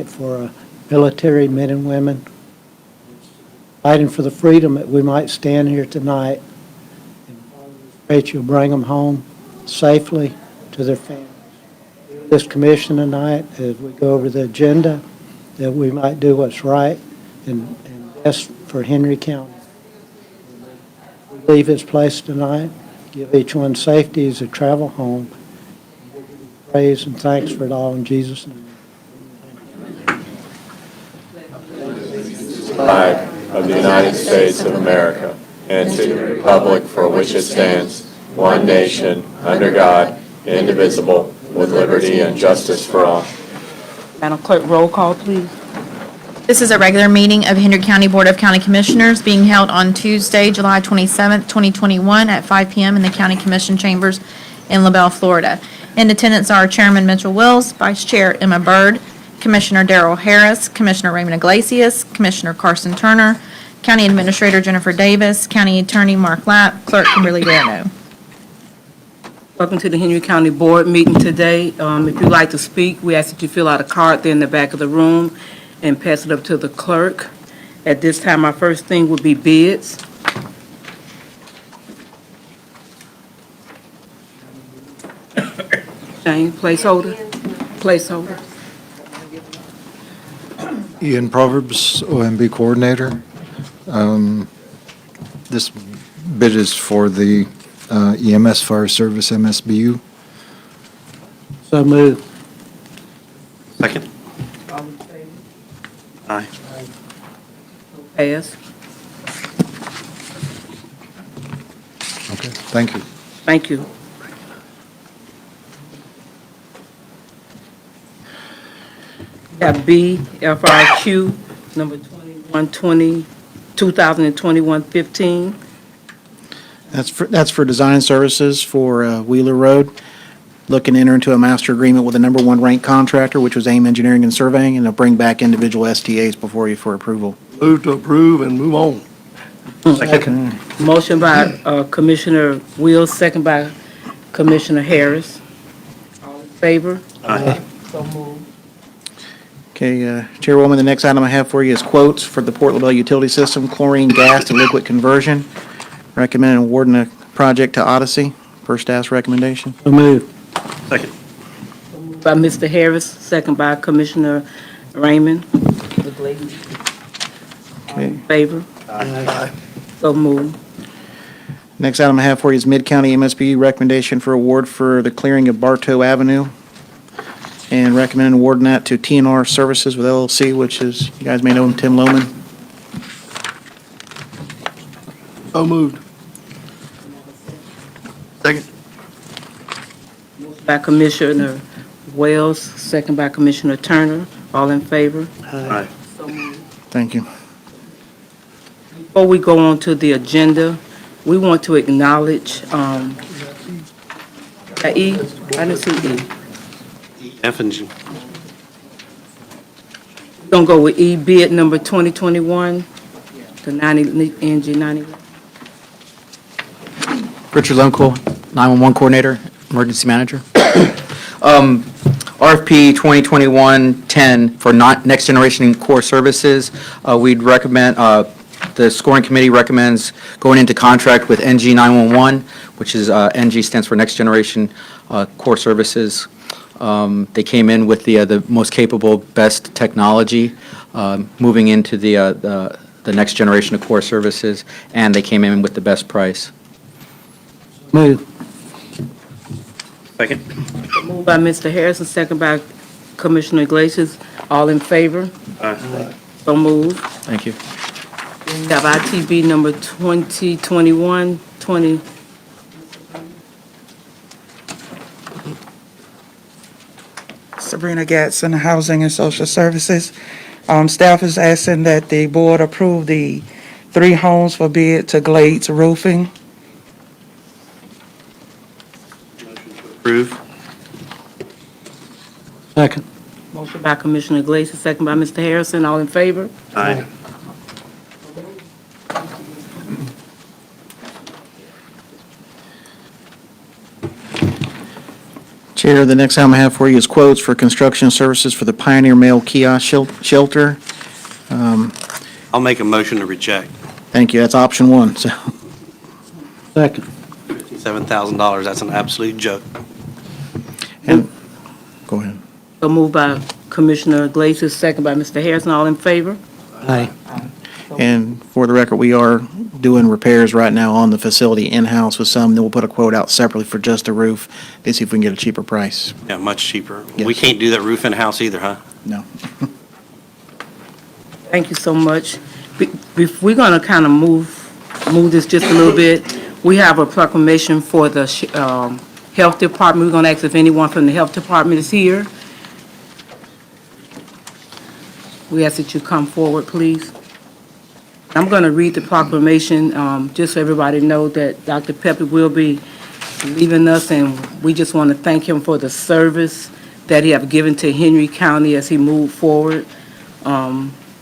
for military men and women fighting for the freedom that we might stand here tonight. And pray that you'll bring them home safely to their families. This commission tonight, as we go over the agenda, that we might do what's right and best for Hendry County. We leave this place tonight, give each one safety as they travel home. Praise and thanks for it all in Jesus' name. Flag of the United States of America and to the republic for which it stands, one nation, under God, indivisible, with liberty and justice for all. Madam Clerk, roll call, please. This is a regular meeting of Hendry County Board of County Commissioners being held on Tuesday, July 27th, 2021 at 5 p.m. in the County Commission Chambers in LaBelle, Florida. In attendance are Chairman Mitchell Wills, Vice Chair Emma Byrd, Commissioner Darrell Harris, Commissioner Raymond Iglesias, Commissioner Carson Turner, County Administrator Jennifer Davis, County Attorney Mark Lapp, Clerk Kimberly Garano. Welcome to the Hendry County Board meeting today. If you'd like to speak, we ask that you fill out a card there in the back of the room and pass it up to the clerk. At this time, our first thing would be bids. Jane, placeholder? Placeholder. Ian Proverbs, OMB Coordinator. This bid is for the EMS Fire Service MSBU. So moved. Second. All in favor? Aye. Pass. Okay, thank you. Thank you. We have B, FRQ, number 2021-15. That's for design services for Wheeler Road. Looking to enter into a master agreement with the number one ranked contractor, which was AIM Engineering and Surveying, and they'll bring back individual STAs before you for approval. Move to approve and move on. Second. Motion by Commissioner Wills, second by Commissioner Harris. All in favor? Aye. So moved. Okay, Chairwoman, the next item I have for you is quotes for the Port LaBelle Utility System, chlorine gas to liquid conversion. Recommend awarding the project to Odyssey, per staff's recommendation. So moved. Second. By Mr. Harris, second by Commissioner Raymond. All Okay. in favor? Aye. So moved. Next item I have for you is Mid-County MSBU recommendation for award for the clearing of Bartow Avenue. And recommend awarding that to TNR Services with LLC, which is, you guys may know him, Tim Lohman. So moved. Second. By Commissioner Wells, second by Commissioner Turner. All in favor? Aye. So moved. Thank you. Before we go on to the agenda, we want to acknowledge, E, I didn't see E. F and G. We're going to go with E, bid number 2021, the 90, NG 91. Richard Lomco, 911 Coordinator, Emergency Manager. RFP 2021-10 for Next Generation Core Services. We'd recommend, the scoring committee recommends going into contract with NG 911, which is, NG stands for Next Generation Core Services. They came in with the most capable, best technology, moving into the next generation of core services, and they came in with the best price. Move. Second. Moved by Mr. Harrison, second by Commissioner Iglesias. All in favor? Aye. So moved. Thank you. We have ITB number 2021-20. Sabrina Gatson, Housing and Social Services. Staff is asking that the board approve the 3 homes for bid to Glades Roofing. Approve. Second. Motion by Commissioner Iglesias, second by Mr. Harrison. All in favor? Aye. Chair, the next item I have for you is quotes for construction services for the Pioneer Mail Kiosk Shelter. I'll make a motion to reject. Thank you, that's option one, so. Second. $7,000, that's an absolute joke. And, go ahead. So moved by Commissioner Glacier, second by Mr. Harrison. All in favor? Aye. And for the record, we are doing repairs right now on the facility in-house with some, then we'll put a quote out separately for just the roof to see if we can get a cheaper price. Yeah, much cheaper. Yes. We can't do that roof in-house either, huh? No. Thank you so much. We're going to kind of move this just a little bit. We have a proclamation for the Health Department. We're going to ask if anyone from the Health Department is here. We ask that you come forward, please. I'm going to read the proclamation, just so everybody know that Dr. Pepe will be leaving us, and we just want to thank him for the service that he have given to Henry County as he moved forward.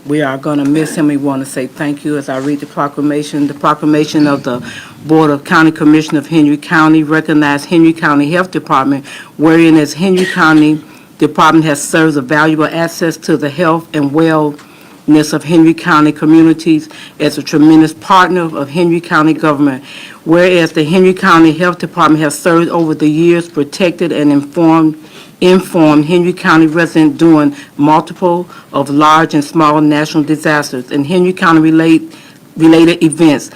We are going to miss him. We want to say thank you as I read the proclamation. The proclamation of the Board of County Commissioners of Henry County recognize Henry County Health Department, wherein as Henry County Department has served a valuable access to the health and wellness of Henry County communities as a tremendous partner of Henry County government. Whereas the Henry County Health Department has served over the years, protected and informed Henry County residents during multiple of large and small national disasters and Henry County related events,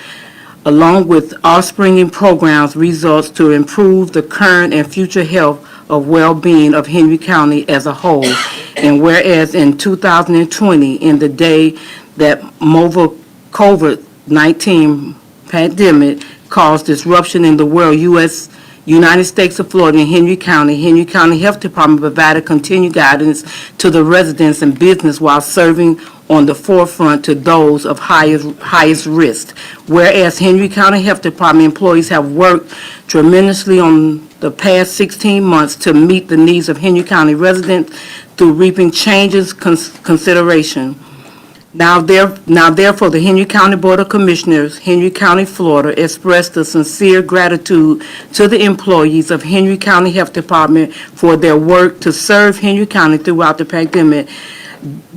along with offspringing programs, results to improve the current and future health of well-being of Henry County as a whole. And whereas in 2020, in the day that COVID-19 pandemic caused disruption in the world, United States of Florida and Henry County Health Department provided continued guidance to the residents and business while serving on the forefront to those of highest risk. Whereas Henry County Health Department employees have worked tremendously on the past 16 months to meet the needs of Henry County residents through reaping changes consideration. Now therefore, the Henry County Board of Commissioners, Henry County, Florida, express the sincere gratitude to the employees of Henry County Health Department for their work to serve Henry County throughout the pandemic,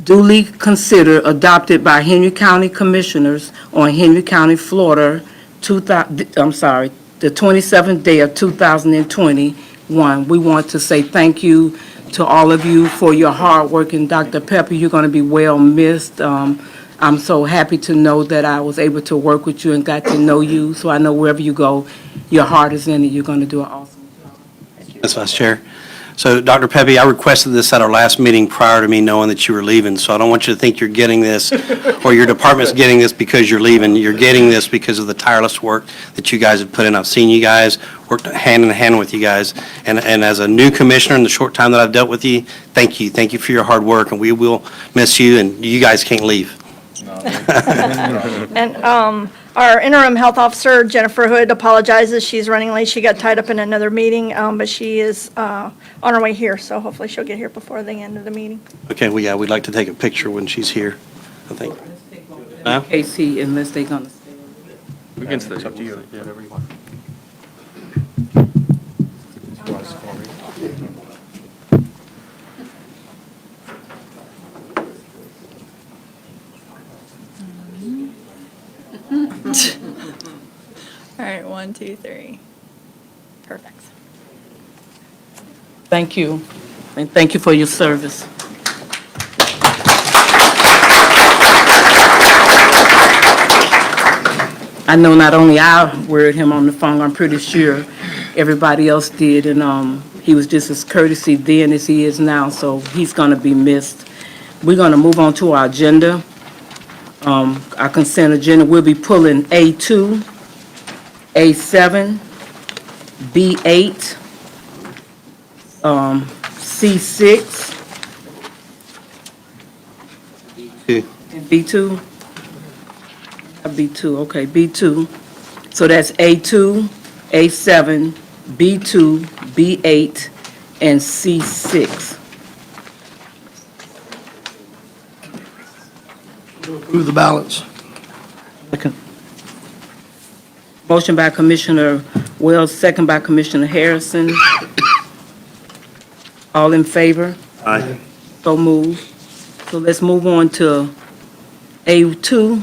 duly considered adopted by Henry County Commissioners on Henry County, Florida, the 27th day of 2021. We want to say thank you to all of you for your hard work, and Dr. Pepper, you're going to be well missed. I'm so happy to know that I was able to work with you and got to know you, so I know wherever you go, your heart is in it. You're going to do an awesome job. Yes, Vice Chair. So, Dr. Pepe, I requested this at our last meeting prior to me knowing that you were leaving, so I don't want you to think you're getting this or your department's getting this because you're leaving. You're getting this because of the tireless work that you guys have put in. I've seen you guys, worked hand in hand with you guys, and as a new commissioner in the short time that I've dealt with you, thank you. Thank you for your hard work, and we will miss you, and you guys can't leave. And our interim health officer, Jennifer Hood, apologizes. She's running late. She got tied up in another meeting, but she is on her way here, so hopefully she'll get here before the end of the meeting. Okay, well, yeah, we'd like to take a picture when she's here, I think. Huh? Casey, unless they're going to stay. We can stay. It's up to you. Whatever you want. All right, 1, 2, 3. Perfect. Thank you, and thank you for your service. I know not only I worded him on the phone, I'm pretty sure everybody else did, and he was just as courtesy then as he is now, so he's going to be missed. We're going to move on to our agenda. Our consent agenda, we'll be pulling A2, A7, B8, C6, Two. and B2. B2, okay, B2. So that's A2, A7, B2, B8, and C6. Approve the balance. Second. Motion by Commissioner Wells, second by Commissioner Harrison. All in favor? Aye. So moved. So let's move on to A2.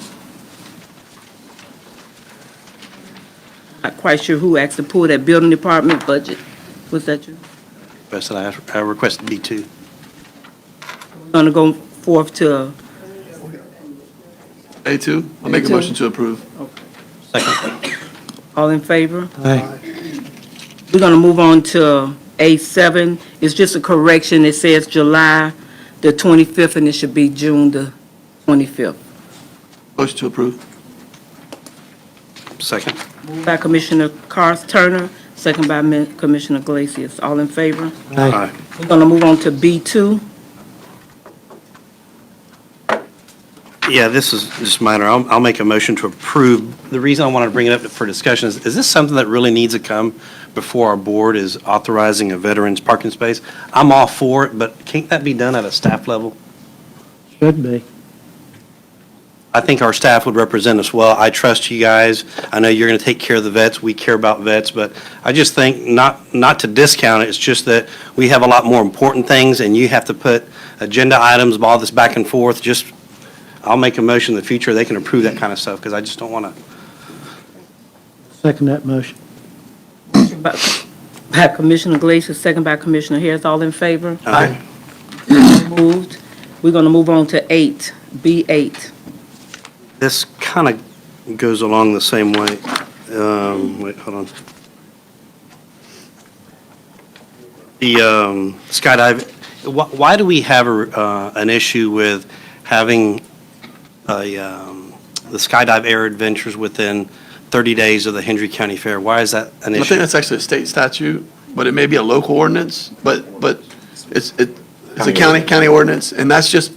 Not quite sure who asked to pull that building department budget. Was that you? I requested B2. We're going to go forth to, A2, I'll make a A2. motion to approve. Second. all in favor? Aye. We're going to move on to A7. It's just a correction. It says July the 25th, and it should be June the 25th. Motion to approve. Second. Moved by Commissioner Turner, second by Commissioner Glacius. All in favor? Aye. We're going to move on to B2. Yeah, this is just minor. I'll make a motion to approve. The reason I wanted to bring it up for discussion is this something that really needs to come before our board, is authorizing a veterans parking space? I'm all for it, but can't that be done at a staff level? Should be. I think our staff would represent us well. I trust you guys. I know you're going to take care of the vets. We care about vets, but I just think not to discount it. It's just that we have a lot more important things, and you have to put agenda items, all this back and forth. Just, I'll make a motion in the future. They can approve that kind of stuff, because I just don't want to. Second that motion. By Commissioner Glacier, second by Commissioner Harris. All in favor? Aye. Moved. We're going to move on to B8. This kind of goes along the same way. Wait, hold on. The skydive, why do we have an issue with having the skydive air adventures within 30 days of the Hendry County Fair? Why is that an I think issue? that's actually a state statute, but it may be a local ordinance, but it's a county ordinance, and that's just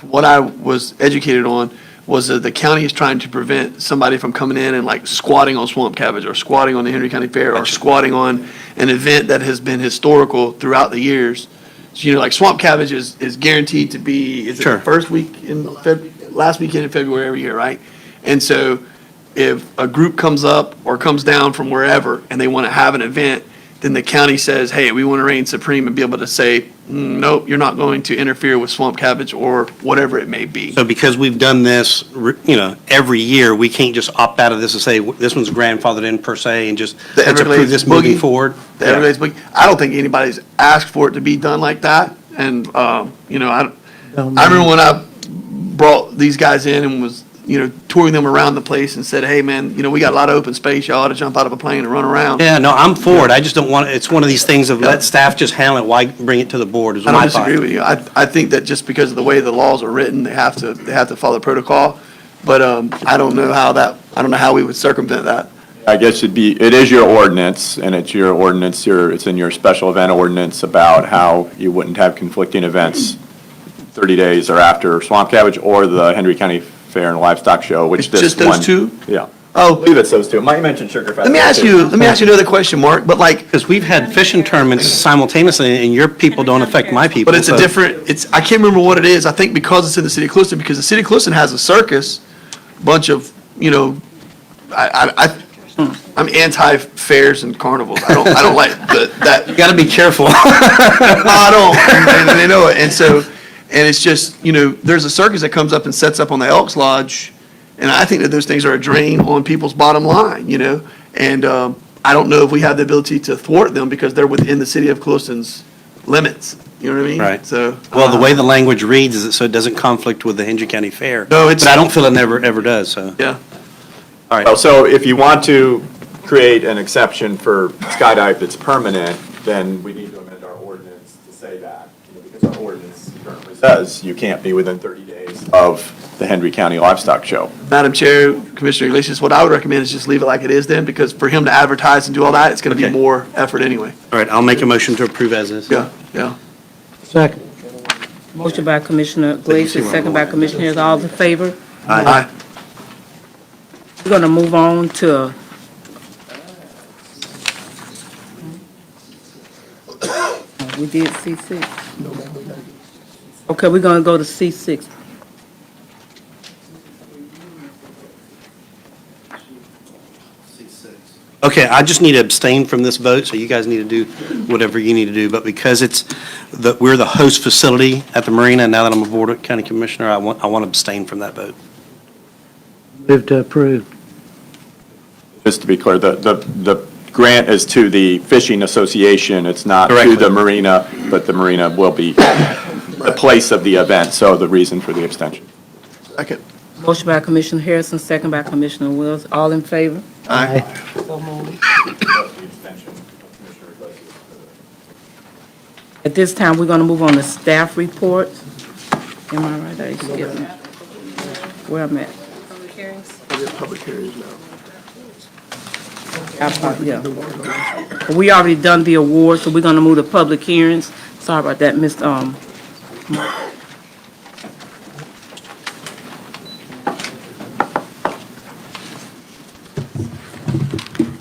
what I was educated on, was that the county is trying to prevent somebody from coming in and like squatting on swamp cabbage, or squatting on the Hendry County Fair, or Gotcha. squatting on an event that has been historical throughout the years. So, like swamp cabbage is guaranteed to be, is it Sure. the first week in last weekend in February every year, right? And so if a group comes up or comes down from wherever and they want to have an event, then the county says, hey, we want to reign supreme and be able to say, nope, you're not going to interfere with swamp cabbage or whatever it may be. So because we've done this, every year, we can't just opt out of this and say, this one's grandfathered in per se, and just The let's approve Everglades this moving boogie? forward? The Yeah. Everglades Boogie, I don't think anybody's asked for it to be done like that. And, I remember when I brought these guys in and was, touring them around the place and said, hey, man, we got a lot of open space. Y'all ought to jump out of a plane and run around. Yeah, no, I'm for it. I just don't want, it's one of these things of let staff just handle it. Why bring it to the board is I my don't thought. disagree with you. I think that just because of the way the laws are written, they have to follow protocol. But I don't know how we would circumvent that. I guess it is your ordinance, and it's your ordinance, it's in your special event ordinance about how you wouldn't have conflicting events 30 days or after Swamp Cabbage or the Hendry County Fair and Livestock Show, which It's this just those one- two? Yeah. I Oh, believe it's those two. Might mention Sugar Fest. let me ask you another question, Mark, but like, Because we've had fishing tournaments simultaneously, and your people don't affect my people. but it's a so- different, I can't remember what it is. I think because it's in the city of Clueston, because the city of Clueston has a circus, bunch of, I'm anti-fairs and carnivals. I don't like that. You got to be careful. I don't, and they know it. And it's just, there's a circus that comes up and sets up on the Elks Lodge, and I think that those things are a drain on people's bottom line, and I don't know if we have the ability to thwart them because they're within the city of Clueston's limits, you know what I mean? Right. So. Well, the way the language reads is so it doesn't conflict with the Hendry County Fair. No, it's- But I don't feel it ever does, so. Yeah. All right. Well, so if you want to create an exception for skydive that's permanent, then we need to amend our ordinance to say that, because our ordinance currently says you can't be within 30 days of the Hendry County Livestock Show. Madam Chair, Commissioner Iglesias, what I would recommend is just leave it like it is then, because for him to advertise and do all that, it's going to be Okay. more effort anyway. All right, I'll make a motion to approve as is. Yeah, yeah. Second. Motion by Commissioner Glacier, second by Commissioner Harris. All in favor? Aye. We're going to move on to we did C6. Okay, we're going to go to C6. Okay, I just need to abstain from this vote, so you guys need to do whatever you need to do. But because we're the host facility at the marina, now that I'm a Board County Commissioner, I want to abstain from that vote. Move to approve. Just to be clear, the grant is to the fishing association. It's not to Correctly. the marina, but the marina will be the place of the event, so the reason for the abstention. Second. Motion by Commissioner Harrison, second by Commissioner Wills. All in favor? Aye. So moved. At this time, we're going to move on to staff reports. Am I right? I skipped it. Where I'm at? Public hearings now. Yeah. We already done the award, so we're going to move to public hearings. Sorry about that, Mr.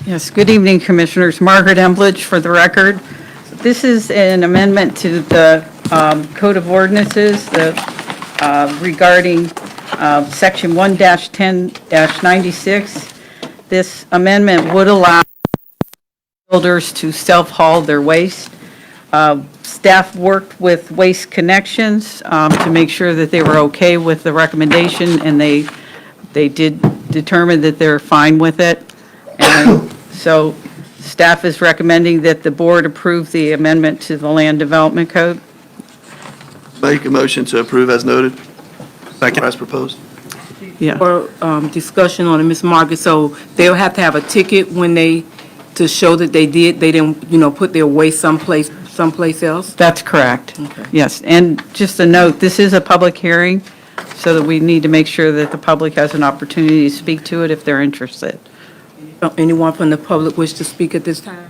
Yes, good evening, Commissioners. Margaret Embledge for the record. This is an amendment to the Code of Ordinances regarding Section 1-10-96. This amendment would allow builders to self-haul their waste. Staff worked with Waste Connections to make sure that they were okay with the recommendation, and they did determine that they're fine with it. And so staff is recommending that the board approve the amendment to the Land Development Code. Make a motion to approve as noted. Second. As proposed. Yeah. For discussion on it, Ms. Margaret, so they'll have to have a ticket when to show that they didn't, put their waste someplace else? That's correct. Okay. Yes, and just a note, this is a public hearing, so that we need to make sure that the public has an opportunity to speak to it if they're interested. Anyone from the public wish to speak at this time?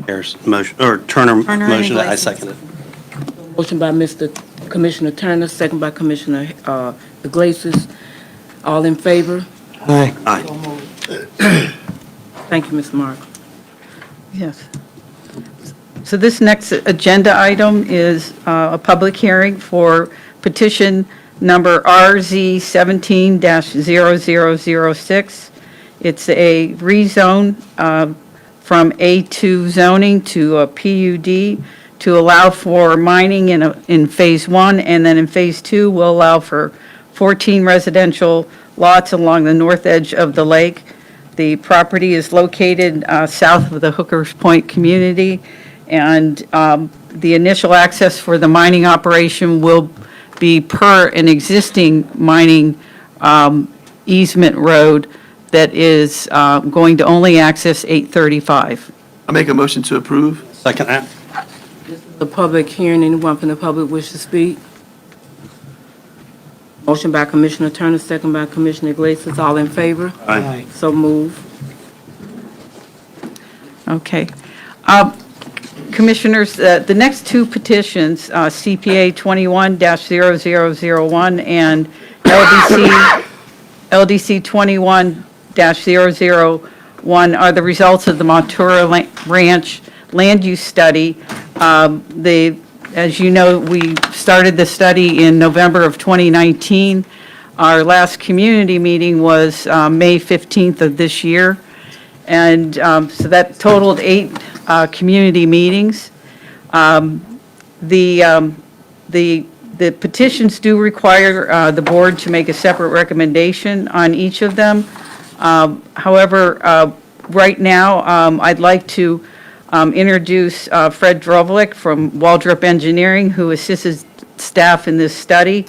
Harris motion, or Turner Turner, motion, I Iglesias. second it. Motion by Commissioner Turner, second by Commissioner Iglesias. All in favor? Aye. Aye. Thank you, Ms. Margaret. Yes. So this next agenda item is a public hearing for petition number RZ 17-0006. It's a rezone from A2 zoning to a PUD to allow for mining in Phase 1, and then in Phase 2, we'll allow for 14 residential lots along the north edge of the lake. The property is located south of the Hookers Point community, and the initial access for the mining operation will be per an existing mining easement road that is going to only access 835. I make a motion to approve. Second that. The public hearing, anyone from the public wish to speak? Motion by Commissioner Turner, second by Commissioner Iglesias. All in favor? Aye. So move. Okay. Commissioners, the next two petitions, CPA 21-0001 and LDC 21-001 are the results of the Montero Ranch land use study. As you know, we started the study in November of 2019. Our last community meeting was May 15th of this year. And so that totaled 8 community meetings. The petitions do require the board to make a separate recommendation on each of them. However, right now, I'd like to introduce Fred Drovlik from Waldrop Engineering, who assists staff in this study,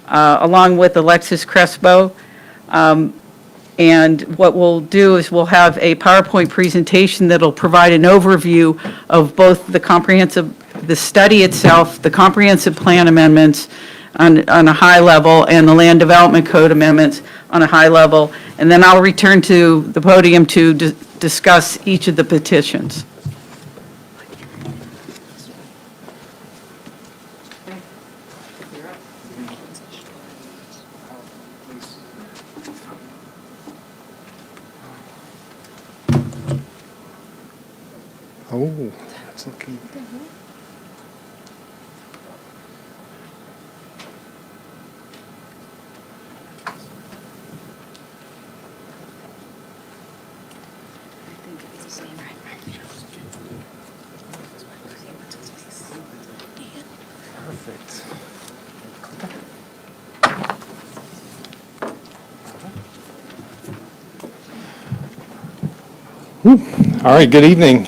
along with Alexis Crespo. And what we'll do is we'll have a PowerPoint presentation that'll provide an overview of both the study itself, the comprehensive plan amendments on a high level, and the land development code amendments on a high level. And then I'll return to the podium to discuss each of the petitions. Oh, that's looking. All right, good evening.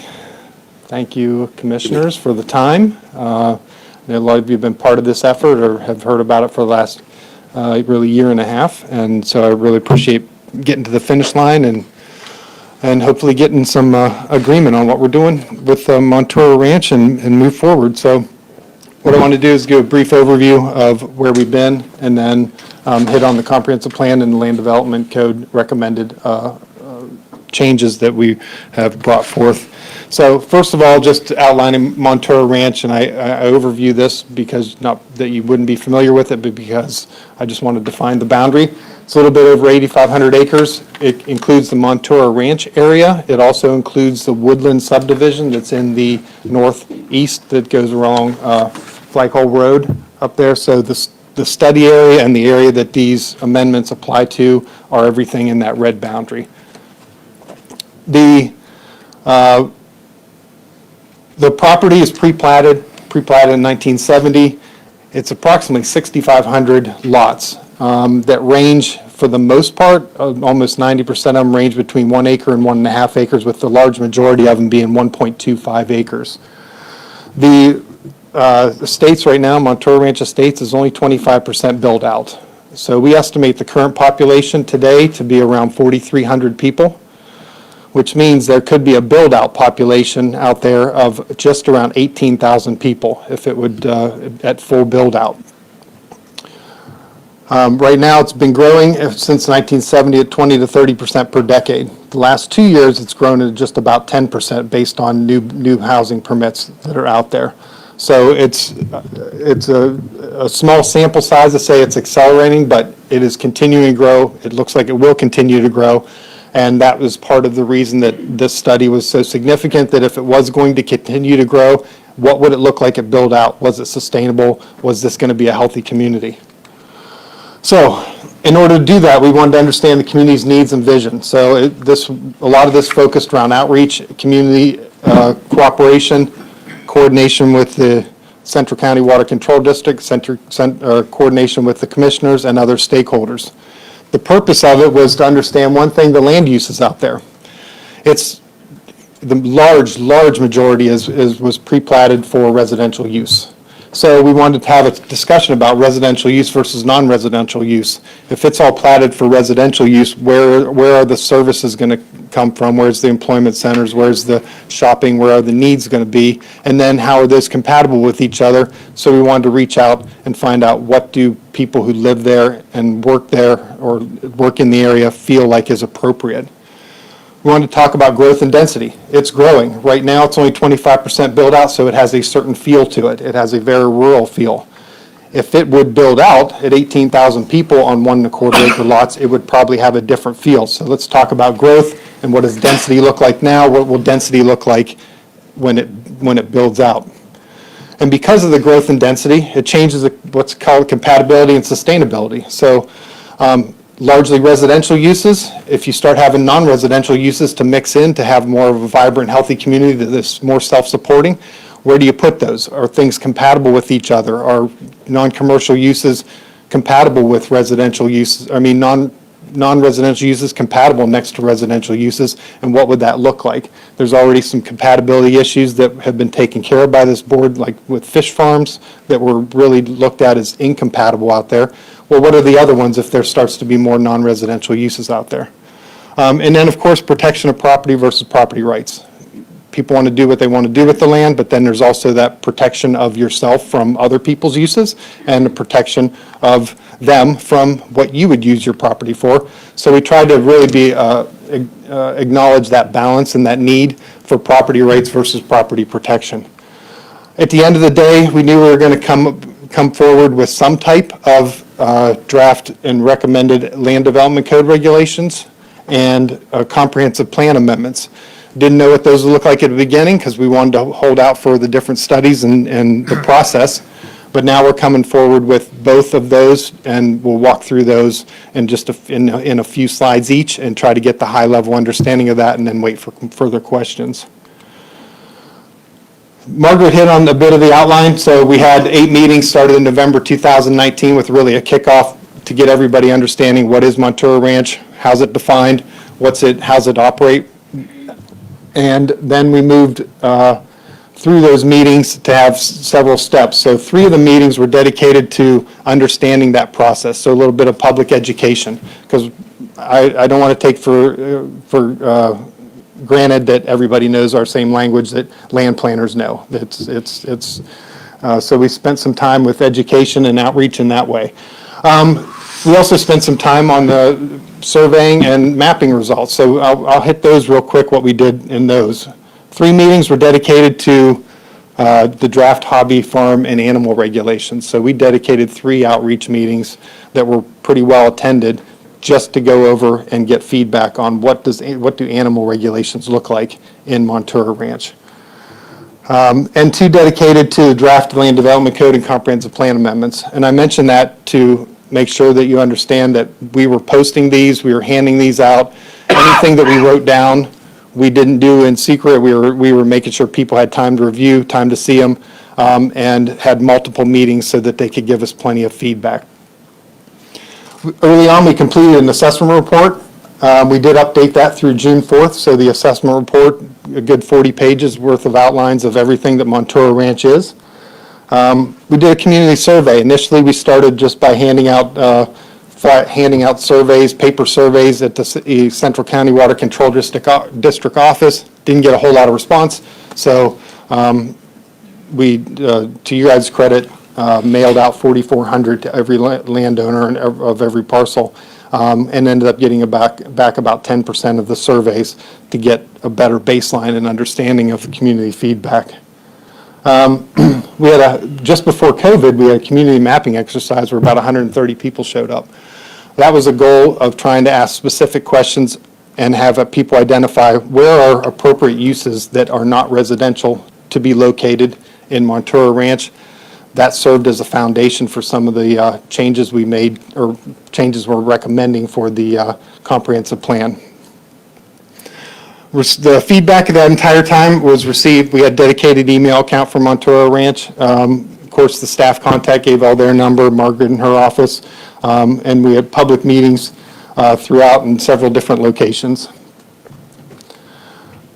Thank you, commissioners, for the time. I know a lot of you have been part of this effort or have heard about it for the last really year and a half, and so I really appreciate getting to the finish line and hopefully getting some agreement on what we're doing with Montero Ranch and move forward. So what I want to do is give a brief overview of where we've been and then hit on the comprehensive plan and the land development code recommended changes that we have brought forth. So first of all, just outlining Montero Ranch, and I overview this because, not that you wouldn't be familiar with it, but because I just want to define the boundary. It's a little bit over 8,500 acres. It includes the Montero Ranch area. It also includes the Woodland subdivision that's in the northeast that goes along Flagpole Road up there. So the study area and the area that these amendments apply to are everything in that red boundary. The property is pre-platted in 1970. It's approximately 6,500 lots that range, for the most part, almost 90% of them range between 1 acre and 1.5 acres, with the large majority of them being 1.25 acres. The estates right now, Montero Ranch Estates, is only 25% built out. So we estimate the current population today to be around 4,300 people, which means there could be a build-out population out there of just around 18,000 people if it would, at full build-out. Right now, it's been growing since 1970 at 20 to 30% per decade. The last 2 years, it's grown at just about 10% based on new housing permits that are out there. So it's a small sample size to say it's accelerating, but it is continuing to grow. It looks like it will continue to grow. And that was part of the reason that this study was so significant, that if it was going to continue to grow, what would it look like at build out? Was it sustainable? Was this going to be a healthy community? So in order to do that, we wanted to understand the community's needs and vision. So a lot of this focused around outreach, community cooperation, coordination with the Central County Water Control District, coordination with the commissioners and other stakeholders. The purpose of it was to understand one thing: the land uses out there. It's the large majority was pre-platted for residential use. So we wanted to have a discussion about residential use versus non-residential use. If it's all platted for residential use, where are the services going to come from? Where's the employment centers? Where's the shopping? Where are the needs going to be? And then how are those compatible with each other? So we wanted to reach out and find out, what do people who live there and work there or work in the area feel like is appropriate. We wanted to talk about growth and density. It's growing. Right now, it's only 25% built out, so it has a certain feel to it. It has a very rural feel. If it would build out at 18,000 people on 1.25 acre lots, it would probably have a different feel. So let's talk about growth and what does density look like now? What will density look like when it builds out? And because of the growth and density, it changes what's called compatibility and sustainability. So largely residential uses, if you start having non-residential uses to mix in to have more of a vibrant, healthy community that is more self-supporting, where do you put those? Are things compatible with each other? Are non-commercial uses compatible with residential uses? Non-residential uses compatible next to residential uses, and what would that look like? There's already some compatibility issues that have been taken care of by this board, like with fish farms, that were really looked at as incompatible out there. Well, what are the other ones if there starts to be more non-residential uses out there? And then, of course, protection of property versus property rights. People want to do what they want to do with the land, but then there's also that protection of yourself from other people's uses and the protection of them from what you would use your property for. So we tried to really acknowledge that balance and that need for property rights versus property protection. At the end of the day, we knew we were going to come forward with some type of draft and recommended land development code regulations and comprehensive plan amendments. Didn't know what those would look like at the beginning because we wanted to hold out for the different studies and the process. But now we're coming forward with both of those, and we'll walk through those in just in a few slides each and try to get the high-level understanding of that and then wait for further questions. Margaret hit on a bit of the outline. So we had 8 meetings started in November 2019 with really a kickoff to get everybody understanding what is Montero Ranch, how's it defined, how's it operate. And then we moved through those meetings to have several steps. So 3 of the meetings were dedicated to understanding that process, so a little bit of public education, because I don't want to take for granted that everybody knows our same language that land planners know. So we spent some time with education and outreach in that way. We also spent some time on the surveying and mapping results, so I'll hit those real quick, what we did in those. 3 meetings were dedicated to the draft hobby, farm, and animal regulations. So we dedicated 3 outreach meetings that were pretty well attended just to go over and get feedback on what do animal regulations look like in Montero Ranch. And 2 dedicated to the draft land development code and comprehensive plan amendments. And I mention that to make sure that you understand that we were posting these, we were handing these out. Anything that we wrote down, we didn't do in secret. We were making sure people had time to review, time to see them, and had multiple meetings so that they could give us plenty of feedback. Early on, we completed an assessment report. We did update that through June 4th, so the assessment report, a good 40 pages worth of outlines of everything that Montero Ranch is. We did a community survey. Initially, we started just by handing out surveys, paper surveys at the Central County Water Control District office. Didn't get a whole lot of response, so we, to your guys' credit, mailed out 4,400 to every landowner of every parcel, and ended up getting back about 10% of the surveys to get a better baseline and understanding of the community feedback. We had just before COVID, we had a community mapping exercise where about 130 people showed up. That was a goal of trying to ask specific questions and have people identify where are appropriate uses that are not residential to be located in Montero Ranch. That served as a foundation for some of the changes we made, or changes we're recommending for the comprehensive plan. The feedback of that entire time was received. We had dedicated email account for Montero Ranch. Of course, the staff contact gave all their number, Margaret in her office, and we had public meetings throughout in several different locations.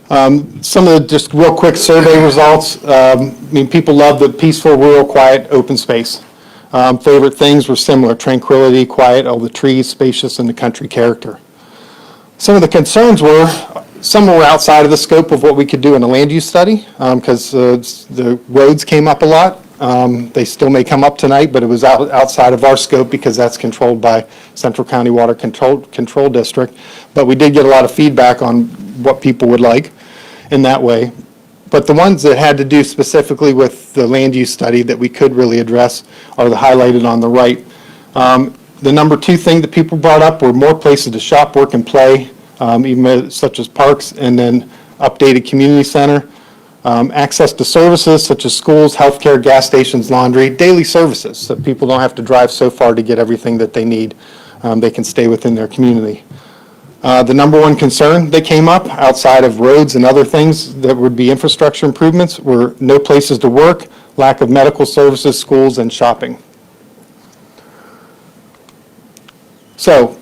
Some of the just real quick survey results. People love the peaceful, rural, quiet, open space. Favorite things were similar: tranquility, quiet, all the trees, spacious, and the country character. Some of the concerns were, some were outside of the scope of what we could do in a land use study, because the roads came up a lot. They still may come up tonight, but it was outside of our scope because that's controlled by Central County Water Control District. But we did get a lot of feedback on what people would like in that way. But the ones that had to do specifically with the land use study that we could really address are the highlighted on the right. The number 2 thing that people brought up were more places to shop, work, and play, even such as parks, and then updated community center. Access to services such as schools, healthcare, gas stations, laundry, daily services, so people don't have to drive so far to get everything that they need. They can stay within their community. The number 1 concern that came up outside of roads and other things that would be infrastructure improvements were no places to work, lack of medical services, schools, and shopping. So,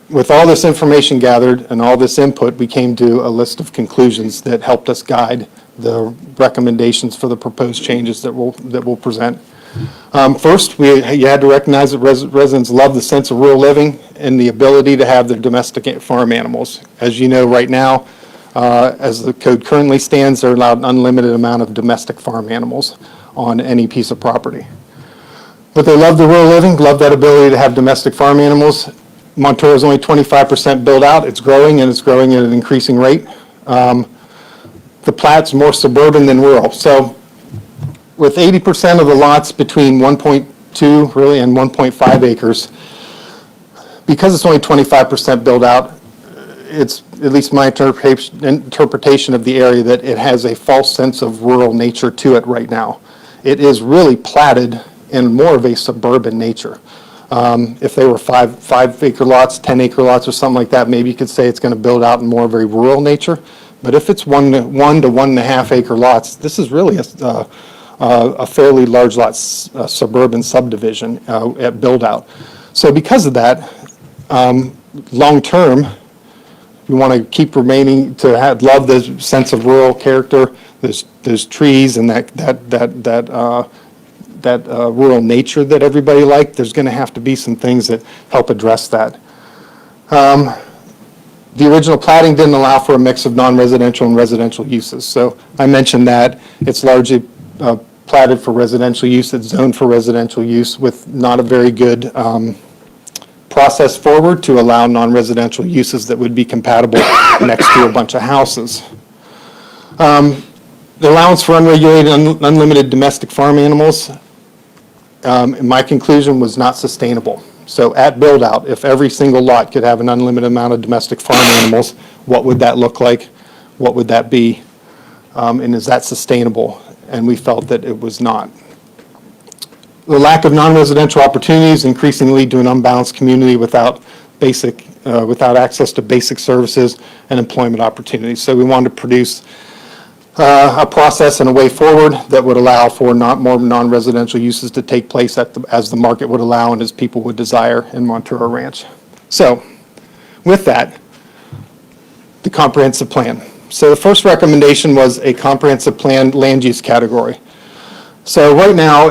with all this information gathered and all this input, we came to a list of conclusions that helped us guide the recommendations for the proposed changes that we'll present. First, you had to recognize that residents love the sense of rural living and the ability to have their domestic farm animals. As you know, right now, as the code currently stands, they're allowed an unlimited amount of domestic farm animals on any piece of property. But they love the rural living, love that ability to have domestic farm animals. Montero is only 25% built out. It's growing, and it's growing at an increasing rate. The plat's more suburban than rural. So with 80% of the lots between 1.2 really and 1.5 acres, because it's only 25% built out, it's at least my interpretation of the area that it has a false sense of rural nature to it right now. It is really platted in more of a suburban nature. If they were 5 acre lots, 10 acre lots or something like that, maybe you could say it's going to build out in more of a rural nature. But if it's 1 to 1.5 acre lots, this is really a fairly large lot suburban subdivision at build out. So because of that, long term, we want to keep remaining, to love the sense of rural character, those trees and that rural nature that everybody liked. There's going to have to be some things that help address that. The original plating didn't allow for a mix of non-residential and residential uses. So I mentioned that it's largely platted for residential use. It's zoned for residential use with not a very good process forward to allow non-residential uses that would be compatible next to a bunch of houses. The allowance for unregulated, unlimited domestic farm animals, in my conclusion, was not sustainable. So at build-out, if every single lot could have an unlimited amount of domestic farm animals, what would that look like? What would that be? And is that sustainable? And we felt that it was not. The lack of non-residential opportunities increasingly lead to an unbalanced community without access to basic services and employment opportunities. So we wanted to produce a process and a way forward that would allow for more non-residential uses to take place as the market would allow and as people would desire in Montero Ranch. So with that, the comprehensive plan. So the first recommendation was a comprehensive plan land use category. So right now,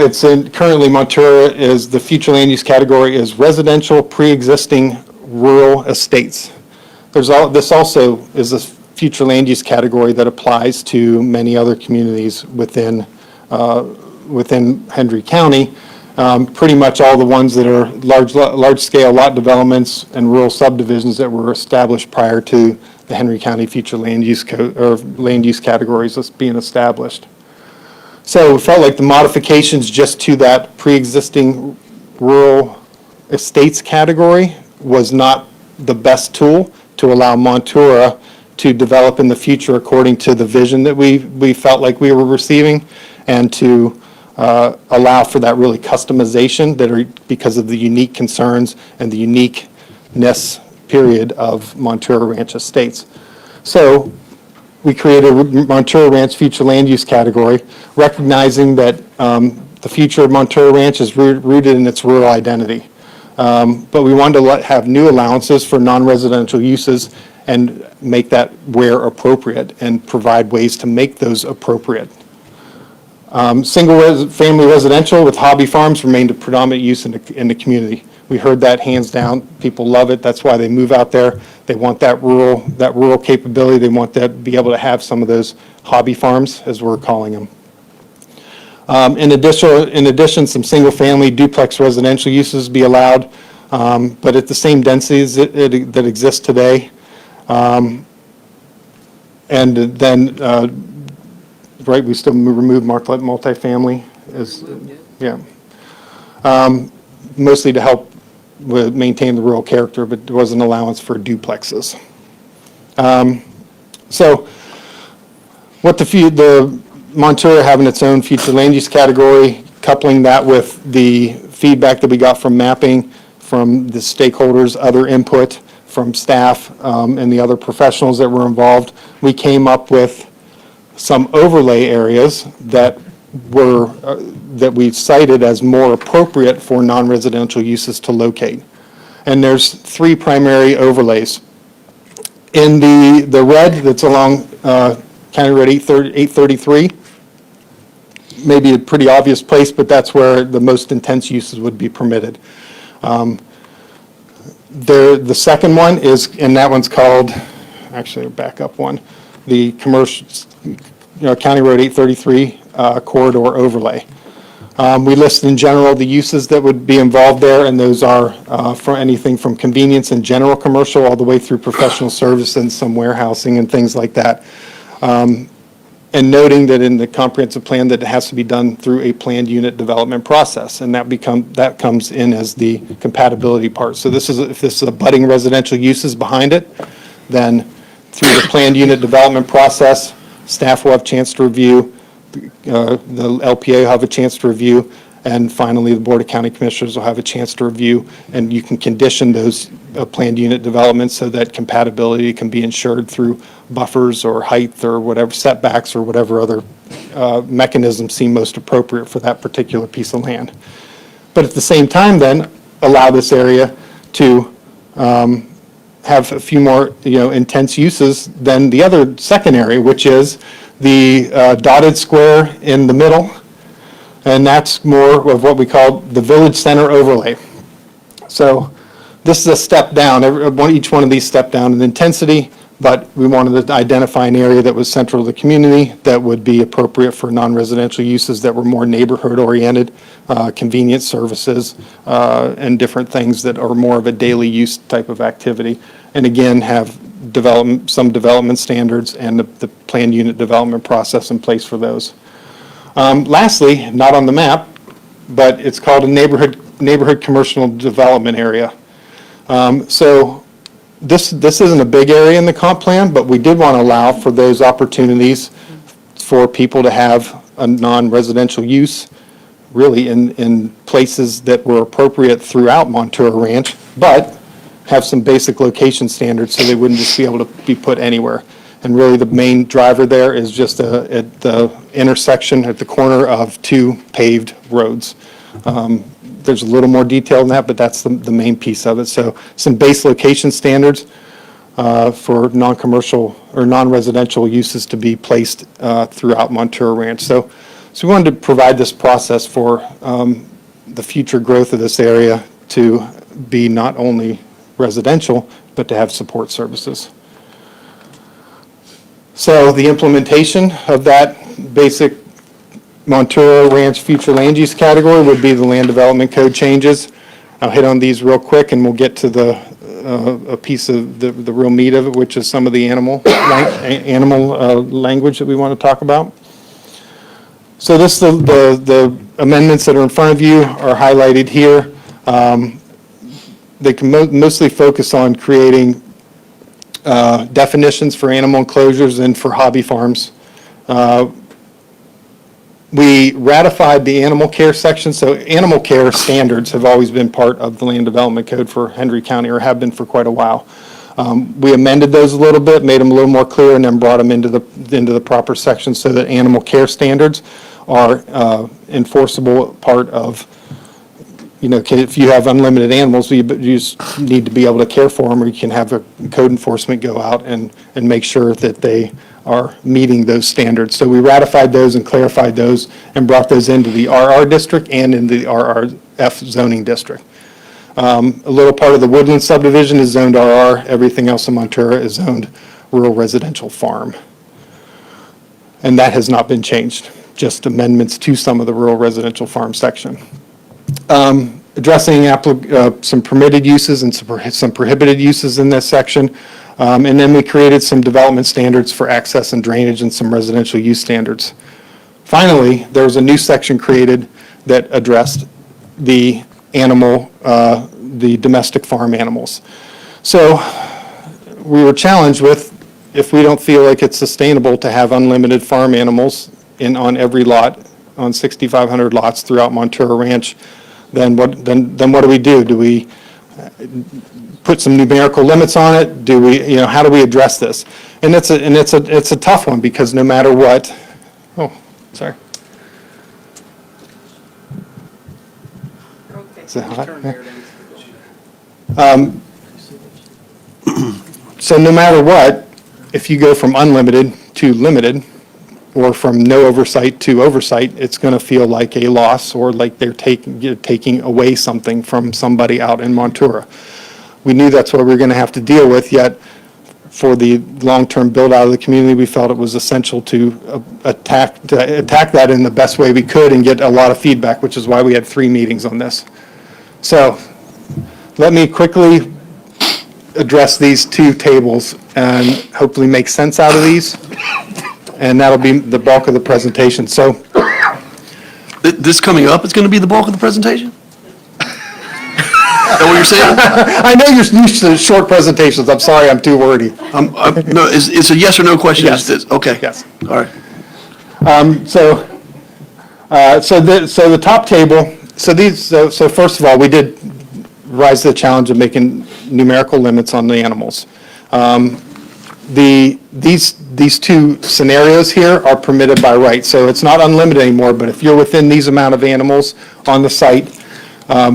currently Montero is, the future land use category is residential pre-existing rural estates. This also is a future land use category that applies to many other communities within Hendry County. Pretty much all the ones that are large-scale lot developments and rural subdivisions that were established prior to the Hendry County future land use land use categories being established. So we felt like the modifications just to that pre-existing rural estates category was not the best tool to allow Montero to develop in the future according to the vision that we felt like we were receiving, and to allow for that really customization because of the unique concerns and the uniqueness period of Montero Ranch estates. So we created a Montero Ranch future land use category, recognizing that the future of Montero Ranch is rooted in its rural identity. But we wanted to have new allowances for non-residential uses and make that where appropriate and provide ways to make those appropriate. Single-family residential with hobby farms remained a predominant use in the community. We heard that hands down. People love it. That's why they move out there. They want that rural capability. They want to be able to have some of those hobby farms, as we're calling them. In addition, some single-family duplex residential uses be allowed, but at the same densities that exist today. And then, right, we still remove multifamily mostly to help maintain the rural character, but there was an allowance for duplexes. So what the Montero having its own future land use category, coupling that with the feedback that we got from mapping, from the stakeholders, other input from staff, and the other professionals that were involved, we came up with some overlay areas that we cited as more appropriate for non-residential uses to locate. And there's three primary overlays. In the red that's along County Road 833, maybe a pretty obvious place, but that's where the most intense uses would be permitted. The second one is, and that one's called, actually a backup one, the commercial, County Road 833 corridor overlay. We list in general the uses that would be involved there, and those are for anything from convenience and general commercial all the way through professional service and some warehousing and things like that. And noting that in the comprehensive plan that it has to be done through a planned unit development process, and that comes in as the compatibility part. So if this is a budding residential uses behind it, then through the planned unit development process, staff will have a chance to review, the LPA will have a chance to review, and finally the Board of County Commissioners will have a chance to review, and you can condition those planned unit developments so that compatibility can be ensured through buffers or height or whatever, setbacks or whatever other mechanisms seem most appropriate for that particular piece of land. But at the same time then, allow this area to have a few more, intense uses than the other second area, which is the dotted square in the middle, and that's more of what we call the village center overlay. So this is a step down, each one of these step down in intensity, but we wanted to identify an area that was central to the community that would be appropriate for non-residential uses that were more neighborhood-oriented, convenience services, and different things that are more of a daily use type of activity. And again, have some development standards and the planned unit development process in place for those. Lastly, not on the map, but it's called a neighborhood commercial development area. So this isn't a big area in the comp plan, but we did want to allow for those opportunities for people to have a non-residential use, really in places that were appropriate throughout Montero Ranch, but have some basic location standards so they wouldn't just be able to be put anywhere. And really the main driver there is just at the intersection at the corner of two paved roads. There's a little more detail than that, but that's the main piece of it. So some base location standards for non-commercial or non-residential uses to be placed throughout Montero Ranch. So we wanted to provide this process for the future growth of this area to be not only residential, but to have support services. So the implementation of that basic Montero Ranch future land use category would be the land development code changes. I'll hit on these real quick and we'll get to a piece of the real meat of it, which is some of the animal language that we want to talk about. So the amendments that are in front of you are highlighted here. They can mostly focus on creating definitions for animal enclosures and for hobby farms. We ratified the animal care section, so animal care standards have always been part of the land development code for Hendry County, or have been for quite a while. We amended those a little bit, made them a little more clear, and then brought them into the proper section so that animal care standards are enforceable part of, if you have unlimited animals, you just need to be able to care for them, or you can have a code enforcement go out and make sure that they are meeting those standards. So we ratified those and clarified those and brought those into the RR district and into the RRF zoning district. A little part of the Woodland subdivision is zoned RR. Everything else in Montero is zoned rural residential farm. And that has not been changed, just amendments to some of the rural residential farm section. Addressing some permitted uses and some prohibited uses in this section. And then we created some development standards for access and drainage and some residential use standards. Finally, there was a new section created that addressed the domestic farm animals. So we were challenged with, if we don't feel like it's sustainable to have unlimited farm animals on every lot, on 6,500 lots throughout Montero Ranch, then what do we do? Do we put some numerical limits on it? Do we, how do we address this? And it's a tough one, because no matter what, sorry. Is it hot? So no matter what, if you go from unlimited to limited, or from no oversight to oversight, it's going to feel like a loss, or like they're taking away something from somebody out in Montero. We knew that's what we were going to have to deal with, yet for the long-term build-out of the community, we felt it was essential to attack that in the best way we could and get a lot of feedback, which is why we had 3 meetings on this. So let me quickly address these 2 tables and hopefully make sense out of these. And that'll be the bulk of the presentation. So This coming up is going to be the bulk of the presentation? Is that what you're saying? I know you're used to short presentations. I'm sorry, I'm too wordy. No, it's a yes or no question? Yes. Okay. Yes. All right. So the top table, so first of all, we did rise to the challenge of making numerical limits on the animals. These 2 scenarios here are permitted by right, so it's not unlimited anymore, but if you're within these amount of animals on the site,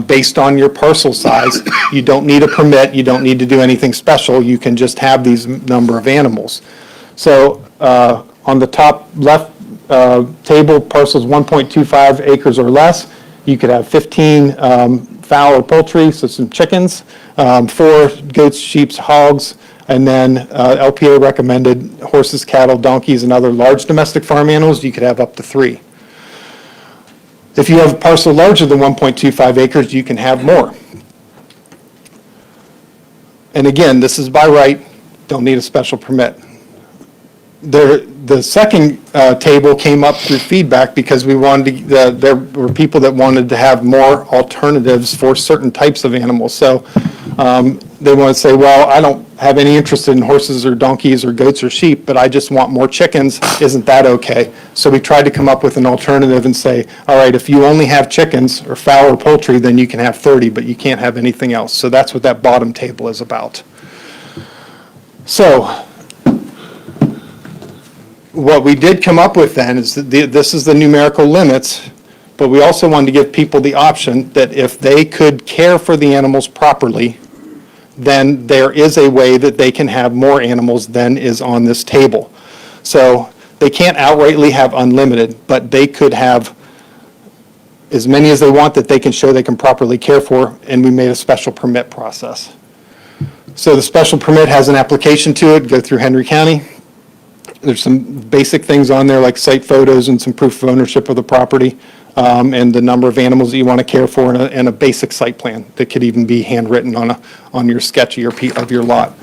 based on your parcel size. You don't need a permit, you don't need to do anything special, you can just have these number of animals. So on the top left table, parcels 1.25 acres or less, you could have 15 fowl or poultry, so some chickens, 4 goats, sheep, hogs, and then LPA recommended horses, cattle, donkeys, and other large domestic farm animals, you could have up to 3. If you have a parcel larger than 1.25 acres, you can have more. And again, this is by right, don't need a special permit. The second table came up through feedback because we wanted to, there were people that wanted to have more alternatives for certain types of animals. So they want to say, well, I don't have any interest in horses or donkeys or goats or sheep, but I just want more chickens. Isn't that okay? So we tried to come up with an alternative and say, all right, if you only have chickens or fowl or poultry, then you can have 30, but you can't have anything else. So that's what that bottom table is about. So what we did come up with then is that this is the numerical limits, but we also wanted to give people the option that if they could care for the animals properly, then there is a way that they can have more animals than is on this table. So they can't outrightly have unlimited, but they could have as many as they want that they can show they can properly care for, and we made a special permit process. So the special permit has an application to it, go through Hendry County. There's some basic things on there like site photos and some proof of ownership of the property, and the number of animals that you want to care for, and a basic site plan that could even be handwritten on your sketch of your lot.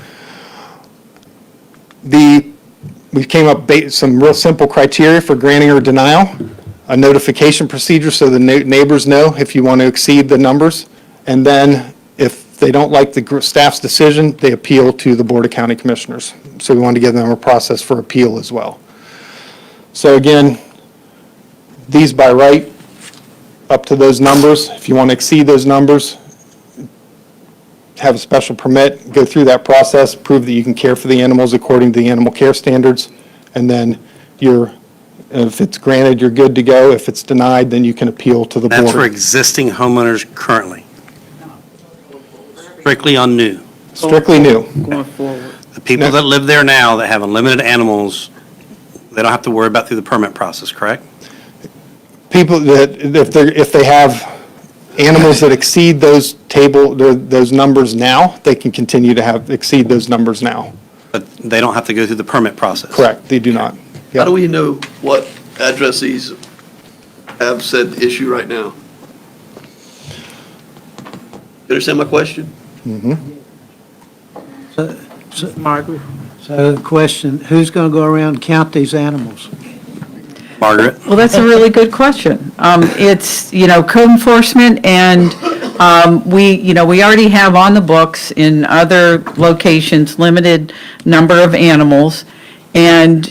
We came up some real simple criteria for granting or denial, a notification procedure so the neighbors know if you want to exceed the numbers, and then if they don't like the staff's decision, they appeal to the Board of County Commissioners. So we wanted to give them a process for appeal as well. So again, these by right, up to those numbers. If you want to exceed those numbers, have a special permit, go through that process, prove that you can care for the animals according to the animal care standards, and then if it's granted, you're good to go. If it's denied, then you can appeal to the board. That's for existing homeowners currently. Strictly on new. Strictly new. Going forward. The people that live there now that have unlimited animals, they don't have to worry about through the permit process, correct? People that, if they have animals that exceed those numbers now, they can continue to exceed those numbers now. But they don't have to go through the permit process. Correct, they do not. How do we know what addressees have said issue right now? You understand my question? Margaret? So the question, who's going to go around and count these animals? Margaret? Well, that's a really good question. It's, code enforcement, and we already have on the books in other locations, limited number of animals. And,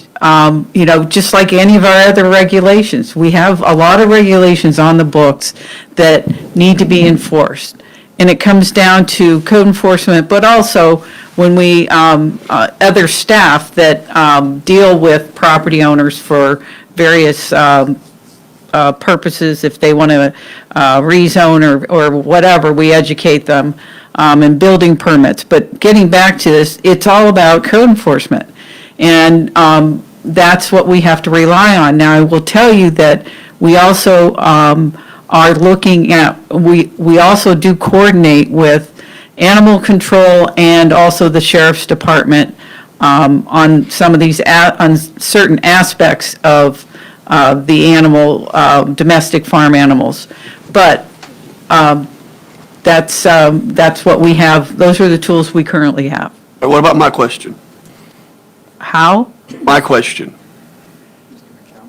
just like any of our other regulations, we have a lot of regulations on the books that need to be enforced. And it comes down to code enforcement, but also when we, other staff that deal with property owners for various purposes, if they want to rezone or whatever, we educate them, and building permits. But getting back to this, it's all about code enforcement. And that's what we have to rely on. Now, I will tell you that we also are looking at, we also do coordinate with animal control and also the sheriff's department on some of these, on certain aspects of the animal, domestic farm animals. But that's what we have, those are the tools we currently have. Or what about my question? How? My question.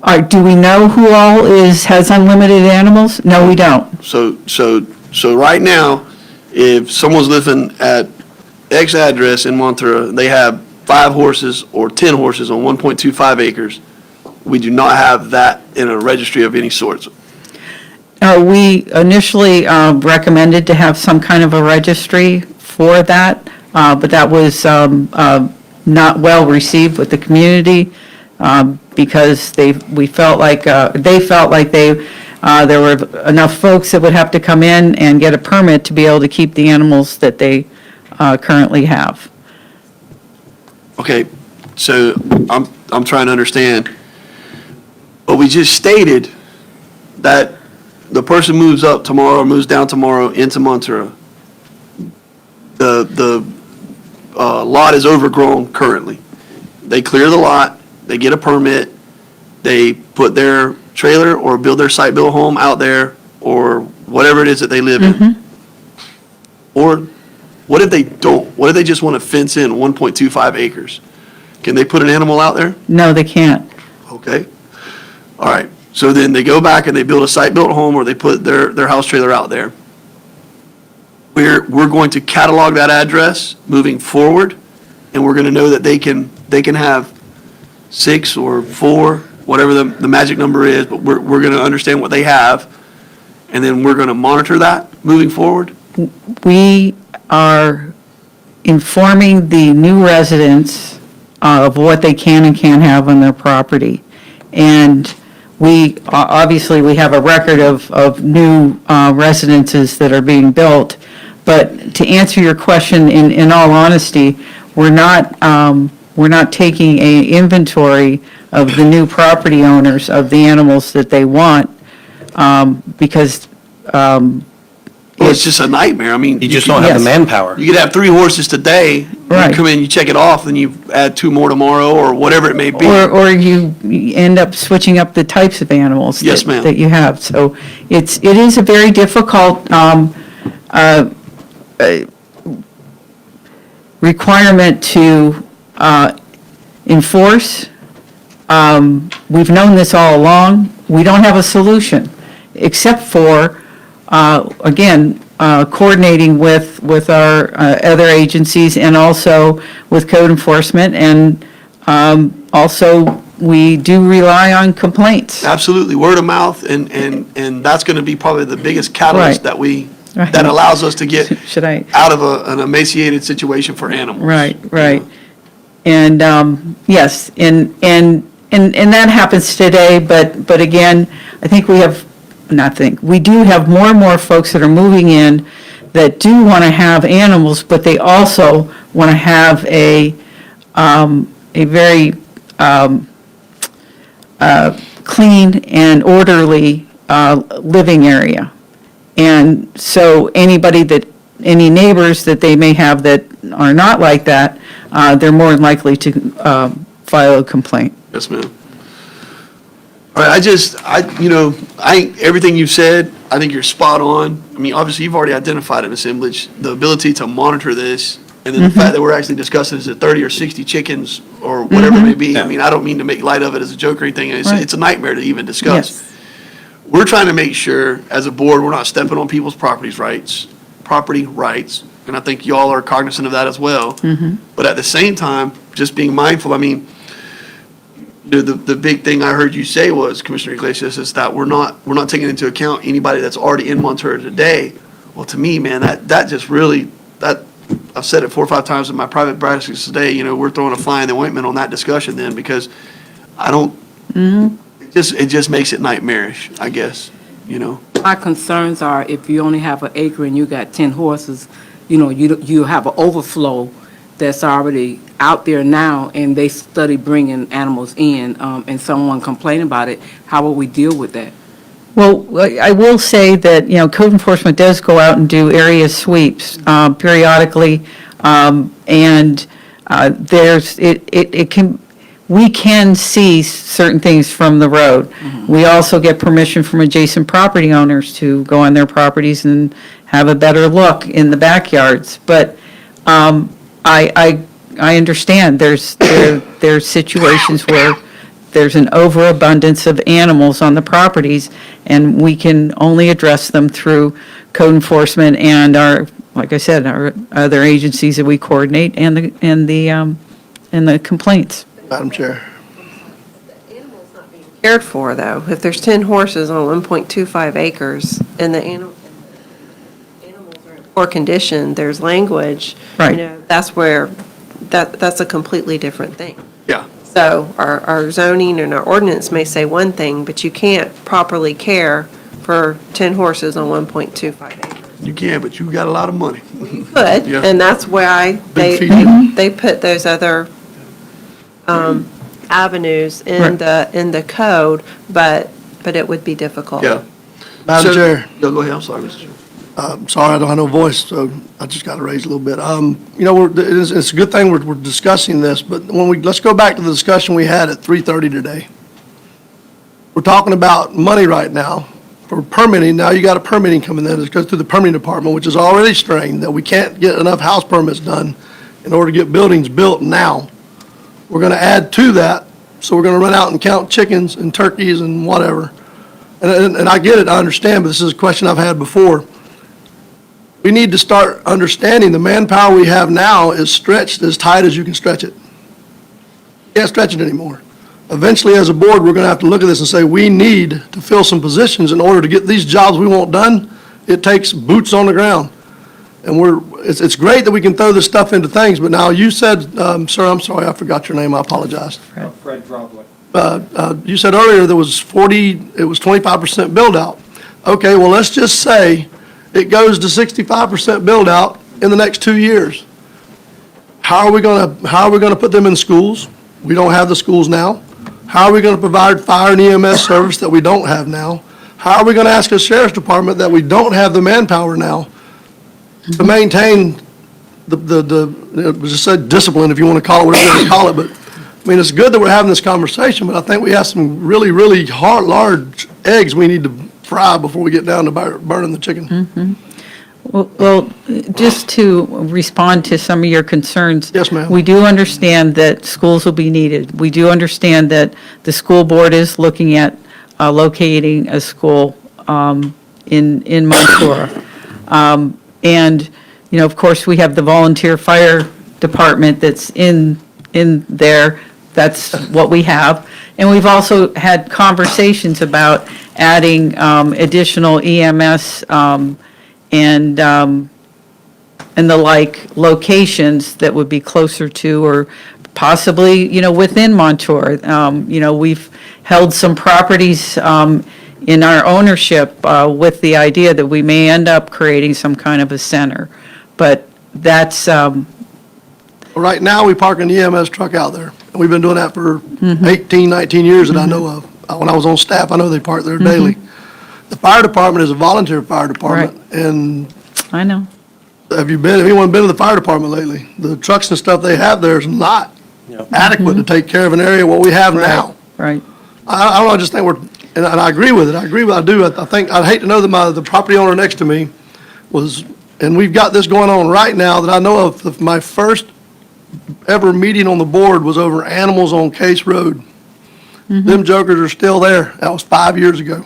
All right, do we know who all has unlimited animals? No, we don't. So right now, if someone's living at X address in Montero, they have 5 horses or 10 horses on 1.25 acres, we do not have that in a registry of any sort. We initially recommended to have some kind of a registry for that, but that was not well received with the community because they felt like they There were enough folks that would have to come in and get a permit to be able to keep the animals that they currently have. Okay, so I'm trying to understand. But we just stated that the person moves up tomorrow, or moves down tomorrow into Montero. The lot is overgrown currently. They clear the lot, they get a permit, they put their trailer or build their site-built home out there, or whatever it is that they live in. Or what if they don't? What if they just want to fence in 1.25 acres? Can they put an animal out there? No, they can't. Okay. All right. So then they go back and they build a site-built home, or they put their house trailer out there. We're going to catalog that address moving forward, and we're going to know that they can have 6 or 4, whatever the magic number is, but we're going to understand what they have, and then we're going to monitor that moving forward. We are informing the new residents of what they can and can't have on their property. And we, obviously, we have a record of new residences that are being built. But to answer your question, in all honesty, we're not taking an inventory of the new property owners of the animals that they want, because Well, it's just a nightmare. I mean. You just don't have the Yes. manpower. You could have 3 horses today. Right. You come in, you check it off, then you add 2 more tomorrow, or whatever it may be. or you end up switching up the types of animals Yes, ma'am. that you have. So it is a very difficult requirement to enforce. We've known this all along. We don't have a solution, except for, again, coordinating with our other agencies and also with code enforcement. And also, we do rely on complaints. Absolutely, word of mouth, and that's going to be probably the biggest catalyst Right. that that allows us to get Should I? out of an emaciated situation for animals. Right, right. And, yes, and that happens today, but again, we do have more and more folks that are moving in that do want to have animals, but they also want to have a very clean and orderly living area. And so any neighbors that they may have that are not like that, they're more than likely to file a complaint. Yes, ma'am. All right, everything you said, I think you're spot on. I mean, obviously, you've already identified an assemblage, the ability to monitor this, and then the fact that we're actually discussing is it 30 or 60 chickens or whatever it may be. I mean, I don't mean to make light of it as a joke or anything. Right. It's a nightmare to even discuss. Yes. We're trying to make sure, as a board, we're not stepping on people's property rights, and I think y'all are cognizant of that as well. But at the same time, just being mindful, I mean, the big thing I heard you say was, Commissioner Iglesias, is that we're not taking into account anybody that's already in Montero today. Well, to me, man, that just really, I've said it 4 or 5 times in my private practice today, we're throwing a fly in the ointment on that discussion then, because I don't, it just makes it nightmarish, I guess, My concerns are if you only have an acre and you got 10 horses, you have an overflow that's already out there now, and they study bringing animals in, and someone complain about it, how will we deal with that? Well, I will say that, code enforcement does go out and do area sweeps periodically, and we can see certain things from the road. We also get permission from adjacent property owners to go on their properties and have a better look in the backyards. But I understand there's situations where there's an overabundance of animals on the properties, and we can only address them through code enforcement and like I said, our other agencies that we coordinate and the complaints. Madam Chair. Cared for, though. If there's 10 horses on 1.25 acres and the animals are in poor condition, there's language. Right. That's where, that's a completely different thing. Yeah. So our zoning and our ordinance may say one thing, but you can't properly care for 10 horses on 1.25 acres. You can, but you got a lot of money. Could, Yeah. and that's why Big fee. they put those other avenues in the code, but it would be difficult. Yeah. Madam So- Chair, No, go ahead, I'm sorry, Mr. Chairman. sorry, I don't have no voice, so I just got to raise a little bit. It's a good thing we're discussing this, but let's go back to the discussion we had at 3:30 today. We're talking about money right now for permitting. Now you got a permitting coming in. It goes through the permitting department, which is already strained, that we can't get enough house permits done in order to get buildings built now. We're going to add to that, so we're going to run out and count chickens and turkeys and whatever. And I get it, I understand, but this is a question I've had before. We need to start understanding the manpower we have now is stretched as tight as you can stretch it. Can't stretch it anymore. Eventually, as a board, we're going to have to look at this and say, we need to fill some positions in order to get these jobs we want done. It takes boots on the ground. And it's great that we can throw this stuff into things, but now you said, sir, I'm sorry, I forgot your name, I apologize. Fred Droplet. You said earlier there was 25% build out. Okay, well, let's just say it goes to 65% build out in the next 2 years. How are we gonna put them in schools? We don't have the schools now. How are we gonna provide fire and EMS service that we don't have now? How are we gonna ask a sheriff's department that we don't have the manpower now to maintain just said discipline, if you wanna call it whatever you wanna call it, but I mean, it's good that we're having this conversation, but I think we have some really, really large eggs we need to fry before we get down to burning the chicken. Well, just to respond to some of your concerns. Yes, ma'am. We do understand that schools will be needed. We do understand that the school board is looking at locating a school in Montero. And, of course, we have the volunteer fire department that's in there. That's what we have. And we've also had conversations about adding additional EMS and the like locations that would be closer to or possibly, within Montour. We've held some properties in our ownership with the idea that we may end up creating some kind of a center. But that's, Right now, we park an EMS truck out there. And we've been doing that for 18, 19 years that I know of. When I was on staff, I know they park there daily. The fire department is a volunteer fire department. And I know. have anyone been to the fire department lately? The trucks and stuff they have there is not adequate to take care of an area what we have now. Right. I don't know, I just think and I agree with it. I do. I think, I'd hate to know that the property owner next to me and we've got this going on right now that I know of. My first ever meeting on the board was over animals on Case Road. Them jokers are still there. That was 5 years ago.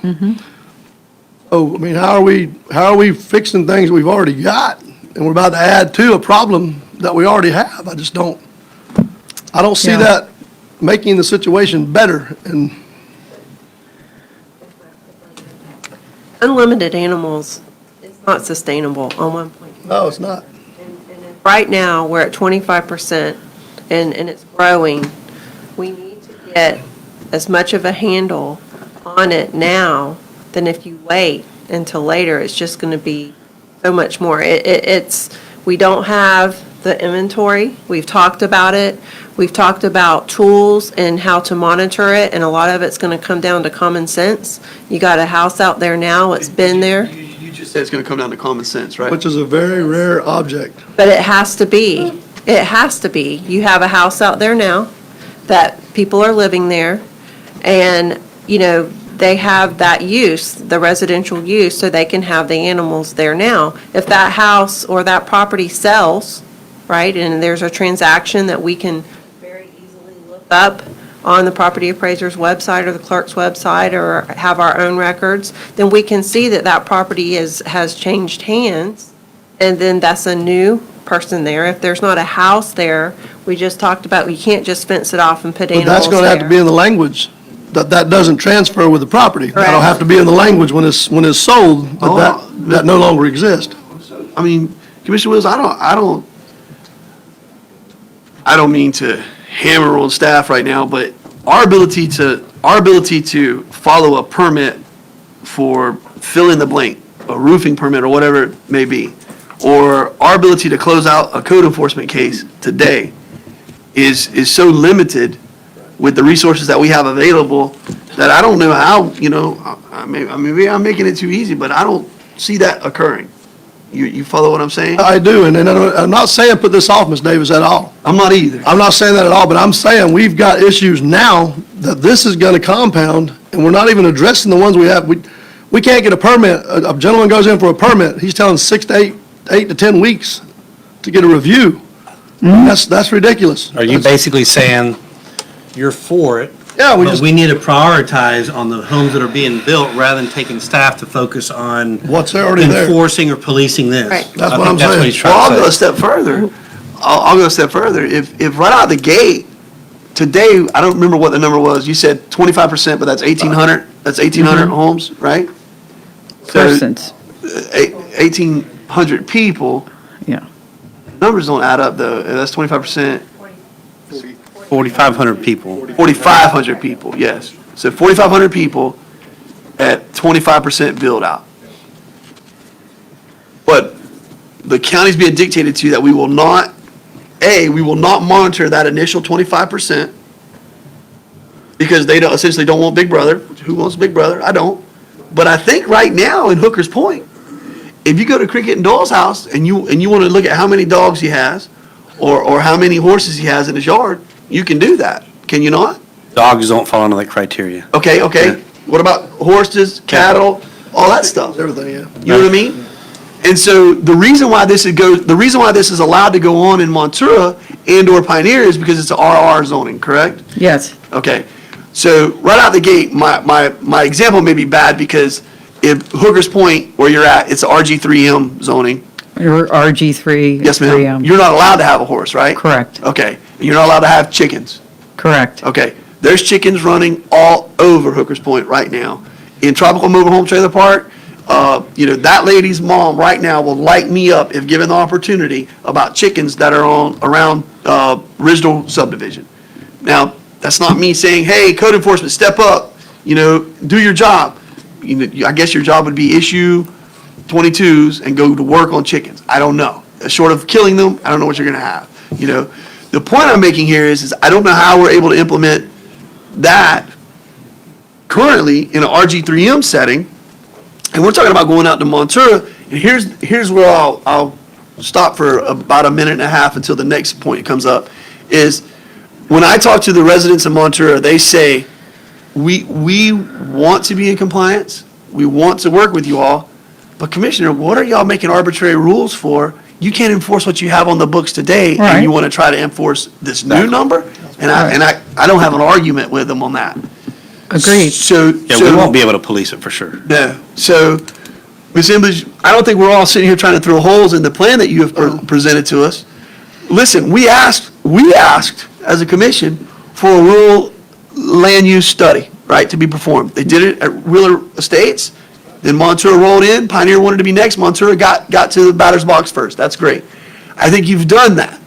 Oh, I mean, how are we fixing things we've already got? And we're about to add to a problem that we already have. I don't see Yeah. that making the situation better. And Unlimited animals is not sustainable on 1.2. no, it's not. Right now, we're at 25%, and it's growing. We need to get as much of a handle on it now than if you wait until later. It's just going to be so much more. We don't have the inventory. We've talked about it. We've talked about tools and how to monitor it, and a lot of it's going to come down to common sense. You got a house out there now, it's been there. You just said it's going to come down to common sense, right? Which is a very rare object. But it has to be. It has to be. You have a house out there now that people are living there, and, they have that use, the residential use, so they can have the animals there now. If that house or that property sells, right, and there's a transaction that we can very easily look up on the property appraiser's website or the clerk's website or have our own records, then we can see that that property has changed hands, and then that's a new person there. If there's not a house there, we just talked about, you can't just fence it off and put But animals that's going to have to there. be in the language, that doesn't transfer with the property. That'll Correct. have to be in the language when it's sold, but that no longer exists. I mean, Commissioner Wills, I don't mean to hammer on staff right now, but our ability to follow a permit for fill in the blank, a roofing permit or whatever it may be, or our ability to close out a code enforcement case today is so limited with the resources that we have available that I don't know how, maybe I'm making it too easy, but I don't see that occurring. You follow what I'm saying? I do, and I'm not saying put this off, Ms. Davis, at all. I'm not either. I'm not saying that at all, but I'm saying we've got issues now that this is going to compound, and we're not even addressing the ones we have. We can't get a permit. A gentleman goes in for a permit, he's telling 6 to 8 to 10 weeks to get a review. That's ridiculous. Are you basically saying you're for it? Yeah, But we need to prioritize on the homes that are being built rather than taking staff to focus on what's already there. enforcing or policing this. Right. That's I what think I'm that's saying. what he's Well, I'll trying go a to say. step further. I'll go a step further. If right out the gate, today, I don't remember what the number was. You said 25%, but that's 1,800. That's 1,800 homes, right? So, Persons, 1,800 people. yeah. Numbers don't add up, though. That's 25%. 4,500 people. 4,500 people, yes. So 4,500 people at 25% build out. But the county's being dictated to that we will not monitor that initial 25% because they essentially don't want Big Brother. Who wants Big Brother? I don't. But I think right now in Hooker's Point, if you go to Cricket and Doyle's house and you want to look at how many dogs he has or how many horses he has in his yard, you can do that. Can you not? Dogs don't fall under that criteria. Okay. What about horses, cattle, all that stuff? Everything, yeah. You know what I mean? And so the reason why this is allowed to go on in Montero and/or Pioneer is because it's a RR zoning, correct? Yes, Okay. So right out the gate, my example may be bad because if Hooker's Point, where you're at, it's RG3M zoning. or RG3. Yes, ma'am. 3M. You're not allowed to have a horse, right? Correct, Okay. You're not allowed to have chickens. correct. Okay, there's chickens running all over Hooker's Point right now. In Tropical Mobile Home Trailer Park, that lady's mom right now will light me up if given the opportunity about chickens that are around Ridgeville subdivision. Now, that's not me saying, hey, code enforcement, step up, do your job. I guess your job would be issue 22s and go to work on chickens. I don't know. Short of killing them, I don't know what you're going to have. The point I'm making here is I don't know how we're able to implement that currently in an RG3M setting. And we're talking about going out to Montero. And here's where I'll stop for about a minute and a half until the next point comes up, is when I talk to the residents of Montero, they say, we want to be in compliance. We want to work with you all. But Commissioner, what are y'all making arbitrary rules for? You can't enforce what you have on the books today, and Right. you want to try to enforce this new number? And I don't have an argument with them on that. Agreed. So. Yeah, we won't be able to police it for sure. No. So, Ms. English, I don't think we're all sitting here trying to throw holes in the plan that you have presented to us. Listen, we asked as a commission for a rural land use study, right, to be performed. They did it at Wheeler Estates. Then Montero rolled in, Pioneer wanted to be next, Montero got to the batter's box first. That's great. I think you've done that.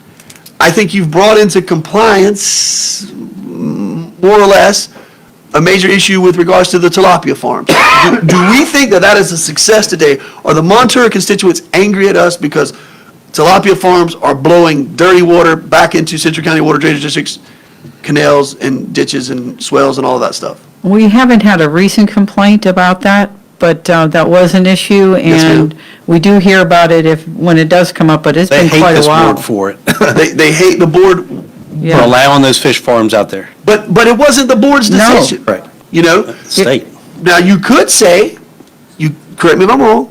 I think you've brought into compliance, more or less, a major issue with regards to the tilapia farms. Do we think that is a success today? Are the Montero constituents angry at us because tilapia farms are blowing dirty water back into Central County Water Drainage District's canals and ditches and swells and all of that stuff? We haven't had a recent complaint about that, but that was an issue, Yes, ma'am. and we do hear about it when it does come up, but it's They been hate quite a this while. board for it, They hate the board, for Yeah. allowing those fish farms out there. but it wasn't the board's No. decision. Right. State. Now, you could say, correct me if I'm wrong,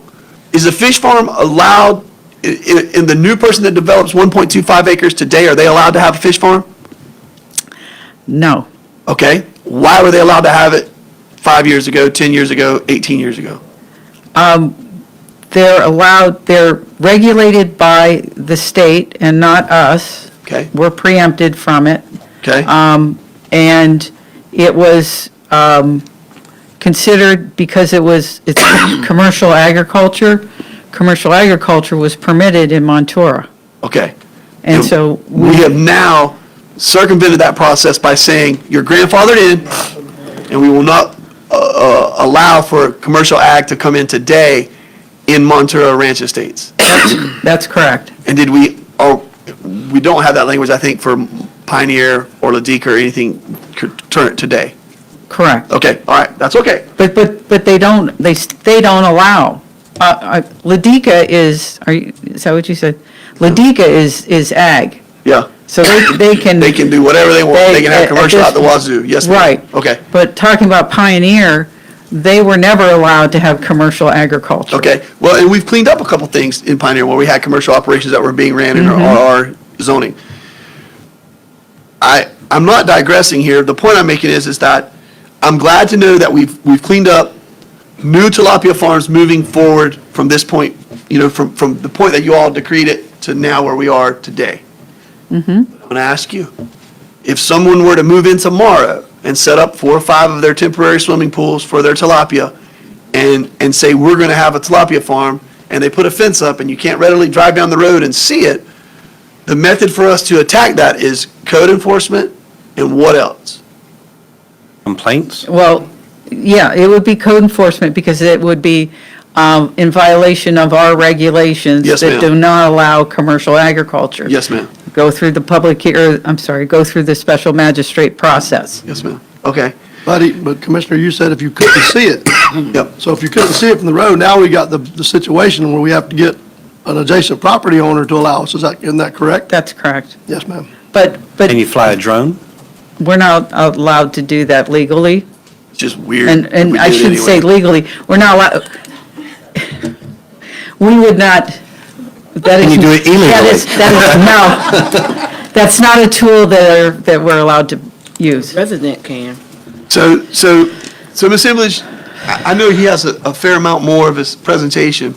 is a fish farm allowed, in the new person that develops 1.25 acres today, are they allowed to have a fish farm? No. Okay, why were they allowed to have it 5 years ago, 10 years ago, 18 years ago? They're regulated by the state and not us. Okay, We're preempted from it. okay, And it was considered, because it's commercial agriculture, commercial agriculture was permitted in Montero. okay. And so We have now circumvented that process by saying, you're grandfathered in, and we will not allow for commercial ag to come in today in Montero Ranch Estates. That's correct. And did we, we don't have that language, I think, for Pioneer or Ladika or anything current today. Correct. Okay, all right, that's okay. But they don't allow, Ladika is, is that what you said? Ladika is ag, Yeah, so they can. they can do whatever they want. They can have at commercial out the this- wazoo. Yes, ma'am. Right. Okay, But talking about Pioneer, they were never allowed to have commercial agriculture. okay. Well, and we've cleaned up a couple things in Pioneer where we had commercial operations that were being ran in our RR zoning. I'm not digressing here. The point I'm making is that I'm glad to know that we've cleaned up new tilapia farms moving forward from this point, from the point that you all decreed it to now where we are today. I'm going to ask you, if someone were to move in tomorrow and set up 4 or 5 of their temporary swimming pools for their tilapia and say, we're going to have a tilapia farm, and they put a fence up and you can't readily drive down the road and see it, the method for us to attack that is code enforcement and what else? Complaints? Well, yeah, it would be code enforcement because it would be in violation of our regulations Yes, that ma'am. do not allow commercial agriculture. Yes, ma'am. Go through the go through the special magistrate process. Yes, ma'am. Okay. But Commissioner, you said if you couldn't see it. Yep. So if you couldn't see it from the road, now we got the situation where we have to get an adjacent property owner to allow us. Isn't that correct? That's correct. Yes, ma'am. But Can you fly a drone? we're not allowed to do that legally. It's just weird. And We I did it shouldn't say anyway. legally, we're not allowed, we would not, that is. Can you do it illegally? No, that's not a tool that we're allowed to use. Resident can. So Ms. Emlich, I know he has a fair amount more of his presentation.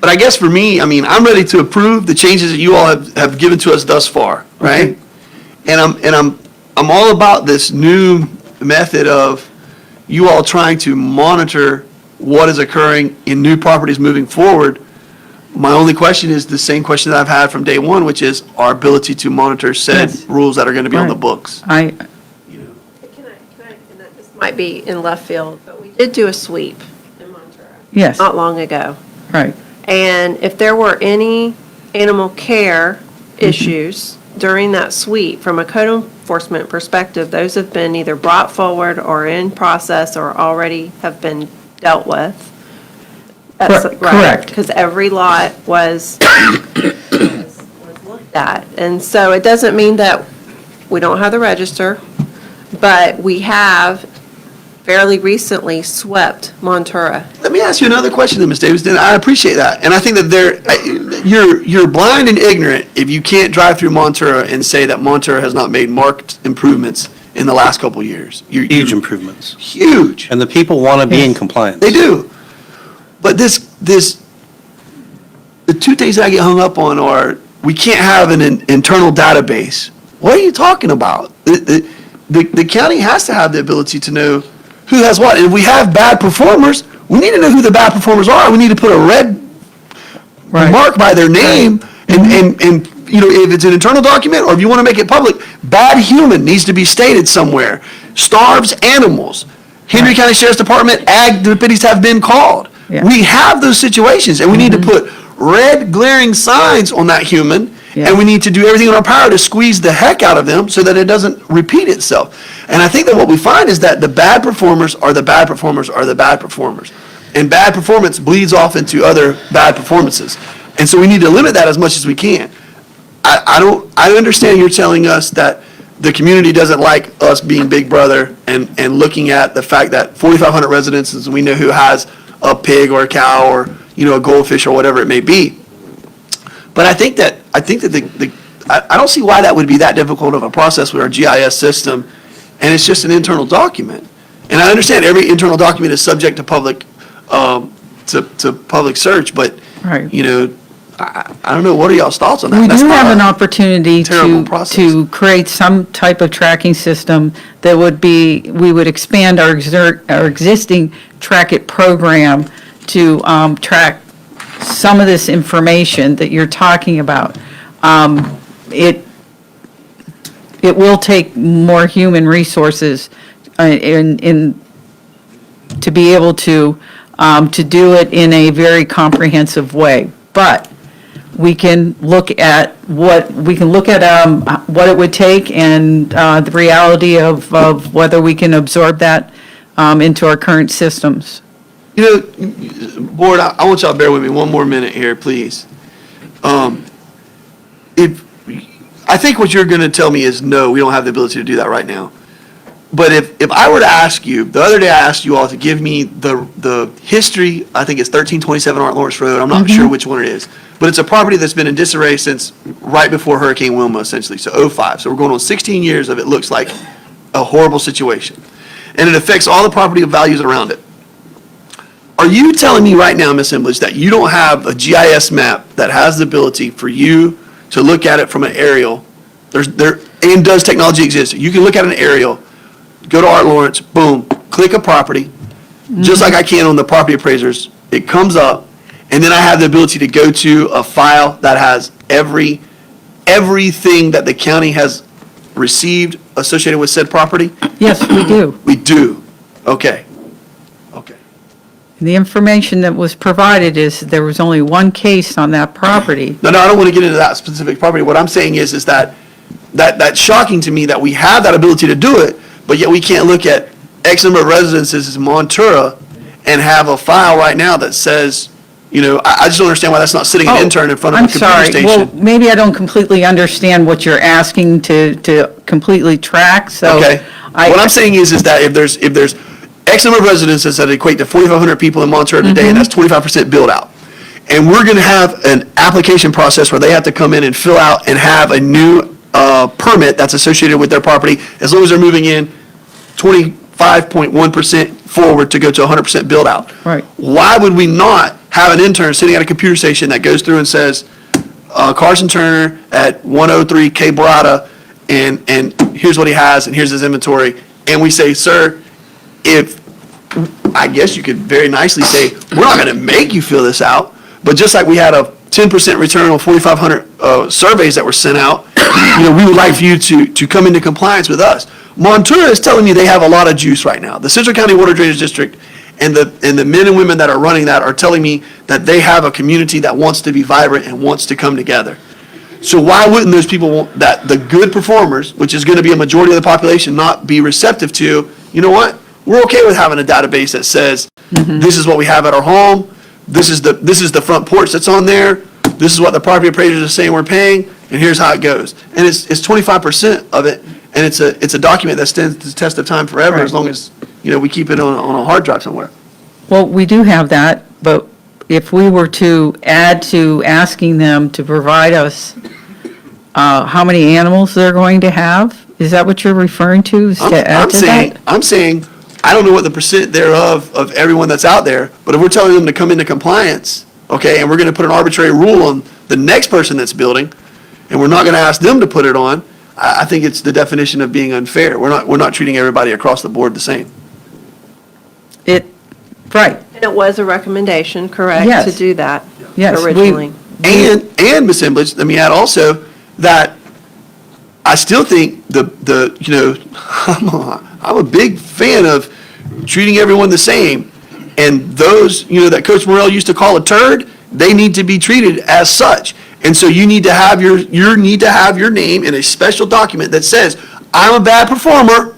But I guess for me, I'm ready to approve the changes that you all have given to us thus far, right? And I'm all about this new method of you all trying to monitor what is occurring in new properties moving forward. My only question is the same question that I've had from day one, which is our ability to monitor said Yes. rules that are going to be on the Right. books. Can I, this might be in left field, but we did do a sweep in Montero Yes, not long ago. right. And if there were any animal care issues during that sweep, from a code enforcement perspective, those have been either brought forward or in process or already have been dealt with. Correct. Because every lot was looked at. And so it doesn't mean that we don't have the register, but we have fairly recently swept Montero. Let me ask you another question then, Ms. Davis, then I appreciate that. And I think that you're blind and ignorant if you can't drive through Montero and say that Montero has not made marked improvements in the last couple of years. Huge improvements. Huge. And the people want to be in compliance. They do. But the 2 things that I get hung up on are, we can't have an internal database. What are you talking about? The county has to have the ability to know who has what. And if we have bad performers, we need to know who the bad performers are. We need to put a red mark by their name. And if it's an internal document, or if you want to make it public, bad human needs to be stated somewhere. Starves animals. Hendry County Sheriff's Department, ag deputies have been called. Yeah. We have those situations, and we need to put red glaring signs on that human, Yeah. and we need to do everything in our power to squeeze the heck out of them so that it doesn't repeat itself. And I think that what we find is that the bad performers are the bad performers are the bad performers. And bad performance bleeds off into other bad performances. And so we need to limit that as much as we can. I understand you're telling us that the community doesn't like us being big brother and looking at the fact that 4,500 residences, we know who has a pig or a cow or, a goldfish or whatever it may be. But I think that I don't see why that would be that difficult of a process with our GIS system, and it's just an internal document. And I understand every internal document is subject to public, to public search, but, Right. I don't know, what are y'all's thoughts on that? We That's do not have a an opportunity terrible process. to create some type of tracking system that we would expand our existing Track It program to track some of this information that you're talking about. It will take more human resources in to be able to do it in a very comprehensive way. But we can look at what it would take and the reality of whether we can absorb that into our current systems. You know, Board, I want y'all to bear with me one more minute here, please. I think what you're going to tell me is, no, we don't have the ability to do that right now. But if I were to ask you, the other day I asked you all to give me the history, I think it's 1327 Art Lawrence Road, I'm not sure which one it is, but it's a property that's been in disarray since right before Hurricane Wilma, essentially, so '05. So we're going on 16 years of it looks like a horrible situation. And it affects all the property values around it. Are you telling me right now, Ms. Embledge, that you don't have a GIS map that has the ability for you to look at it from an aerial? And does technology exist? You can look at an aerial, go to Art Lawrence, boom, click a property, just like I can on the property appraisers. It comes up, and then I have the ability to go to a file that has everything that the county has received associated with said property? Yes, we do. We do. Okay. Okay. The information that was provided is there was only one case on that property. No, I don't want to get into that specific property. What I'm saying is that that's shocking to me that we have that ability to do it, but yet we can't look at X number of residences in Montero and have a file right now that says, I just don't understand why that's not sitting an intern in front of a computer station. I'm sorry. Well, maybe I don't completely understand what you're asking to completely track, so. Okay. What I'm saying is that if there's X number of residences that equate to 4,500 people in Montero today, and that's 25% build out. And we're going to have an application process where they have to come in and fill out and have a new permit that's associated with their property, as long as they're moving in 25.1% forward to go to 100% build out. Right. Why would we not have an intern sitting at a computer station that goes through and says, Carson Turner at 103 K Barada, and here's what he has, and here's his inventory, and we say, sir, I guess you could very nicely say, we're not going to make you fill this out, but just like we had a 10% return on 4,500 surveys that were sent out, we would like for you to come into compliance with us. Montero is telling me they have a lot of juice right now. The Central County Water Drainage District and the men and women that are running that are telling me that they have a community that wants to be vibrant and wants to come together. So why wouldn't those people that the good performers, which is going to be a majority of the population, not be receptive to, you know what? We're okay with having a database that says, this is what we have at our home, this is the front porch that's on there, this is what the property appraisers are saying we're paying, and here's how it goes. And it's 25% of it, and it's a document that stands the test of time forever, as long as, we keep it on a hard drive somewhere. Well, we do have that, but if we were to add to asking them to provide us how many animals they're going to have, is that what you're referring to? Is to add to that? I'm saying, I don't know what the percent thereof of everyone that's out there, but if we're telling them to come into compliance, okay, and we're going to put an arbitrary rule on the next person that's building, and we're not going to ask them to put it on, I think it's the definition of being unfair. We're not treating everybody across the board the same. Right. And it was a recommendation, correct, Yes. to do that Yes, originally? And Ms. Embledge, let me add also that I still think I'm a big fan of treating everyone the same. And those, that Coach Morrell used to call a turd, they need to be treated as such. And so you need to have your name in a special document that says, I'm a bad performer.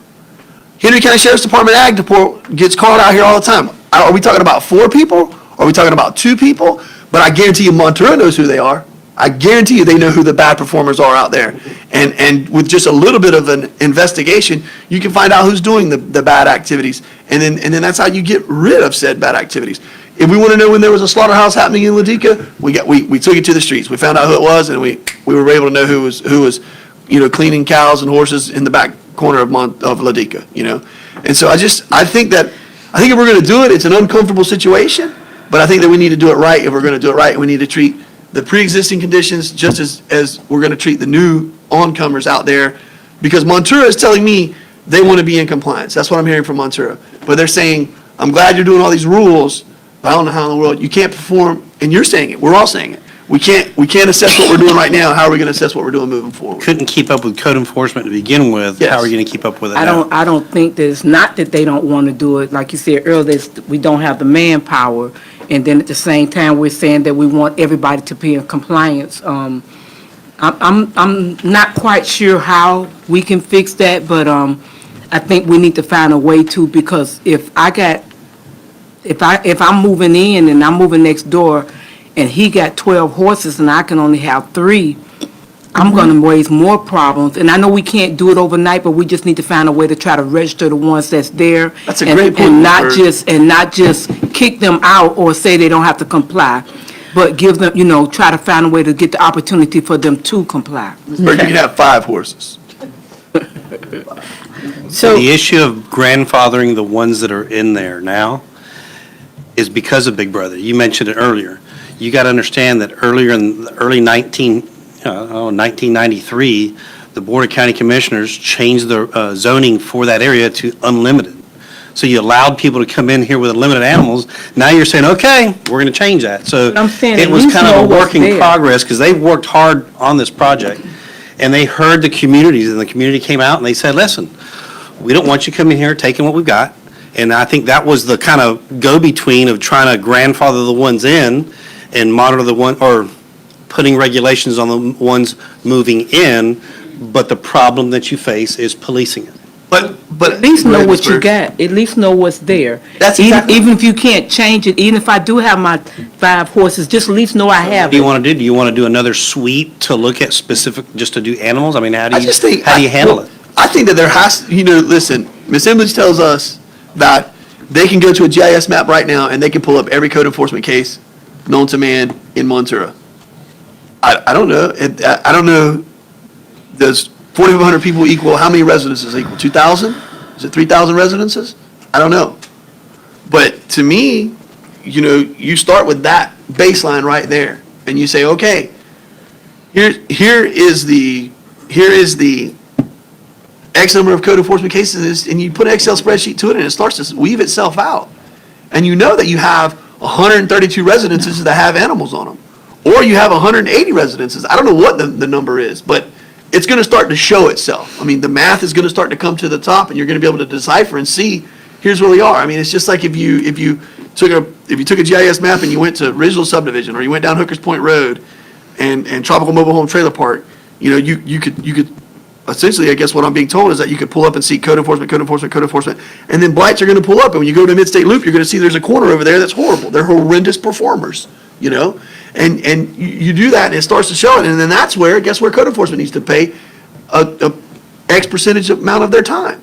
Henry County Sheriff's Department Ag Depot gets called out here all the time. Are we talking about 4 people? Are we talking about 2 people? But I guarantee you Montero knows who they are. I guarantee you they know who the bad performers are out there. And with just a little bit of an investigation, you can find out who's doing the bad activities. And then that's how you get rid of said bad activities. If we want to know when there was a slaughterhouse happening in Ladica, we took it to the streets. We found out who it was, and we were able to know who was cleaning cows and horses in the back corner of Ladica, And so I think if we're going to do it, it's an uncomfortable situation, but I think that we need to do it right. If we're going to do it right, we need to treat the pre-existing conditions just as we're going to treat the new oncomers out there, because Montero is telling me they want to be in compliance. That's what I'm hearing from Montero. But they're saying, I'm glad you're doing all these rules, but I don't know how in the world you can't perform, and you're saying it, we're all saying it. we can't assess what we're doing right now. How are we going to assess what we're doing moving forward? Couldn't keep up with code enforcement to begin with. Yes. How are you going to keep up with it I now? don't think that it's not that they don't want to do it. Like you said earlier, we don't have the manpower. And then at the same time, we're saying that we want everybody to be in compliance. I'm not quite sure how we can fix that, but I think we need to find a way to, because if I'm moving in and I'm moving next door and he got 12 horses and I can only have 3, I'm going to raise more problems. And I know we can't do it overnight, but we just need to find a way to try to register the ones that's there. That's a great point, And not Ms. just kick them out or say they don't have to comply, but give them, try to find a way to get the opportunity for them to comply. Or you can have 5 horses. So, The issue of grandfathering the ones that are in there now is because of Big Brother. You mentioned it earlier. You got to understand that earlier in the early 1993, the Board of County Commissioners changed the zoning for that area to unlimited. So you allowed people to come in here with unlimited animals. Now you're saying, okay, we're going to change that. So I'm saying it at was least kind know of a what's work in there. progress because they've worked hard on this project. And they heard the communities, and the community came out and they said, listen, we don't want you coming here taking what we've got. And I think that was the kind of go-between of trying to grandfather the ones in and monitor the one, or putting regulations on the ones moving in. But the problem that you face is policing it. But at least Go know ahead, what Ms. you Bird. got, at least know what's there. That's Even exactly- even if you can't change it, even if I do have my 5 horses, just at least know I have What do you it. want to do? Do you want to do another suite to look at specific, just to do animals? I mean, how do I you, just think. how do you handle it? I think that there has, listen, Ms. Embledge tells us that they can go to a GIS map right now and they can pull up every code enforcement case known to man in Montero. I don't know. I don't know. Does 4,500 people equal, how many residences equal? 2,000? Is it 3,000 residences? I don't know. But to me, you start with that baseline right there and you say, okay, here is the X number of code enforcement cases, and you put an Excel spreadsheet to it, and it starts to weave itself out. And you know that you have 132 residences that have animals on them, or you have 180 residences. I don't know what the number is, but it's going to start to show itself. I mean, the math is going to start to come to the top, and you're going to be able to decipher and see, here's where we are. I mean, it's just like if you took a GIS map and you went to Ridgeville subdivision, or you went down Hookers Point Road and Tropical Mobile Home Trailer Park, you could essentially, I guess what I'm being told is that you could pull up and see code enforcement, and then blights are going to pull up, and when you go to Mid-State Loop, you're going to see there's a corner over there that's horrible. They're horrendous performers, and you do that, and it starts to show it, and then that's where, guess where code enforcement needs to pay a X percentage amount of their time.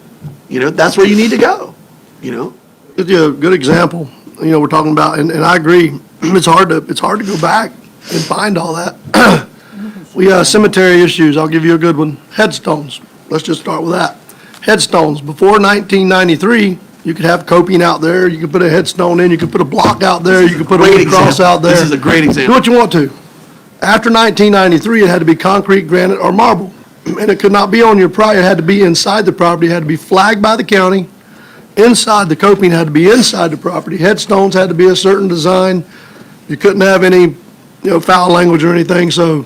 That's where you need to go, Give you a good example, we're talking about, and I agree, it's hard to go back and find all that. We have cemetery issues, I'll give you a good one. Headstones, let's just start with that. Headstones, before 1993, you could have coping out there, you could put a headstone in, you could put a block out there, you could put a Great wood cross example. out there. This is a great example. Do what you want to. After 1993, it had to be concrete, granite, or marble. And it could not be on your property, it had to be inside the property, it had to be flagged by the county. Inside, the coping had to be inside the property. Headstones had to be a certain design. You couldn't have any, foul language or anything. So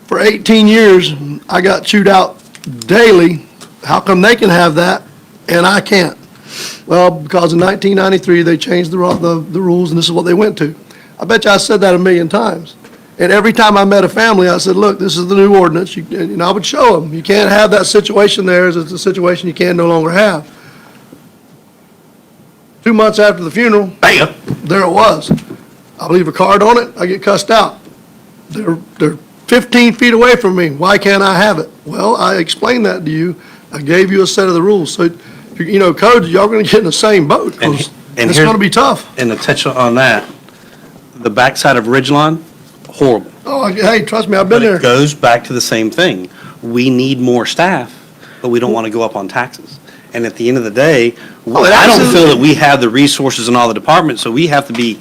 for 18 years, I got chewed out daily. How come they can have that and I can't? Well, because in 1993, they changed the rules, and this is what they went to. I bet you I said that a million times. And every time I met a family, I said, look, this is the new ordinance. And I would show them. You can't have that situation there. It's a situation you can no longer have. 2 months after the funeral, Bam. there it was. I leave a card on it, I get cussed out. They're 15 feet away from me. Why can't I have it? Well, I explained that to you. I gave you a set of the rules. So, codes, y'all going to get in the same boat. 'Cause And it's here- going to be tough. And to touch on that, the backside of Ridgeline, horrible. Oh, hey, trust me, I've been But there. it goes back to the same thing. We need more staff, but we don't want to go up on taxes. And at the end of the day, Oh, it I don't feel absolutely- that we have the resources in all the departments, so we have to be,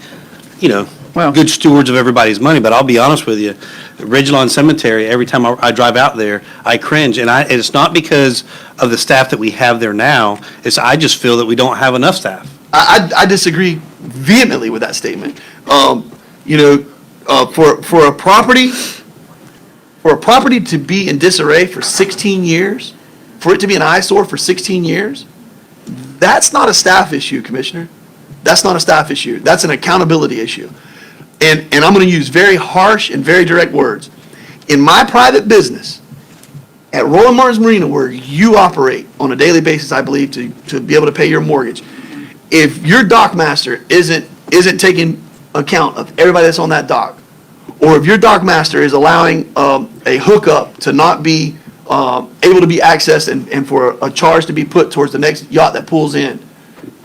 Well- good stewards of everybody's money. But I'll be honest with you, Ridgelawn Cemetery, every time I drive out there, I cringe. And it's not because of the staff that we have there now, I just feel that we don't have enough staff. I disagree vehemently with that statement. for a property to be in disarray for 16 years, for it to be an eyesore for 16 years, that's not a staff issue, Commissioner. That's not a staff issue. That's an accountability issue. And I'm going to use very harsh and very direct words. In my private business, at Roland Martin's Marina, where you operate on a daily basis, I believe, to be able to pay your mortgage, if your dock master isn't taking account of everybody that's on that dock, or if your dock master is allowing a hookup to not be able to be accessed and for a charge to be put towards the next yacht that pulls in,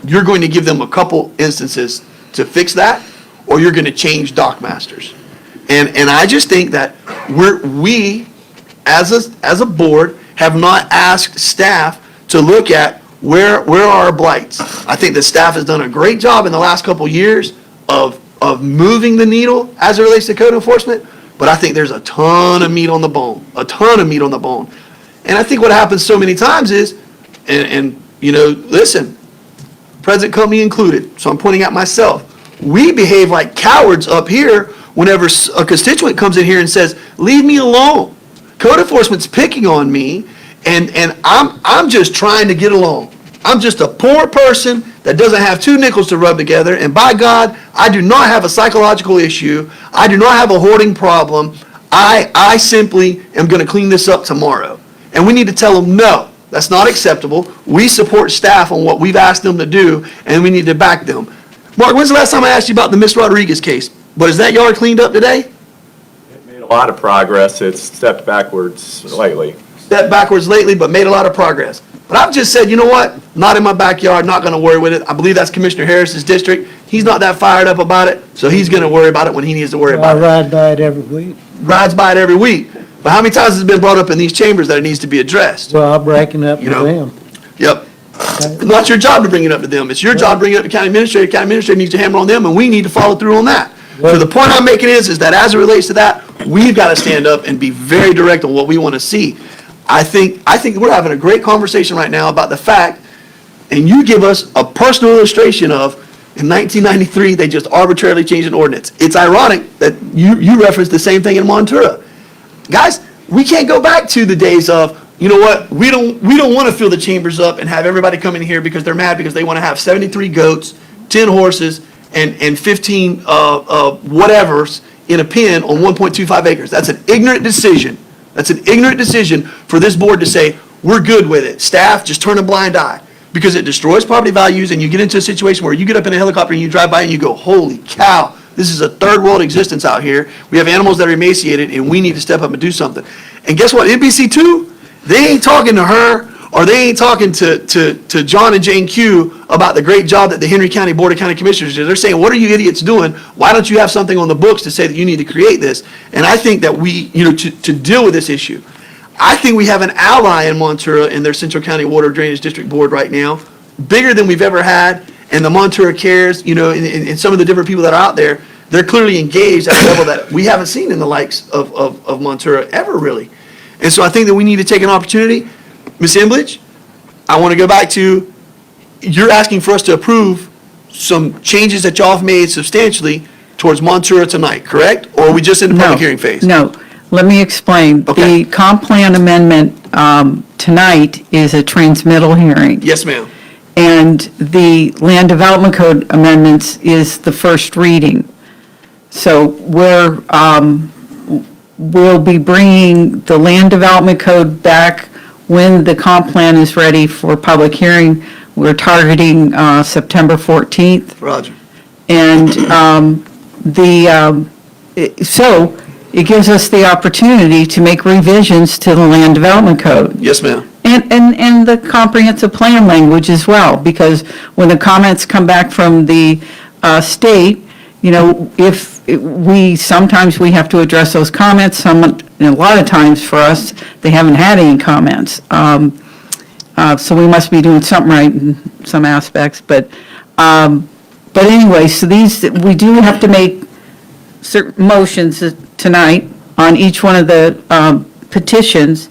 you're going to give them a couple instances to fix that, or you're going to change dock masters. And I just think that we as a board have not asked staff to look at where are our blights. I think the staff has done a great job in the last couple years of moving the needle as it relates to code enforcement, but I think there's a ton of meat on the bone, And I think what happens so many times is, and listen, present company included, so I'm pointing at myself, we behave like cowards up here whenever a constituent comes in here and says, leave me alone. Code enforcement's picking on me, and I'm just trying to get along. I'm just a poor person that doesn't have two nickels to rub together, and by God, I do not have a psychological issue. I do not have a hoarding problem. I simply am going to clean this up tomorrow. And we need to tell them, no, that's not acceptable. We support staff on what we've asked them to do, and we need to back them. Mark, when's the last time I asked you about the Miss Rodriguez case? But is that yard cleaned up today? It made a lot of progress. It's stepped backwards lately. Stepped backwards lately, but made a lot of progress. But I've just said, you know what? Not in my backyard, not going to worry with it. I believe that's Commissioner Harris's district. He's not that fired up about it, so he's going to worry about it when he needs to worry I about it. ride by it every week. Rides by it every week. But how many times has it been brought up in these chambers that it needs to be addressed? Well, I'm breaking up You with know, them. Yep. It's not your job to bring it up to them. It's your job to bring it up to county administrator. County administrator needs to hammer on them, and we need to follow through on that. So the point I'm making is that as it relates to that, we've got to stand up and be very direct on what we want to see. I think we're having a great conversation right now about the fact, and you give us a personal illustration of, in 1993, they just arbitrarily changed an ordinance. It's ironic that you referenced the same thing in Montero. Guys, we can't go back to the days of, you know what, we don't want to fill the chambers up and have everybody come in here because they're mad because they want to have 73 goats, 10 horses, and 15 whatevers in a pen on 1.25 acres. That's an ignorant decision. That's an ignorant decision for this board to say, we're good with it. Staff, just turn a blind eye. Because it destroys property values, and you get into a situation where you get up in a helicopter and you drive by and you go, holy cow, this is a third world existence out here. We have animals that are emaciated, and we need to step up and do something. And guess what? NBC2, they ain't talking to her, or they ain't talking to John and Jane Q about the great job that the Hendry County Board of County Commissioners did. They're saying, what are you idiots doing? Why don't you have something on the books to say that you need to create this? And I think that we, to deal with this issue, I think we have an ally in Montero in their Central County Water Drainage District Board right now, bigger than we've ever had, and the Montero Cares, and some of the different people that are out there, they're clearly engaged at a level that we haven't seen in the likes of Montero ever, really. And so I think that we need to take an opportunity. Ms. Embledge, I want to go back to, you're asking for us to approve some changes that y'all have made substantially towards Montero tonight, correct? Or are we just in the public hearing phase? No, let me explain. Okay. The comp plan amendment tonight is a transmittal hearing. Yes, ma'am. And the Land Development Code amendments is the first reading. So we'll be bringing the Land Development Code back when the comp plan is ready for public hearing. We're targeting September 14th. Roger. And so it gives us the opportunity to make revisions to the Land Development Code. Yes, ma'am. And the comprehensive plan language as well, because when the comments come back from the state, sometimes we have to address those comments. A lot of times for us, they haven't had any comments. So we must be doing something right in some aspects. But anyway, so we do have to make certain motions tonight on each one of the petitions.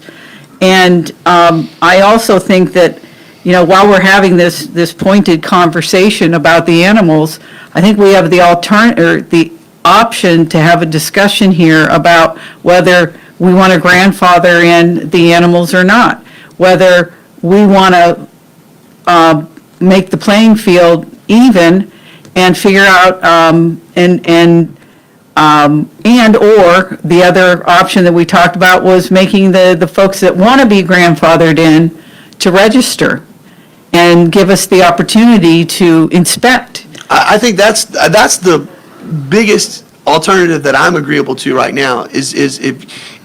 And I also think that, while we're having this pointed conversation about the animals, I think we have the option to have a discussion here about whether we want to grandfather in the animals or not, whether we want to make the playing field even and figure out, and/or the other option that we talked about was making the folks that want to be grandfathered in to register and give us the opportunity to inspect. I think that's the biggest alternative that I'm agreeable to right now, is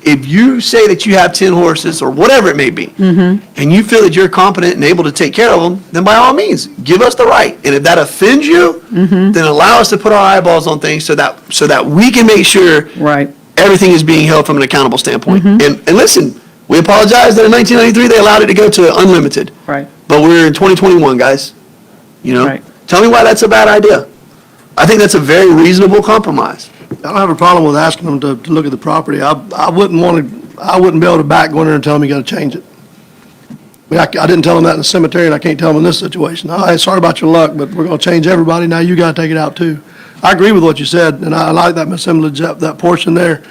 if you say that you have 10 horses or whatever it may be, and you feel that you're competent and able to take care of them, then by all means, give us the right. And if that offends you, then allow us to put our eyeballs on things so that we can make sure Right. everything is being held from an accountable standpoint. And listen, we apologize that in 1993 they allowed it to go to unlimited. Right. But we're in 2021, guys. You know? Right. Tell me why that's a bad idea. I think that's a very reasonable compromise. I don't have a problem with asking them to look at the property. I wouldn't be able to go in there and tell them you gotta change it. I mean, I didn't tell them that in the cemetery, and I can't tell them in this situation. All right, sorry about your luck, but we're gonna change everybody, now you gotta take it out too. I agree with what you said, and I like that, Ms. Emily, that portion there.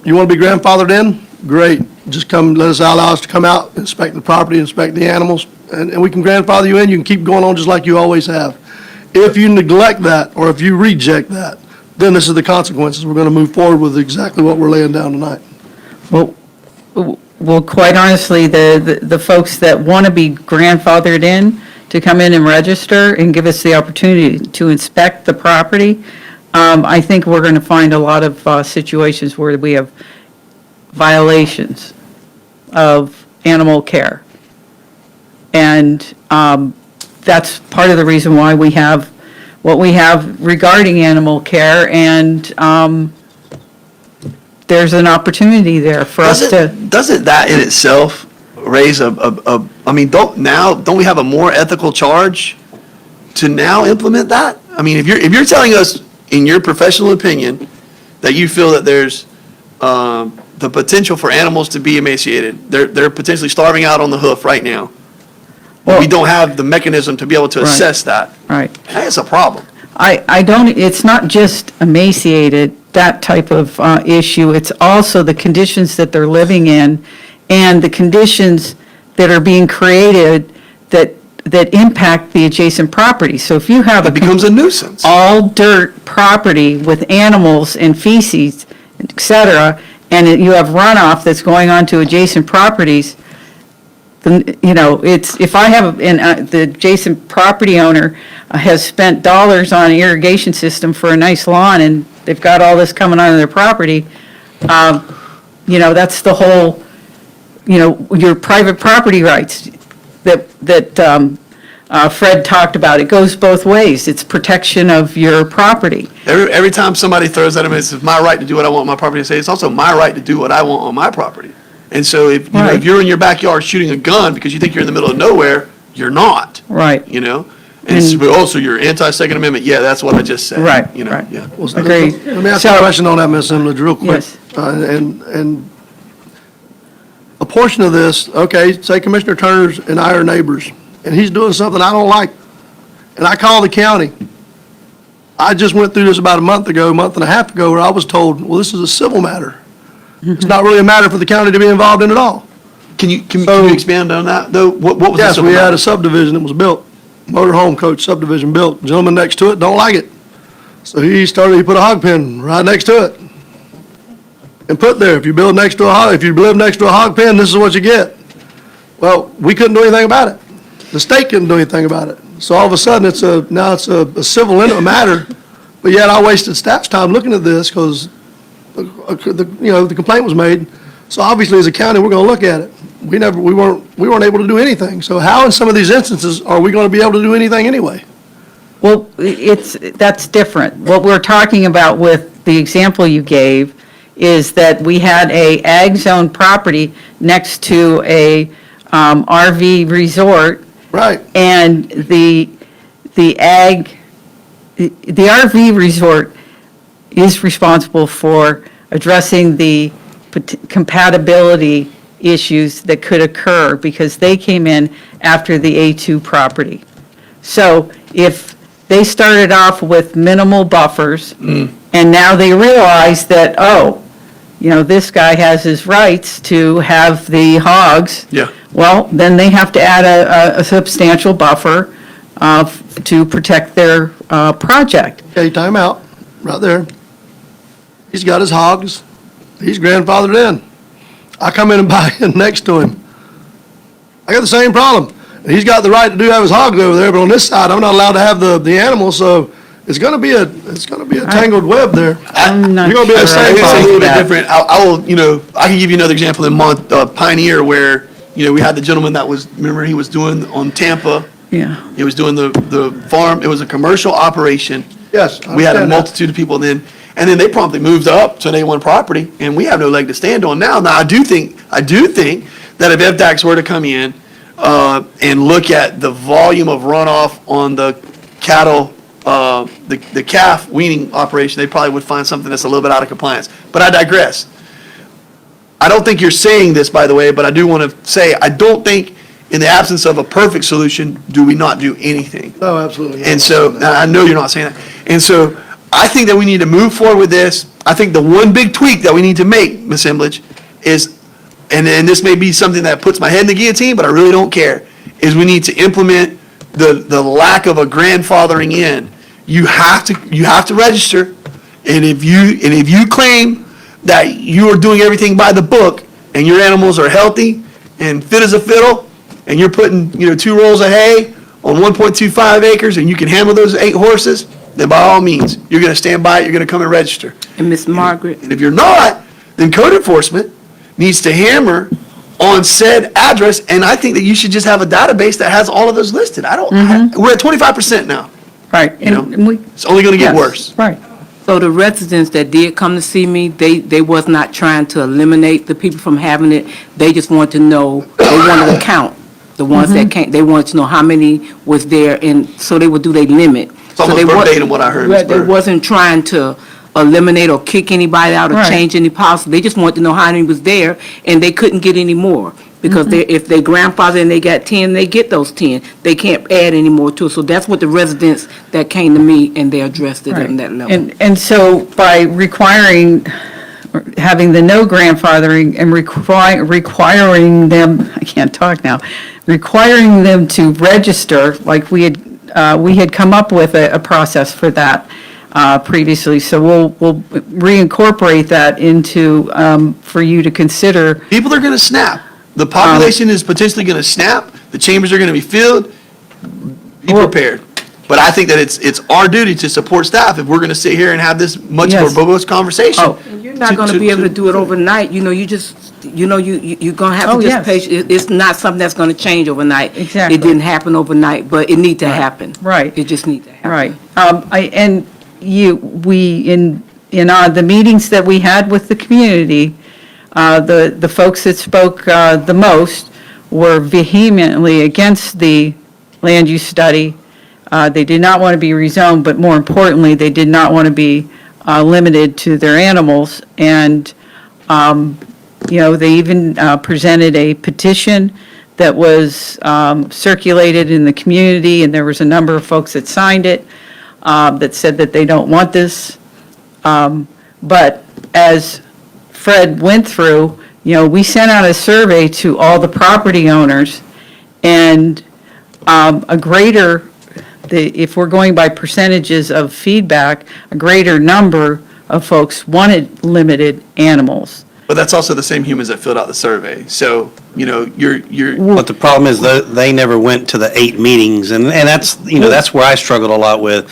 You wanna be grandfathered in? Great, just come, allow us to come out, inspect the property, inspect the animals, and we can grandfather you in, you can keep going on just like you always have. If you neglect that, or if you reject that, then this is the consequences. We're going to move forward with exactly what we're laying down tonight. Well, quite honestly, the folks that want to be grandfathered in to come in and register and give us the opportunity to inspect the property, I think we're going to find a lot of situations where we have violations of animal care. And that's part of the reason why we have what we have regarding animal care, and there's an opportunity there for us to. Doesn't that in itself raise I mean, don't we have a more ethical charge to now implement that? I mean, if you're telling us, in your professional opinion, that you feel that there's the potential for animals to be emaciated, they're potentially starving out on the hoof right now. Well, we don't have the mechanism to be able to assess that. Right. That's a problem. I don't, it's not just emaciated, that type of issue, it's also the conditions that they're living in and the conditions that are being created that impact the adjacent property. So if you have It becomes a nuisance. all dirt property with animals and feces, et cetera, and you have runoff that's going on to adjacent properties, then, you know, if I have, the adjacent property owner has spent dollars on an irrigation system for a nice lawn, and they've got all this coming onto their property, you know, that's the whole, you know, your private property rights that Fred talked about. It goes both ways. It's protection of your property. Every time somebody throws that at me, it's my right to do what I want on my property. I say, it's also my right to do what I want on my property. And so if, you know, if you're in your backyard shooting a gun because you think you're in the middle of nowhere, you're not. Right. You know? And so you're anti-Second Amendment. Yeah, that's what I just said. Right, You know? right. Yeah. Well, Agreed. Let me ask you a question on that, Ms. Emledge, real quick. Yes. And a portion of this, okay, say Commissioner Turner's and I are neighbors, and he's doing something I don't like, and I call the county. I just went through this about a month and a half ago, where I was told, well, this is a civil matter. It's not really a matter for the county to be involved in at all. Can you expand on that, though? What was Yes, this we had about? a subdivision that was built, motorhome coach subdivision built. Gentleman next to it don't like it. So he put a hog pen right next to it. And put there, if you live next to a hog pen, this is what you get. Well, we couldn't do anything about it. The state couldn't do anything about it. So all of a sudden, now it's a civil matter, but yet I wasted staff's time looking at this because the complaint was made. So obviously, as a county, we're going to look at it. We weren't able to do anything. So how in some of these instances are we going to be able to do anything anyway? Well, that's different. What we're talking about with the example you gave is that we had a ag zone property next to a RV resort. Right. And the RV resort is responsible for addressing the compatibility issues that could occur because they came in after the A2 property. So if they started off with minimal buffers, and now they realize that, oh, this guy has his rights to have the hogs. Yeah. Well, then they have to add a substantial buffer to protect their project. Okay, time out, right there. He's got his hogs, he's grandfathered in. I come in and buy in next to him. I got the same problem. And he's got the right to have his hogs over there, but on this side, I'm not allowed to have the animals, so it's gonna be a tangled web there. I'm not You're gonna be sure the same It's a problem. little bit that. different. I will, I can give you another example in Pioneer where, we had the gentleman that was, remember, he was doing on Tampa, Yeah. he was doing the farm, it was a commercial operation. Yes, I We had a understand that. multitude of people then, and then they promptly moved up to an A1 property, and we have no leg to stand on now. Now, I do think that if FDACS were to come in and look at the volume of runoff on the cattle, the calf weaning operation, they probably would find something that's a little bit out of compliance. But I digress. I don't think you're saying this, by the way, but I do want to say, I don't think in the absence of a perfect solution, do we not do anything? No, absolutely. And so, and I know you're not saying that. And so, I think that we need to move forward with this. I think the one big tweak that we need to make, Ms. Emlich, is, and this may be something that puts my head in the guillotine, but I really don't care, is we need to implement the lack of a grandfathering in. You have to register, and if you claim that you are doing everything by the book, and your animals are healthy and fit as a fiddle, and you're putting, 2 rolls of hay on 1.25 acres, and you can handle those 8 horses, then by all means, you're going to stand by it, you're going to come and register. And Miss Margaret, And if you're not, then code enforcement needs to hammer on said address, and I think that you should just have a database that has all of those listed. We're at 25% now. Right. know, And we, It's only going to get yes, worse. Right. so the residents that did come to see me, they was not trying to eliminate the people from having it. They just wanted to know, they wanted to count the ones that came. They wanted to know how many was there, and so they would do their limit. It's almost verbatim what I heard, Ms. They Bird. wasn't trying to eliminate or kick anybody out or Right. change any policy. They just wanted to know how many was there, and they couldn't get any more. Because if they grandfather and they got 10, they get those 10. They can't add any more to it. So that's what the residents that came to me, and they addressed it on that level. And so by requiring, or having the no grandfathering and requiring them, I can't talk now, requiring them to register, like we had come up with a process for that previously. So we'll reincorporate that into, for you to consider. People are going to snap. The population is potentially going to snap. The chambers are going to be filled. Be prepared. But I think that it's our duty to support staff if we're going to sit here and have this much of a Yes. verbose conversation. Oh. And you're not going to be able to do it overnight. You're going to have Oh, to yes. just pay. It's not something that's going to change overnight. Exactly. It didn't happen overnight, but it need to happen. Right. It just need to happen. Right. The meetings that we had with the community, the folks that spoke the most were vehemently against the land use study. They did not want to be rezoned, but more importantly, they did not want to be limited to their animals. And, they even presented a petition that was circulated in the community, and there was a number of folks that signed it that said that they don't want this. But as Fred went through, we sent out a survey to all the property owners, and if we're going by percentages of feedback, a greater number of folks wanted limited animals. But that's also the same humans that filled out the survey. So, you're But the problem is they never went to the 8 meetings, and that's, that's where I struggled a lot with,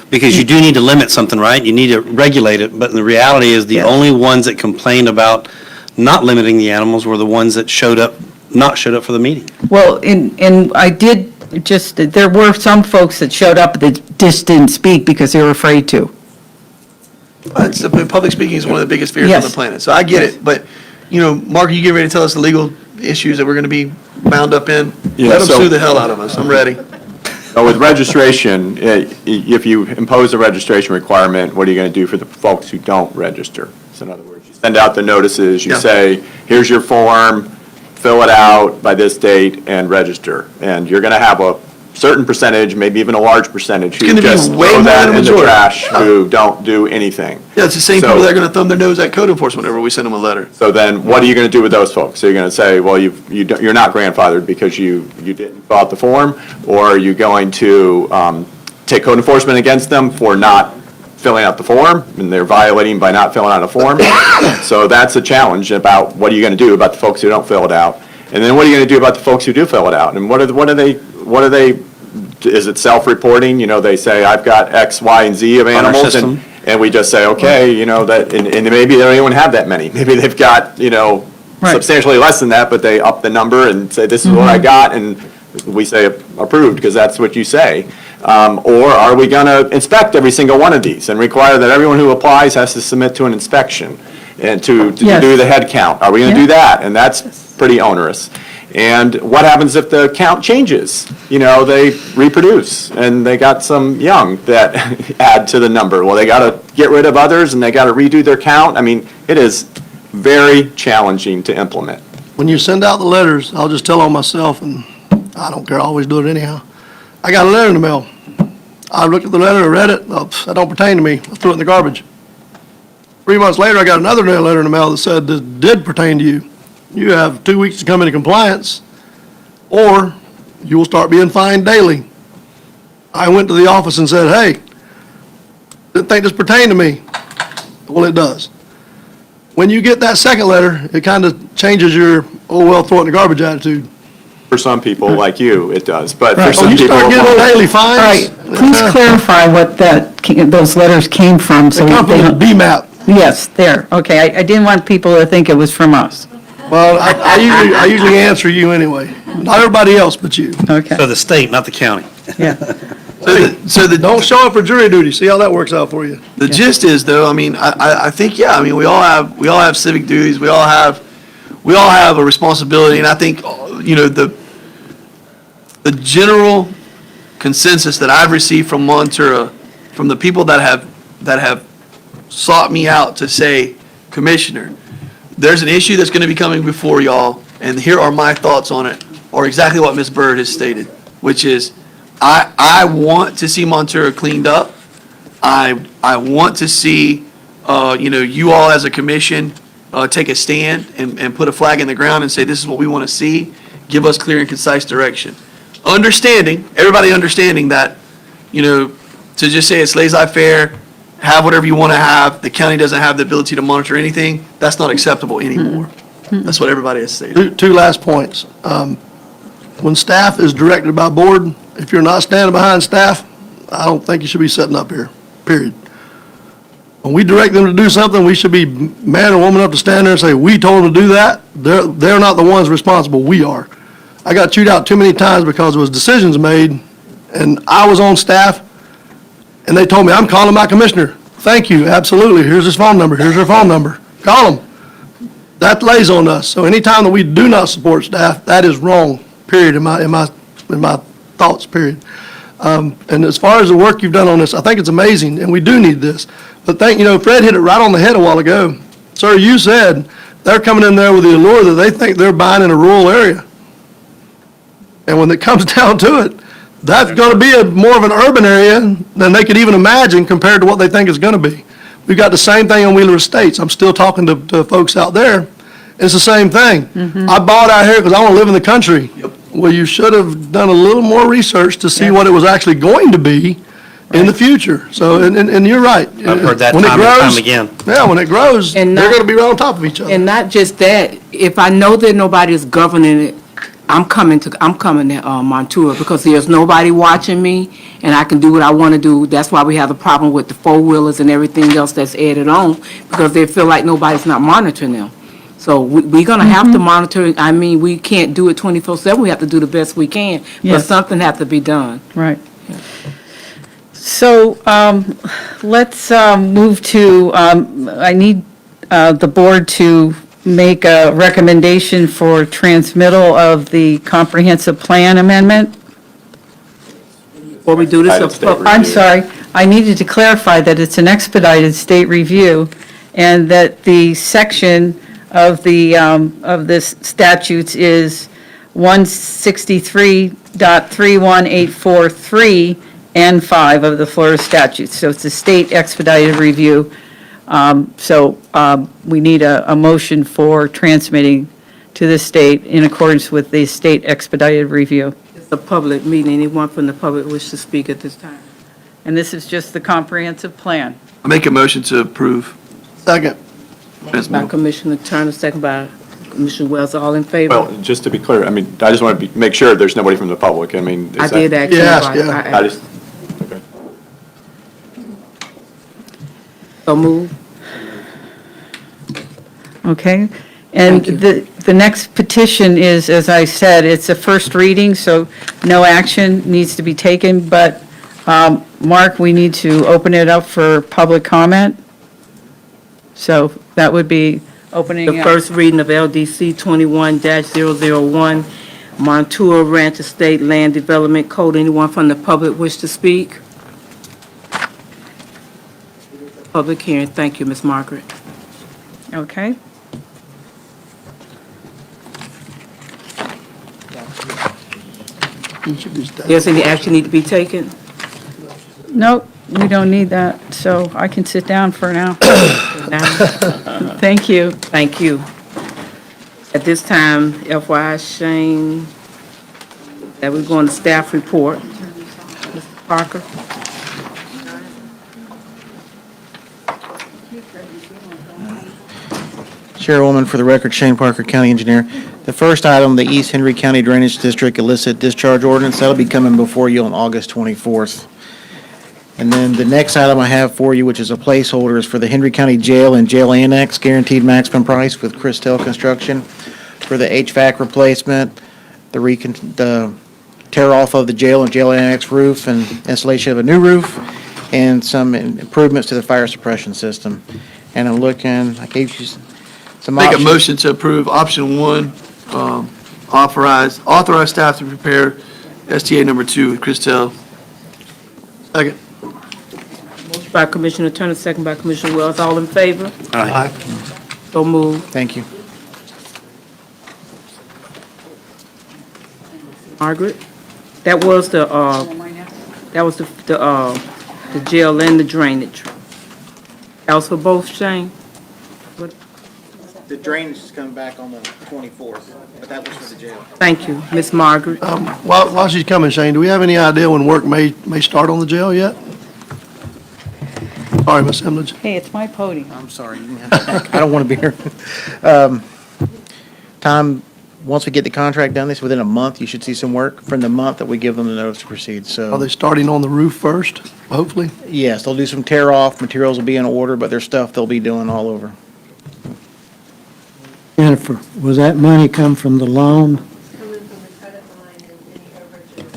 because you do need to limit something, right? You need to regulate it, but the reality is the Yes. only ones that complained about not limiting the animals were the ones that not showed up for the meeting. Well, and I did there were some folks that showed up that just didn't speak because they were afraid to. public speaking is one of the biggest fears on Yes. the planet. So I get it. But, Mark, you get ready to tell us the legal issues that we're going to be bound up in? Yeah, Let them so- sue the hell out of us. I'm ready. With registration, if you impose a registration requirement, what are you going to do for the folks who don't register? So in other words, you send out the notices, you Yeah. say, here's your form, fill it out by this date and register. And you're going to have a certain percentage, maybe even a large percentage, who gonna be just way throw more that than a in the majority. trash, who don't do anything. Yeah, it's the same So- people that are gonna thumb their nose at code enforcement whenever we send them a letter. So then, what are you going to do with those folks? So you're going to say, well, you're not grandfathered because you didn't fill out the form? Or are you going to take code enforcement against them for not filling out the form, and they're violating by not filling out a form? So that's a challenge about what are you going to do about the folks who don't fill it out? And then what are you going to do about the folks who do fill it out? And what are they, is it self-reporting? You know, they say, I've got X, Y, and Z of our animals, system. and we just say, okay, you know, that, and maybe they don't even have that many. Maybe they've got, you know, Right. substantially less than that, but they up the number and say, this is what I got, and we say approved, because that's what you say. Or are we gonna inspect every single one of these and require that everyone who applies has to submit to an inspection and to Yes. do the head count? Are we gonna Yeah. do that? And that's pretty onerous. And what happens if the count changes? You know, they reproduce, and they got some young that add to the number. Well, they gotta get rid of others, and they gotta redo their count. I mean, it is very challenging to implement. When you send out the letters, I'll just tell on myself, and I don't care, I always do it anyhow. I got a letter in the mail. I looked at the letter, I read it, oh, that don't pertain to me, I threw it in the garbage. 3 months later, I got another letter in the mail that said this did pertain to you. You have 2 weeks to come into compliance, or you will start being fined daily. I went to the office and said, hey, didn't think this pertained to me. Well, it does. When you get that second letter, it kind of changes your, oh, well, throw it in the garbage attitude. For some people, like you, it does, but for Right. some Oh, you people. start getting daily All right, fines? please clarify what those letters came from, so They come they from the don't... DMAP. Yes, there, okay, I didn't want people to think it was from us. Well, I usually answer you anyway. Not everybody else but you. Okay, So the state, not the county. yeah. Don't show up for jury duty. See how that works out for you. The gist is, though, I mean, I think, yeah, I mean, we all have civic duties, we all have a responsibility, and I think, you know, the general consensus that I've received from Montero, from the people that have sought me out to say, Commissioner, there's an issue that's going to be coming before y'all, and here are my thoughts on it, or exactly what Ms. Byrd has stated, which is, I want to see Montero cleaned up. I want to see, you know, you all as a commission take a stand and put a flag in the ground and say, this is what we want to see. Give us clear and concise direction. Everybody understanding that, you know, to just say it's laissez-faire, have whatever you want to have, the county doesn't have the ability to monitor anything, that's not acceptable anymore. That's what everybody has stated. Two last points. When staff is directed by board, if you're not standing behind staff, I don't think you should be sitting up here, period. When we direct them to do something, we should be man or woman up to stand there and say, we told them to do that. They're not the ones responsible, we are. I got chewed out too many times because there was decisions made, and I was on staff, and they told me, I'm calling my commissioner. Thank you, absolutely. Here's his phone number, here's her phone number. Call him. That lays on us. So anytime that we do not support staff, that is wrong, period, in my thoughts, period. And as far as the work you've done on this, I think it's amazing, and we do need this. But Fred hit it right on the head a while ago. Sir, you said they're coming in there with the allure that they think they're buying in a rural area. And when it comes down to it, that's going to be more of an urban area than they could even imagine compared to what they think it's going to be. We've got the same thing on Wheeler Estates. I'm still talking to folks out there. It's the same thing. I bought out here because I want to live in the country. Well, you should have done a little more research to see what it was actually going to be in the future. So, and you're right. I've heard that When it time and grows- time again. Yeah, when it grows, they're And not- going to be right on top of each other. And not just that, if I know that nobody is governing it, I'm coming to Montero because there's nobody watching me and I can do what I want to do. That's why we have the problem with the four-wheelers and everything else that's added on, because they feel like nobody's not monitoring them. So we're going to have to monitor. I mean, we can't do it 24/7. We have to do the best we can, but Yes. something has to be done. Right. So let's move to, I need the board to make a recommendation for transmittal of the comprehensive plan amendment. Before we do this, Item state I'm review. sorry, I needed to clarify that it's an expedited state review, and that the section of this statutes is 163 .31843 and 5 of the Florida statutes. So it's a state expedited review. We need a motion for transmitting to the state in accordance with the state expedited review. It's a public meeting. Anyone from the public wish to speak at this time? And this is just the comprehensive plan. I make a motion to approve. Second. Ms. By Moore. Commissioner Turner, second by Commissioner Wells, all in favor? Well, just to be clear, I mean, I just want to make sure there's nobody from the public. I mean, is I that- did ask you. Yes, about- yeah. I I asked. just, okay. So move. Okay? And Thank you. the next petition is, as I said, it's a first reading, so no action needs to be taken, but, Mark, we need to open it up for public comment. So that would be opening The up. first reading of LDC 21-001, Montero Ranch Estate Land Development Code. Anyone from the public wish to speak? Public hearing. Thank you, Ms. Margaret. Okay? Does any action need to be taken? Nope, we don't need that, so I can sit down for now. Thank you. Thank you. At this time, FYI Shane, that we're going to staff report. Mr. Parker? Chairwoman, for the record, Shane Parker, County Engineer. The first item, the East Hendry County Drainage District Illicit Discharge Ordinance, that'll be coming before you on August 24th. And then the next item I have for you, which is a placeholder, is for the Hendry County Jail and Jail Annex Guaranteed Maximum Price with Christel Construction for the HVAC replacement, the tear off of the jail and jail annex roof and installation of a new roof, and some improvements to the fire suppression system. And I'm looking, I gave you some Make a options. motion to approve option 1, authorize staff to prepare STA number 2 with Christel. Second. Motion by Commissioner Turner, second by Commissioner Wells. All in favor? Aye. So move. Thank you. Margaret? That was the jail and the drainage. That was for both, Shane? The drainage is coming back on the 24th, but that was for the jail. Thank you. Ms. Margaret? While she's coming, Shane, do we have any idea when work may start on the jail yet? Sorry, Ms. Emlich. Hey, it's my podium. I'm sorry, you can have it back. I don't want to be here. Tom, once we get the contract done, this within a month, you should see some work from the month that we give them the notice to proceed, so. Are they starting on the roof first, hopefully? Yes, they'll do some tear off, materials will be in order, but there's stuff they'll be doing all over. Jennifer, was that money come from the loan? Coming from the credit line and any overages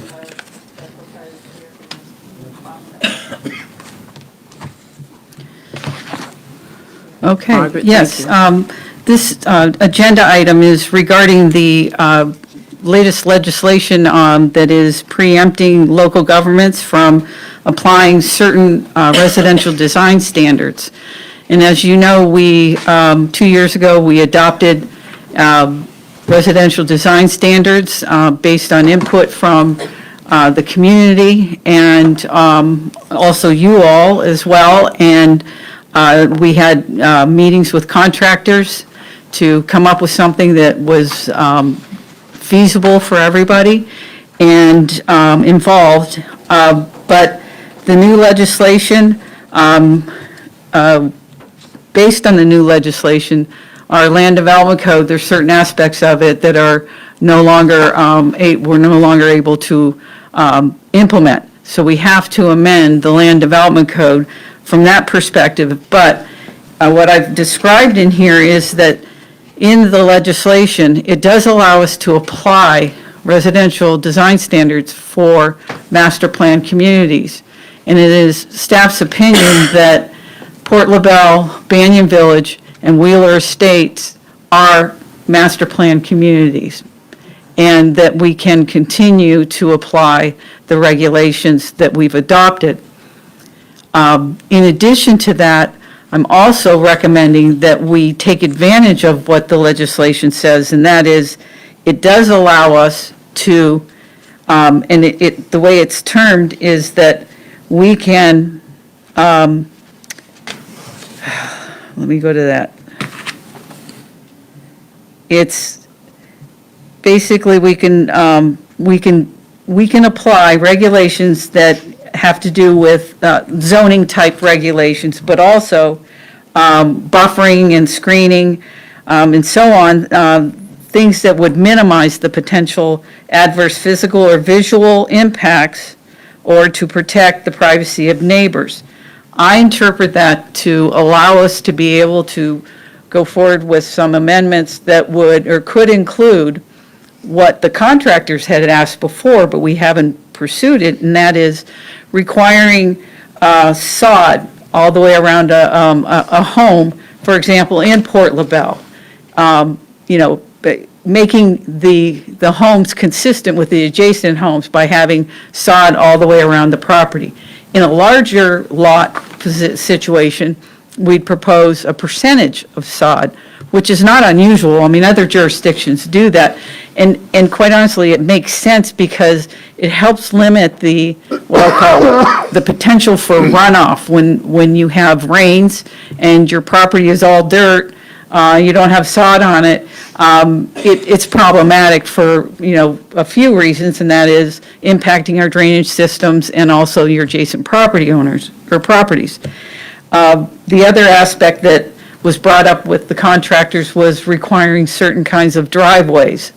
was Okay, Margaret, yes. thank This agenda item is regarding the latest legislation that is preempting local governments from applying certain residential design standards. And as you know, 2 years ago, we adopted residential design standards based on input from the community and also you all as well. And we had meetings with contractors to come up with something that was feasible for everybody and involved. But the new legislation, based on the new legislation, our land development code, there's certain aspects of it that are no longer, we're no longer able to implement. So we have to amend the land development code from that perspective. But what I've described in here is that in the legislation, it does allow us to apply residential design standards for master plan communities. And it is staff's opinion that Port LaBelle, Banyan Village, and Wheeler Estates are master plan communities, and that we can continue to apply the regulations that we've adopted. In addition to that, I'm also recommending that we take advantage of what the legislation says, and that is, it does allow us to And the way it's termed is that we can, let me go to that. It's basically we can apply regulations that have to do with zoning type regulations, but also buffering and screening and so on, things that would minimize the potential adverse physical or visual impacts or to protect the privacy of neighbors. I interpret that to allow us to be able to go forward with some amendments that would or could include what the contractors had asked before, but we haven't pursued it, and that is requiring sod all the way around a home, for example, in Port LaBelle. Making the homes consistent with the adjacent homes by having sod all the way around the property. In a larger lot situation, we'd propose a percentage of sod, which is not unusual. I mean, other jurisdictions do that. And quite honestly, it makes sense because it helps limit what I'll call the potential for runoff when you have rains and your property is all dirt, you don't have sod on it. It's problematic for, a few reasons, and that is impacting our drainage systems and also your adjacent property owners or properties. The other aspect that was brought up with the contractors was requiring certain kinds of driveways.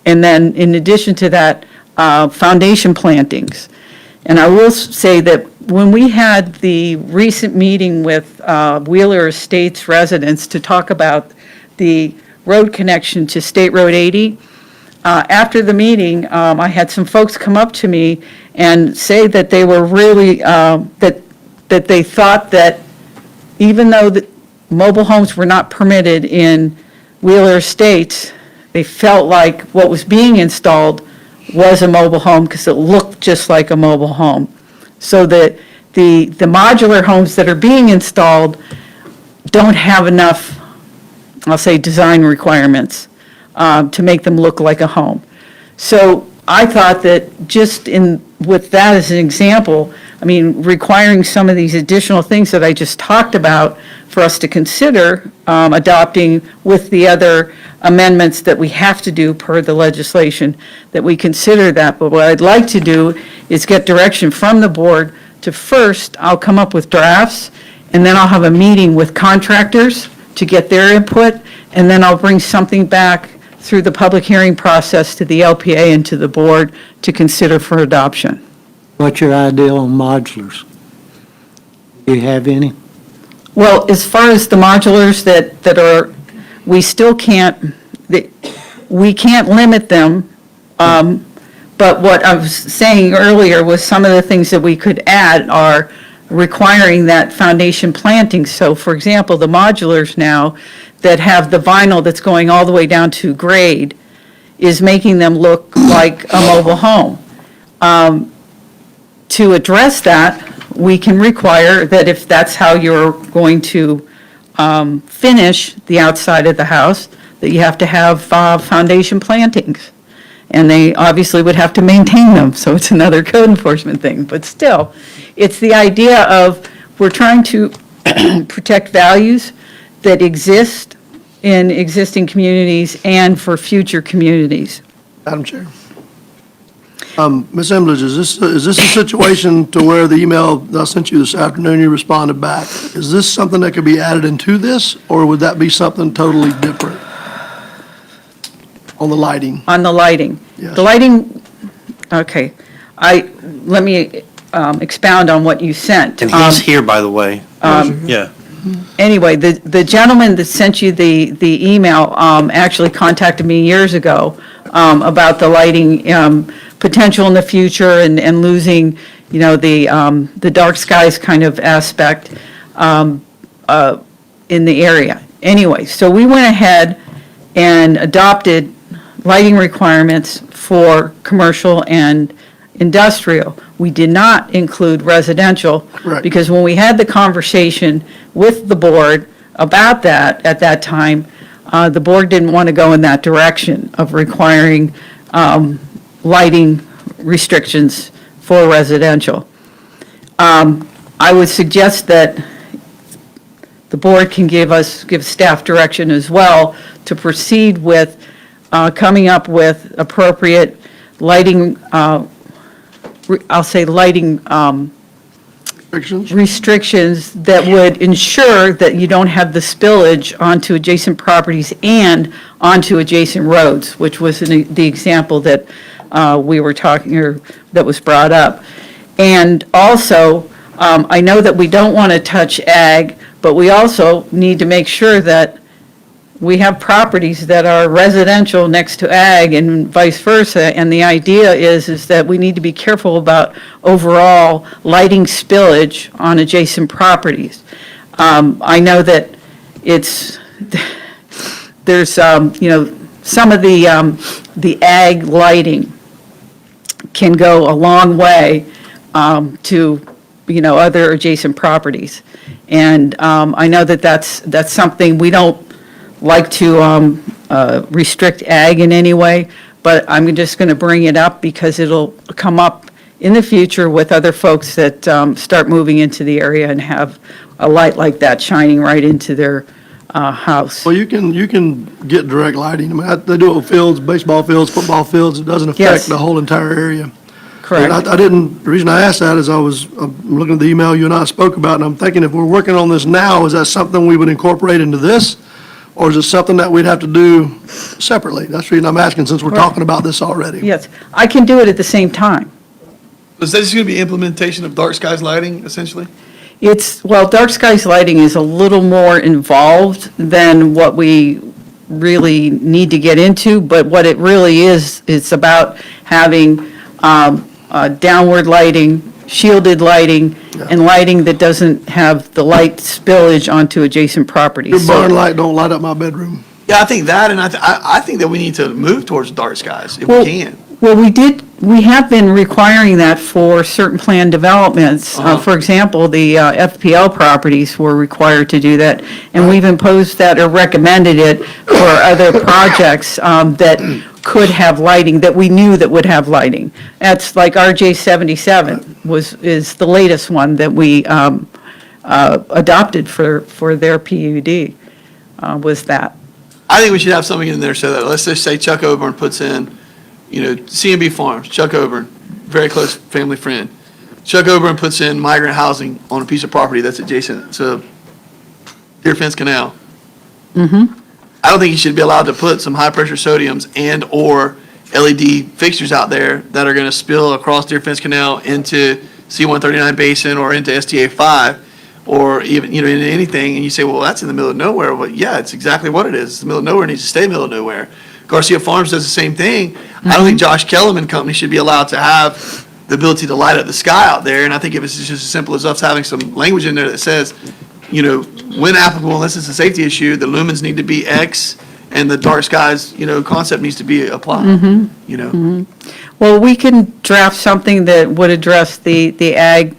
And then in addition to that, foundation plantings. And I will say that when we had the recent meeting with Wheeler Estates residents to talk about the road connection to State Road 80, after the meeting, I had some folks come up to me and say that they were really, that they thought that even though the mobile homes were not permitted in Wheeler Estates, they felt like what was being installed was a mobile home because it looked just like a mobile home. So that the modular homes that are being installed don't have enough, I'll say, design requirements to make them look like a home. So I thought that just with that as an example, I mean, requiring some of these additional things that I just talked about for us to consider adopting with the other amendments that we have to do per the legislation, that we consider that. But what I'd like to do is get direction from the board to first, I'll come up with drafts, and then I'll have a meeting with contractors to get their input, and then I'll bring something back through the public hearing process to the LPA and to the board to consider for adoption. What's your idea on modulars? Do you have any? Well, as far as the modulars that are, we still can't, we can't limit them, but what I was saying earlier was some of the things that we could add are requiring that foundation planting. So, for example, the modulars now that have the vinyl that's going all the way down to grade is making them look like a mobile home. To address that, we can require that if that's how you're going to finish the outside of the house, that you have to have foundation plantings. And they obviously would have to maintain them, so it's another code enforcement thing. But still, it's the idea of we're trying to protect values that exist in existing communities and for future communities. Madam Chair. Ms. Embledge, is this a situation to where the email that I sent you this afternoon, you responded back? Is this something that could be added into this, or would that be something totally different on the lighting? On the lighting. Yes. The lighting, okay. Let me expound on what you sent. And he's here, by the way. Yeah. Anyway, the gentleman that sent you the email actually contacted me years ago about the lighting potential in the future and losing, the dark skies kind of aspect in the area. Anyway, so we went ahead and adopted lighting requirements for commercial and industrial. We did not include residential. Right. Because when we had the conversation with the board about that at that time, the board didn't want to go in that direction of requiring lighting restrictions for residential. I would suggest that the board can give staff direction as well to proceed with coming up with appropriate lighting, I'll say lighting restrictions that would ensure that you don't have the spillage onto adjacent properties and onto adjacent roads, which was the example that we were talking, or that was brought up. And also, I know that we don't want to touch ag, but we also need to make sure that we have properties that are residential next to ag and vice versa. And the idea is that we need to be careful about overall lighting spillage on adjacent properties. I know that there's, some of the ag lighting can go a long way to, other adjacent properties. And I know that that's something we don't like to restrict ag in any way, but I'm just going to bring it up because it'll come up in the future with other folks that start moving into the area and have a light like that shining right into their house. Well, you can get direct lighting. I mean, they do it with fields, baseball fields, football fields. It doesn't affect Yes. the whole entire area. Correct. And the reason I asked that is I'm looking at the email you and I spoke about, and I'm thinking if we're working on this now, is that something we would incorporate into this? Or is it something that we'd have to do separately? That's the reason I'm asking, since we're talking about this already. Yes, I can do it at the same time. Is this going to be implementation of dark skies lighting, essentially? Dark skies lighting is a little more involved than what we really need to get into, but what it really is, it's about having downward lighting, shielded lighting, and lighting that doesn't have the light spillage onto adjacent properties. Your barn light don't light up my bedroom. Yeah, I think that, and I think that we need to move towards dark skies if we can. Well, we have been requiring that for certain planned developments. For example, the FPL properties were required to do that, and we've imposed that or recommended it for other projects that could have lighting, that we knew that would have lighting. That's like RJ 77 is the latest one that we adopted for their PUD, was that. I think we should have something in there so that, let's just say Chuck Oborn puts in, C&B Farms, Chuck Oborn, very close family friend. Chuck Oborn puts in migrant housing on a piece of property that's adjacent to Deer Fence Canal. I don't think you should be allowed to put some high-pressure sodiums and/or LED fixtures out there that are going to spill across Deer Fence Canal into C-139 Basin or into STA 5, or even, into anything, and you say, well, that's in the middle of nowhere. Well, yeah, it's exactly what it is. It's the middle of nowhere, it needs to stay in the middle of nowhere. Garcia Farms does the same thing. I don't think Josh Kellum and company should be allowed to have the ability to light up the sky out there, and I think if it's just as simple as us having some language in there that says, when applicable, unless it's a safety issue, the lumens need to be X, and the dark skies, concept needs to be applied, Well, we can draft something that would address the ag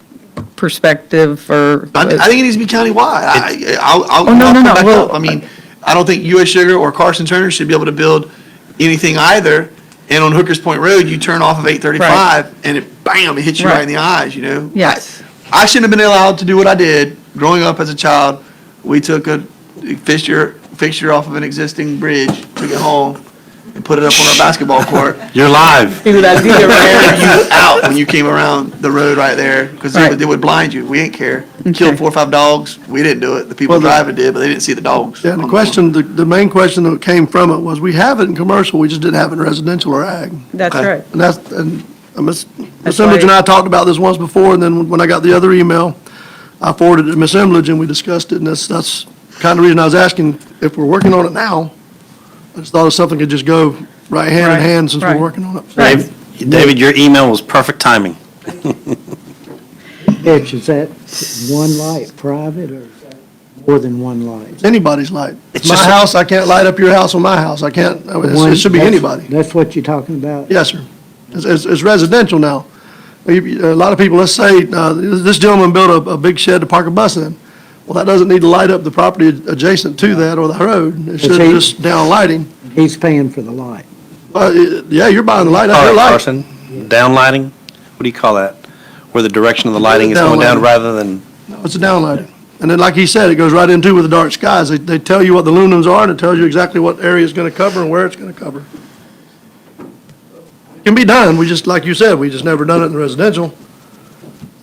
perspective, or. I think it needs to be countywide. I'll no, come back well, up. I mean, I don't think U.S. Sugar or Carson Turner should be able to build anything either. And on Hookers Point Road, you turn off of 835, and it hits you right in the eyes, Yes. I shouldn't have been allowed to do what I did. Growing up as a child, we took a fixture off of an existing bridge, took it home, and put it up on our basketball court. You're live. You out when you came around the road right there, because they would blind you. We didn't care. Killed 4 or 5 dogs. We didn't do it. The people driving did, but they didn't see the dogs. Yeah, and the main question that came from it was, we have it in commercial, we just didn't have it in residential or ag. That's Okay. right. And Ms. Imlage and I talked about this once before, and then when I got the other email, I forwarded it to Ms. Imlage, and we discussed it, and that's kind of the reason I was asking, if we're working on it now, I just thought if something could just go right hand in hand since we're working on it. David, your email was perfect timing. Mitch, is that one light private, or is that more than one light? It's anybody's light. It's My just- house, I can't light up your house on my house. I can't, it should be anybody. That's what you're talking about? Yes, sir. It's residential now. A lot of people, let's say, this gentleman built a big shed to park a bus in. Well, that doesn't need to light up the property adjacent to that or the road. It should just down lighting. He's paying for the light. Yeah, you're buying the light, that's All your right, light. Carson. down lighting? What do you call that? Where the direction of the lighting is going down Downlighting. rather than, No, it's a downlighting. And then, like he said, it goes right into with the dark skies. They tell you what the lumens are, and it tells you exactly what area it's going to cover and where it's going to cover. It can be done, we just, like you said, we just never done it in residential.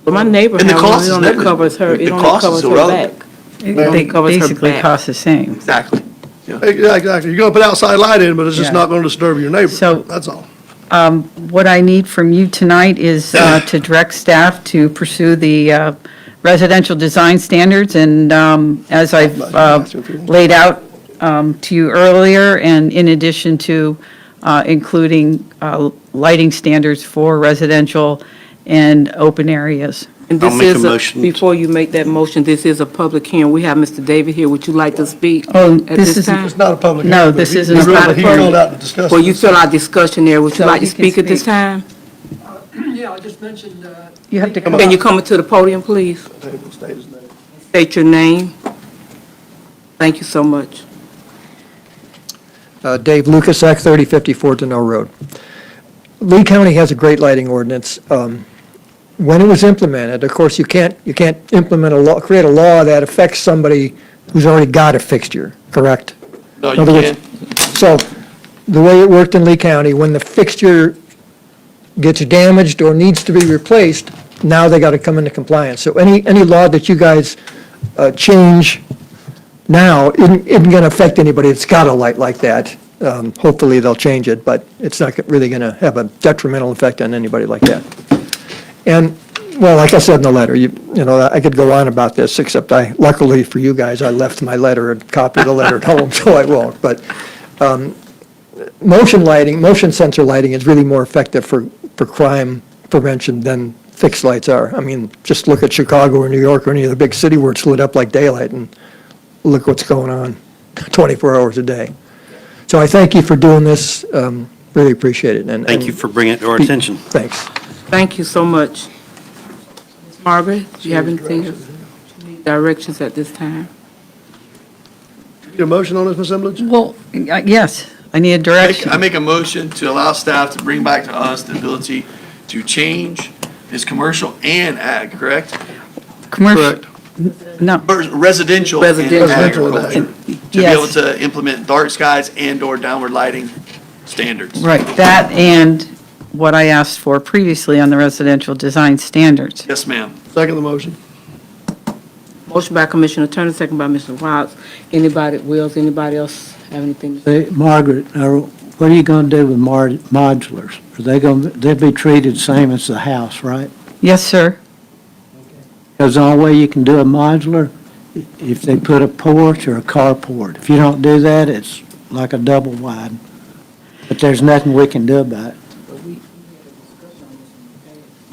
But my neighbor And the has cost one, is it only negligible. covers her, The it only cost is covers her irrelevant. back. They covers her basically back. cost the same. Exactly. Exactly, you're going to put outside light in, but it's just Yeah. not going to disturb your neighbor, So- that's all. What I need from you tonight is to direct staff to pursue the residential design standards, and as I've laid out to you earlier, and in addition to including lighting standards for residential and open areas. And I'll this make a is, motion. before you make that motion, this is a public hearing. We have Mr. David here. Would you like to speak Oh, at this this isn't- time? It's not a public No, hearing. but this he- isn't he a really- public He hearing. filled out the discussion. Well, you fill out discussion there. Would you So like to you can speak at this speak. time? Yeah, I just mentioned, You have to come Can you up. come to the podium, please? State your name. Thank you so much. Dave Lucas, Act 3054 Denell Road. Lee County has a great lighting ordinance. When it was implemented, of course, you can't implement a law, create a law that affects somebody who's already got a fixture, correct? No, In you other words, can't. So, the way it worked in Lee County, when the fixture gets damaged or needs to be replaced, now they got to come into compliance. So any law that you guys change now isn't going to affect anybody that's got a light like that. Hopefully, they'll change it, but it's not really going to have a detrimental effect on anybody like that. And, well, like I said in the letter, you know, I could go on about this, except luckily for you guys, I left my letter, a copy of the letter at home, so I won't. But motion sensor lighting is really more effective for crime prevention than fixed lights are. I mean, just look at Chicago or New York or any other big city where it's lit up like daylight, and look what's going on 24 hours a day. So I thank you for doing this, really appreciate it. And thank you for bringing it to our attention. Thanks. Thank you so much. Margaret, do you have anything else? Directions at this time? Get a motion on this, Ms. Simlich? Well, yes, I need a direction. I make a motion to allow staff to bring back to us the ability to change this commercial and ag, correct? Commercial, no, Or residential and Residential. agriculture. To be yes. able to implement dark skies and/or downward lighting standards. right, that and what I asked for previously on the residential design standards. Yes, ma'am. Second the motion. Motion by Commissioner Turner, second by Mr. Watts. Anybody, Wills, anybody else have anything? Say, Margaret, what are you going to do with modulars? Are they going, they'll be treated same as the house, right? Yes, sir. Because the only way you can do a modular, if they put a porch or a carport. If you don't do that, it's like a double wide. But there's nothing we can do about it.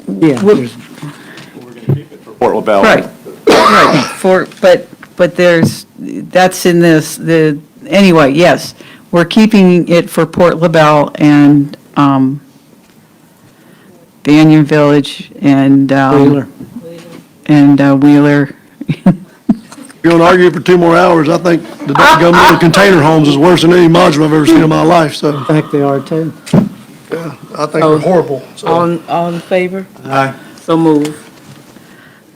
Yeah, there's- Fort LaBelle. Right, right, but that's in this, anyway, yes, we're keeping it for Port LaBelle and Banyan Village and Wheeler. Wheeler. If you're going to argue for 2 more hours, I think the government of container homes is worse than any modular I've ever seen in my life, so, I think they are too. yeah, I think they're horrible, so. All in favor? Aye. So move.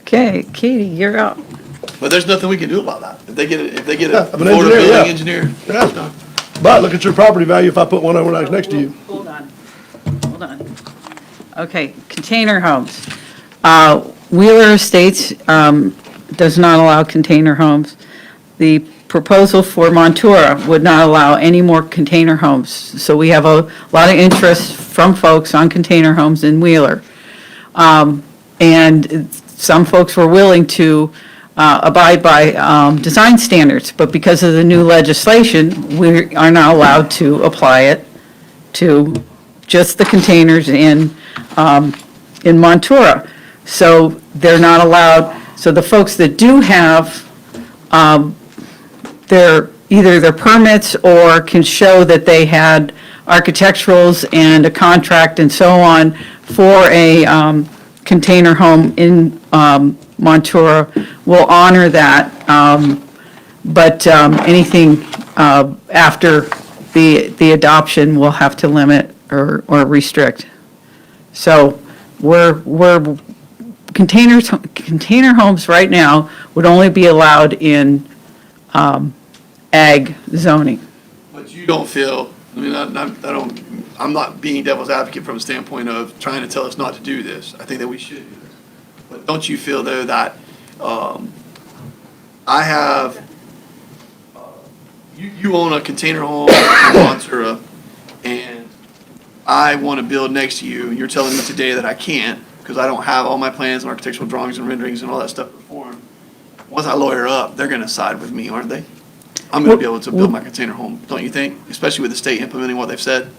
Okay, Katie, you're up. But there's nothing we can do about that. If they get a Yeah, I'm an Florida engineer, building yeah. engineer, Yeah. But look at your property value if I put one over next to you. Hold on. Okay, container homes. Wheeler Estates does not allow container homes. The proposal for Montero would not allow any more container homes. So we have a lot of interest from folks on container homes in Wheeler. And some folks were willing to abide by design standards, but because of the new legislation, we are not allowed to apply it to just the containers in Montero. So they're not allowed, so the folks that do have either their permits or can show that they had architecturals and a contract and so on for a container home in Montero will honor that. But anything after the adoption will have to limit or restrict. So we're container homes right now would only be allowed in ag zoning. But you don't feel, I mean, I'm not being devil's advocate from a standpoint of trying to tell us not to do this. I think that we should do this. But don't you feel, though, that I have, you own a container home in Montero, and I want to build next to you, and you're telling me today that I can't because I don't have all my plans and architectural drawings and renderings and all that stuff performed. Once I lawyer up, they're going to side with me, aren't they? I'm going to be able to build my container home, don't you think? Especially with the state implementing what they've said.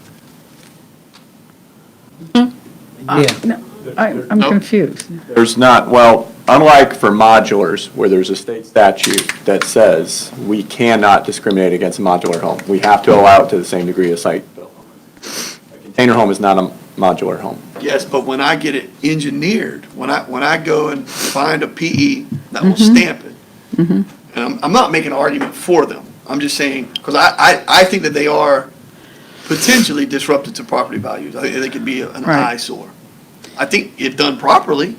No, I'm No? confused. There's not, well, unlike for modulars, where there's a state statute that says we cannot discriminate against a modular home. We have to allow it to the same degree as site-built. A container home is not a modular home. Yes, but when I get it engineered, when I go and find a PE that will stamp it, and I'm not making an argument for them, I'm just saying, because I think that they are potentially disruptive to property values. I think they could be an Right. eyesore. I think if done properly,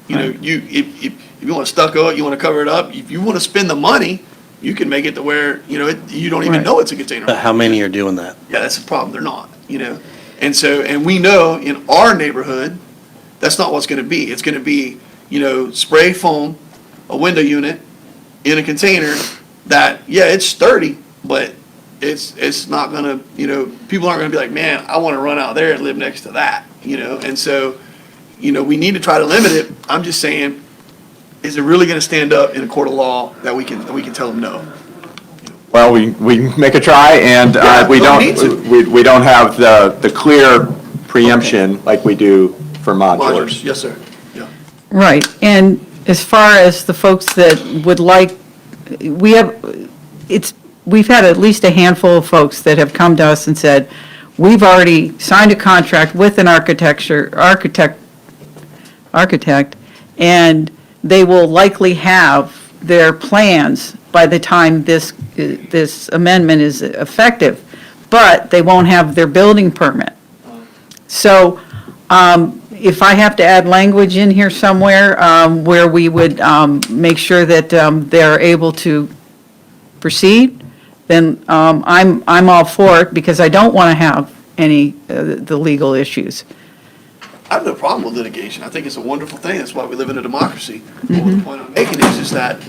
you know, if you want to stucco it, you want to cover it up, if you want to spend the money, you can make it to where, you know, you don't even Right. know it's a container home. How many are doing that? Yeah, that's the problem. They're not, you know. And so, and we know in our neighborhood, that's not what's going to be. It's going to be, you know, spray foam, a window unit in a container that, yeah, it's sturdy, but it's not going to, you know, people aren't going to be like, man, I want to run out there and live next to that, you know. And so, you know, we need to try to limit it. I'm just saying, is it really going to stand up in a court of law that we can tell them no? Well, we make a try, and we don't need to. we don't have the clear preemption like we do for modulars. Yes, sir. Yeah. Right, and as far as the folks that would like, we've had at least a handful of folks that have come to us and said, we've already signed a contract with an architect, and they will likely have their plans by the time this amendment is effective, but they won't have their building permit. So if I have to add language in here somewhere where we would make sure that they're able to proceed, then I'm all for it, because I don't want to have any the legal issues. I have no problem with litigation. I think it's a wonderful thing. That's why we live in a democracy. But the point I'm making is just that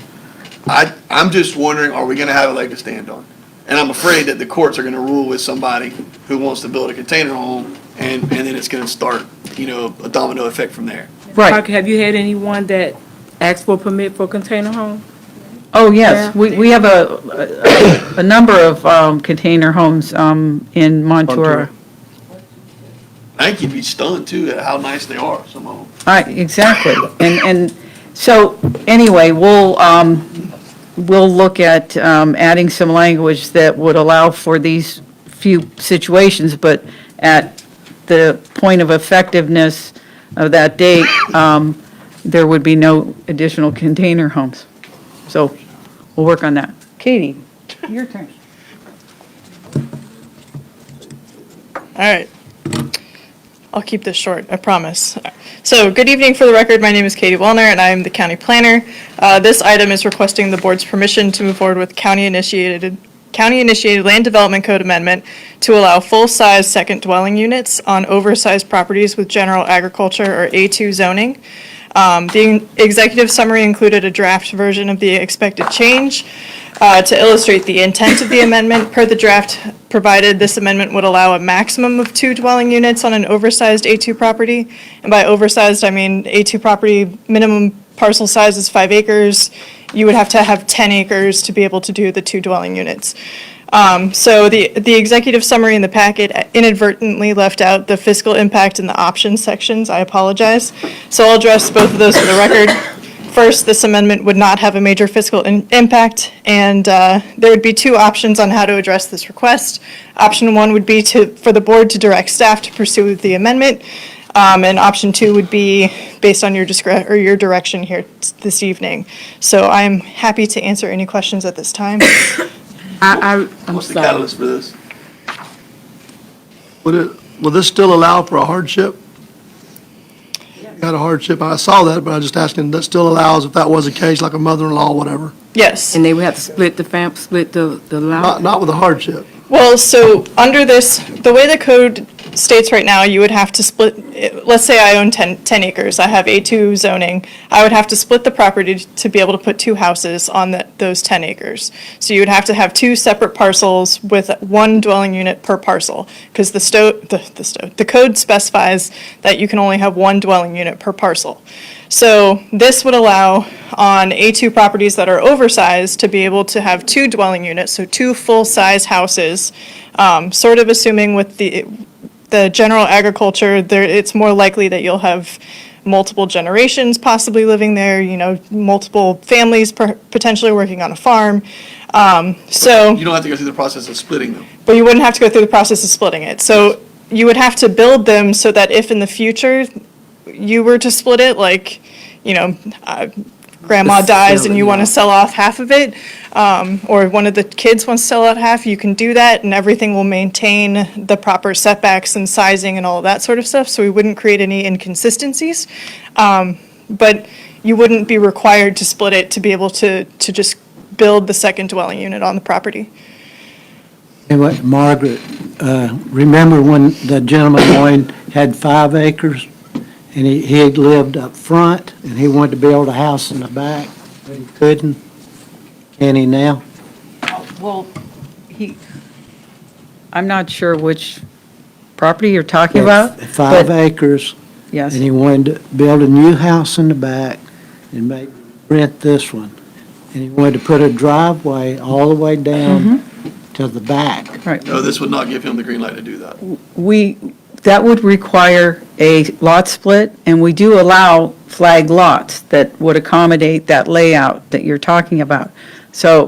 I'm just wondering, are we going to have a leg to stand on? And I'm afraid that the courts are going to rule with somebody who wants to build a container home, and then it's going to start, you know, a domino effect from there. Right. Have you had anyone that asked for a permit for a container home? Oh, yes, we have a number of container homes in Montero. I think you'd be stunned, too, at how nice they are, some of them. Exactly, and so, anyway, we'll look at adding some language that would allow for these few situations, but at the point of effectiveness of that date, there would be no additional container homes. So, we'll work on that. Katie, your turn. All right. I'll keep this short, I promise. So, good evening. For the record, my name is Katie Wellner, and I am the county planner. This item is requesting the board's permission to move forward with county-initiated land development code amendment to allow full-size second dwelling units on oversized properties with general agriculture or A2 zoning. The executive summary included a draft version of the expected change. To illustrate the intent of the amendment, per the draft provided, this amendment would allow a maximum of 2 dwelling units on an oversized A2 property. And by oversized, I mean A2 property, minimum parcel size is 5 acres. You would have to have 10 acres to be able to do the 2 dwelling units. So the executive summary in the packet inadvertently left out the fiscal impact and the options sections. I apologize. So I'll address both of those for the record. First, this amendment would not have a major fiscal impact, and there would be 2 options on how to address this request. Option 1 would be for the board to direct staff to pursue the amendment, and option 2 would be based on your direction here this evening. So I'm happy to answer any questions at this time. I'm What's the sorry. catalyst for this? Will this still allow for a hardship? got a hardship. I saw that, but I just asking, that still allows, if that was the case, like a mother-in-law, whatever. Yes. And they would have to split the lot? Not with a hardship. Well, so under this, the way the code states right now, you would have to split, let's say I own 10 acres, I have A2 zoning, I would have to split the property to be able to put 2 houses on those 10 acres. So you would have to have 2 separate parcels with 1 dwelling unit per parcel, because the code specifies that you can only have 1 dwelling unit per parcel. So this would allow on A2 properties that are oversized to be able to have 2 dwelling units, so 2 full-size houses, sort of assuming with the general agriculture, it's more likely that you'll have multiple generations possibly living there, multiple families potentially working on a farm. So, You don't have to go through the process of splitting them. but you wouldn't have to go through the process of splitting it. So you would have to build them so that if in the future you were to split it, like, grandma dies and you want to sell off half of it, or one of the kids wants to sell out half, you can do that, and everything will maintain the proper setbacks and sizing and all of that sort of stuff, so we wouldn't create any inconsistencies. But you wouldn't be required to split it to be able to just build the second dwelling unit on the property. And what, Margaret, remember when the gentleman Wayne had 5 acres? And he had lived up front, and he wanted to build a house in the back, but he couldn't. Can he now? Well, I'm not sure which property you're talking about. 5 but- acres, Yes. and he wanted to build a new house in the back and rent this one. And he wanted to put a driveway all the way down to the back. Right. No, this would not give him the green light to do that. That would require a lot split, and we do allow flag lots that would accommodate that layout that you're talking about. So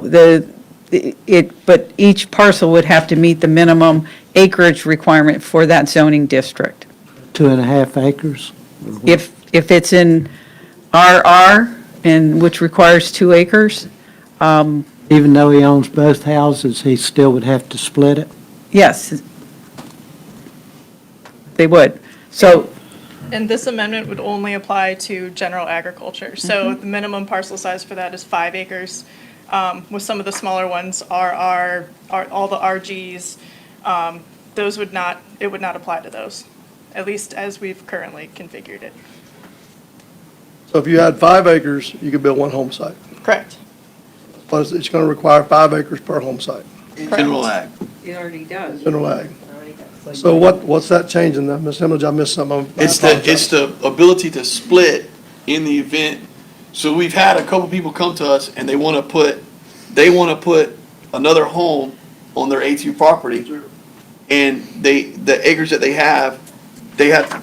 but each parcel would have to meet the minimum acreage requirement for that zoning district. 2.5 acres. If it's in RR, and which requires 2 acres, Even though he owns both houses, he still would have to split it. yes, they would. So, And this amendment would only apply to general agriculture. So the minimum parcel size for that is 5 acres. With some of the smaller ones, RR, all the RGs, those would not, it would not apply to those, at least as we've currently configured it. So if you had 5 acres, you could build 1 home site. Correct. But it's going to require 5 acres per home site, In general ag. it already does. general ag. So what's that changing then? Ms. Hemledge, I missed something. I It's the ability to split in the event. So we've had a couple people come to us and they want to put another home on their A2 property. And the acres that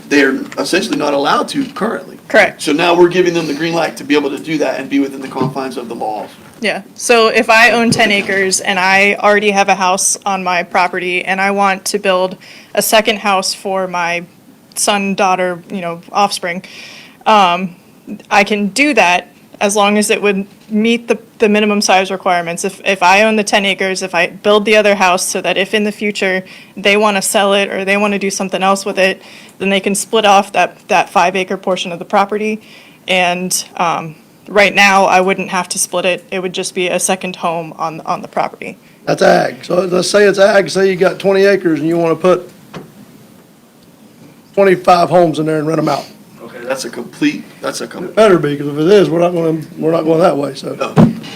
they're essentially not allowed to currently. Correct. So now we're giving them the green light to be able to do that and be within the confines of the laws. Yeah, so if I own 10 acres and I already have a house on my property and I want to build a second house for my son, daughter, offspring, I can do that as long as it would meet the minimum size requirements. If I own the 10 acres, if I build the other house so that if in the future they want to sell it or they want to do something else with it, then they can split off that 5-acre portion of the property. And right now, I wouldn't have to split it. It would just be a second home on the property. That's ag. So let's say it's ag, say you got 20 acres and you want to put 25 homes in there and rent them out. Okay, that's a complete. It better be, because if it is, we're not going that way, so.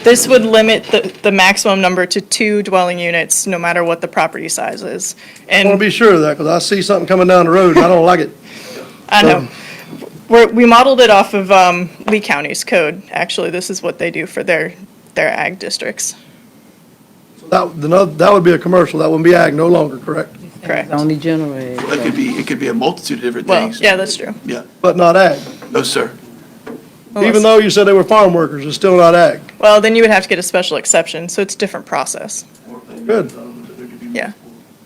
This would limit the maximum number to 2 dwelling units, no matter what the property size is. I want to And be sure of that, because I see something coming down the road and I don't like it. I know, we modeled it off of Lee County's code. Actually, this is what they do for their ag districts. That would be a commercial, that wouldn't be ag no longer, correct? Correct. Only generated. It could be a multitude of different Well, things. yeah, that's true. Yeah. But not ag. No, sir. Even though you said they were farm workers, it's still not ag. Well, then you would have to get a special exception, so it's a different process. Good. Yeah.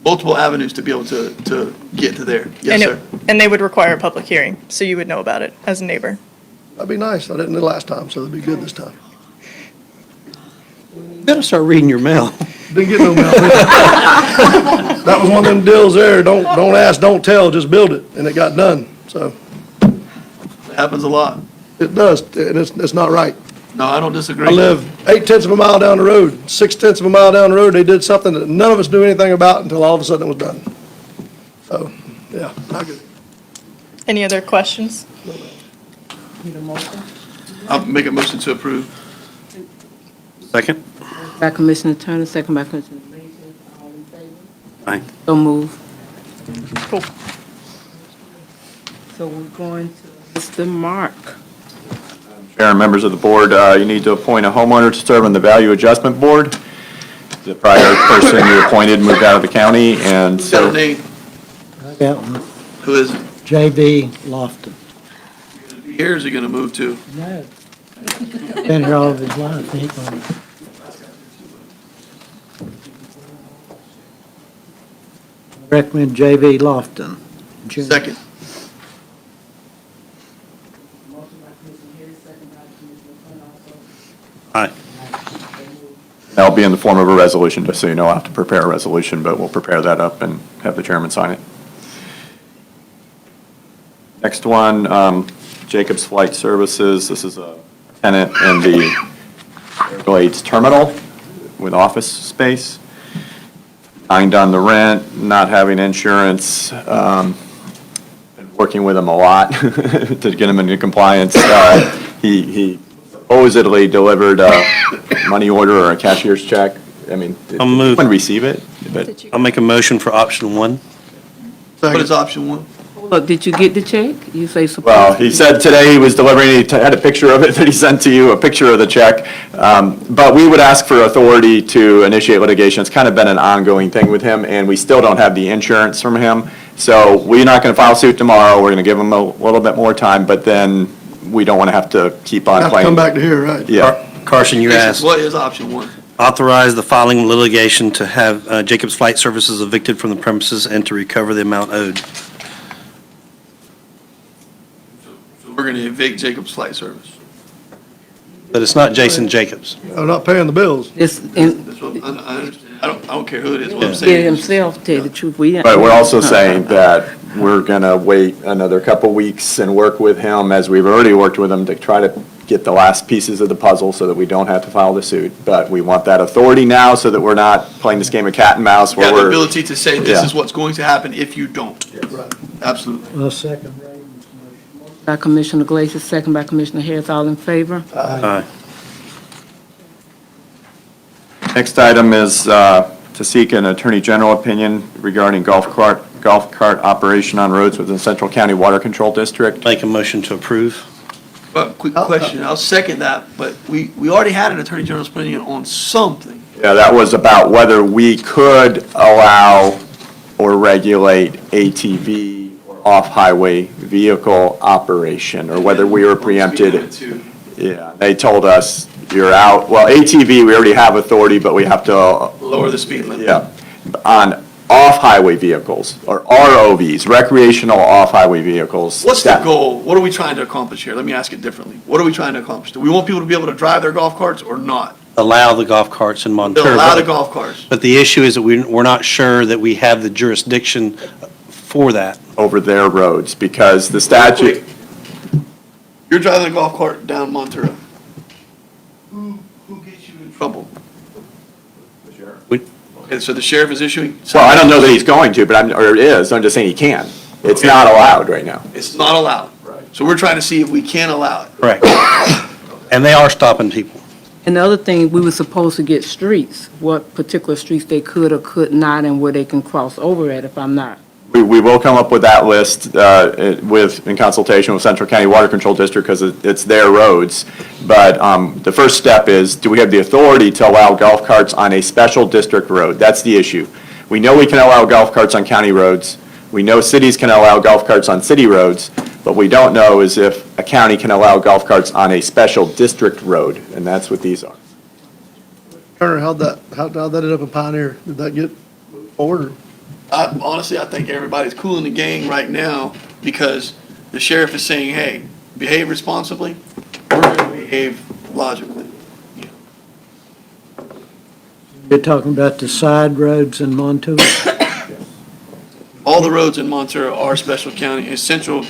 Multiple avenues to be able to get to there. Yes, And sir. and they would require a public hearing, so you would know about it as a neighbor. That'd be nice. I didn't the last time, so it'd be good this time. You better start reading your mail. Didn't get no mail. That was one of them deals there, don't ask, don't tell, just build it, and it got done, so. Have Happens a lot. It does, and it's not right. No, I don't disagree. I live 8/10 of a mile down the road, 6/10 of a mile down the road, they did something that none of us knew anything about until all of a sudden it was done. So, yeah, not good. Any other questions? I'll make a motion to approve. Second? By Commissioner Turner, second by Commissioner Glazer. All in favor? Aye. So move. Cool. So we're going to Mr. Mark. Chair and members of the board, you need to appoint a homeowner to serve on the Value Adjustment Board. The prior person you appointed moved out of the county, and Who's got so a name? I got one. Who is it? J.B. Lofton. Here is he gonna move to? No. Been here all of his life. He ain't gonna- Recommend J.B. Lofton. Jr. Second. Aye. that'll be in the form of a resolution, just so you know, I'll have to prepare a resolution, but we'll prepare that up and have the chairman sign it. Next one, Jacobs Flight Services. This is a tenant in the Glades Terminal with office space. Behind on the rent, not having insurance, been working with him a lot to get him into compliance. He supposedly delivered a money order or a cashier's check. I mean, I'll move. did receive it, but I'll make a motion for option one. What is option one? Look, did you get the check? You say suppose. well, he said today he was delivering, he had a picture of it that he sent to you, a picture of the check. But we would ask for authority to initiate litigation. It's kind of been an ongoing thing with him, and we still don't have the insurance from him. So we're not going to file suit tomorrow. We're going to give him a little bit more time, but then we don't want to have to keep on Have to playing. come back to here, right? Yeah. Carson, you asked, What is option one? authorize the filing of litigation to have Jacobs Flight Services evicted from the premises and to recover the amount owed. So we're gonna evict Jacobs Flight Service. But it's not Jason Jacobs. I'm not paying the bills. It's in, That's what, I understand. I don't care who it is. What I'm did saying is, himself, to tell you the truth. We But we're also saying that we're going to wait another couple weeks and work with him, as we've already worked with him, to try to get the last pieces of the puzzle so that we don't have to file the suit. But we want that authority now so that we're not playing this game of cat and mouse you where have the we're. ability to say, this Yeah. is what's going to happen if you don't. Right. Absolutely. Well, second Raymond's motion. By Commissioner Glazer, second by Commissioner Harris, all in favor? Aye. Next item is to seek an Attorney General opinion regarding golf cart operation on roads within Central County Water Control District. Make a motion to approve. But quick question, I'll second that, but we already had an Attorney General's opinion on something. Yeah, that was about whether we could allow or regulate ATV or off-highway vehicle operation, or whether we were preempted. Yeah, they told us, you're out. Well, ATV, we already have authority, but we have to, Lower the speed limit. yeah, on off-highway vehicles, or ROVs, recreational off-highway vehicles. What's the goal? What are we trying to accomplish here? Let me ask it differently. What are we trying to accomplish? Do we want people to be able to drive their golf carts or not? Allow the golf carts in Montero. They'll allow the golf carts. But the issue is that we're not sure that we have the jurisdiction for that. Over their roads, because the statute, You're driving a golf cart down Montero. Who gets you in trouble? We- Okay, so the sheriff is issuing? well, I don't know that he's going to, but or is, I'm just saying he can. It's Okay. not allowed right now. It's not allowed. So we're trying to see if we can allow it. Correct. And they are stopping people. And the other thing, we were supposed to get streets, what particular streets they could or could not, and where they can cross over at, if I'm not. We will come up with that list in consultation with Central County Water Control District, because it's their roads. But the first step is, do we have the authority to allow golf carts on a special district road? That's the issue. We know we can allow golf carts on county roads. We know cities can allow golf carts on city roads. But we don't know is if a county can allow golf carts on a special district road, and that's what these are. Turner, how'd that end up in Pioneer? Did that get forward? Honestly, I think everybody's cooling the gang right now because the sheriff is saying, hey, behave responsibly. We're going to behave logically. You're talking about the side roads in Montour? All the roads in Montero are special county, and Central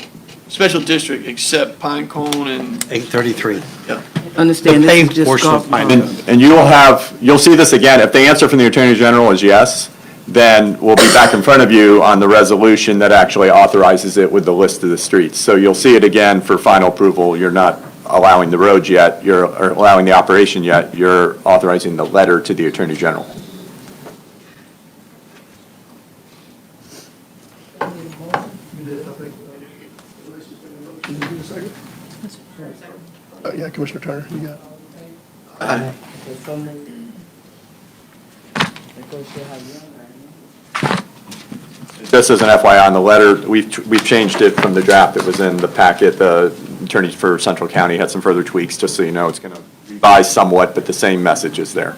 special district except Pine Cone and, 833. yeah. Understand The this is paved just portion of golf Pine carts. And you'll see this again. If the answer from the Attorney General is yes, then we'll be back in front of you on the resolution that actually authorizes it with the list of the streets. So you'll see it again for final approval. You're not allowing the roads yet, or allowing the operation yet. You're authorizing the letter to the Attorney General. Yeah, Commissioner Turner, you got it. Just as an FYI on the letter, we've changed it from the draft that was in the packet. The attorney for Central County had some further tweaks, just so you know. It's going to revise somewhat, but the same message is there.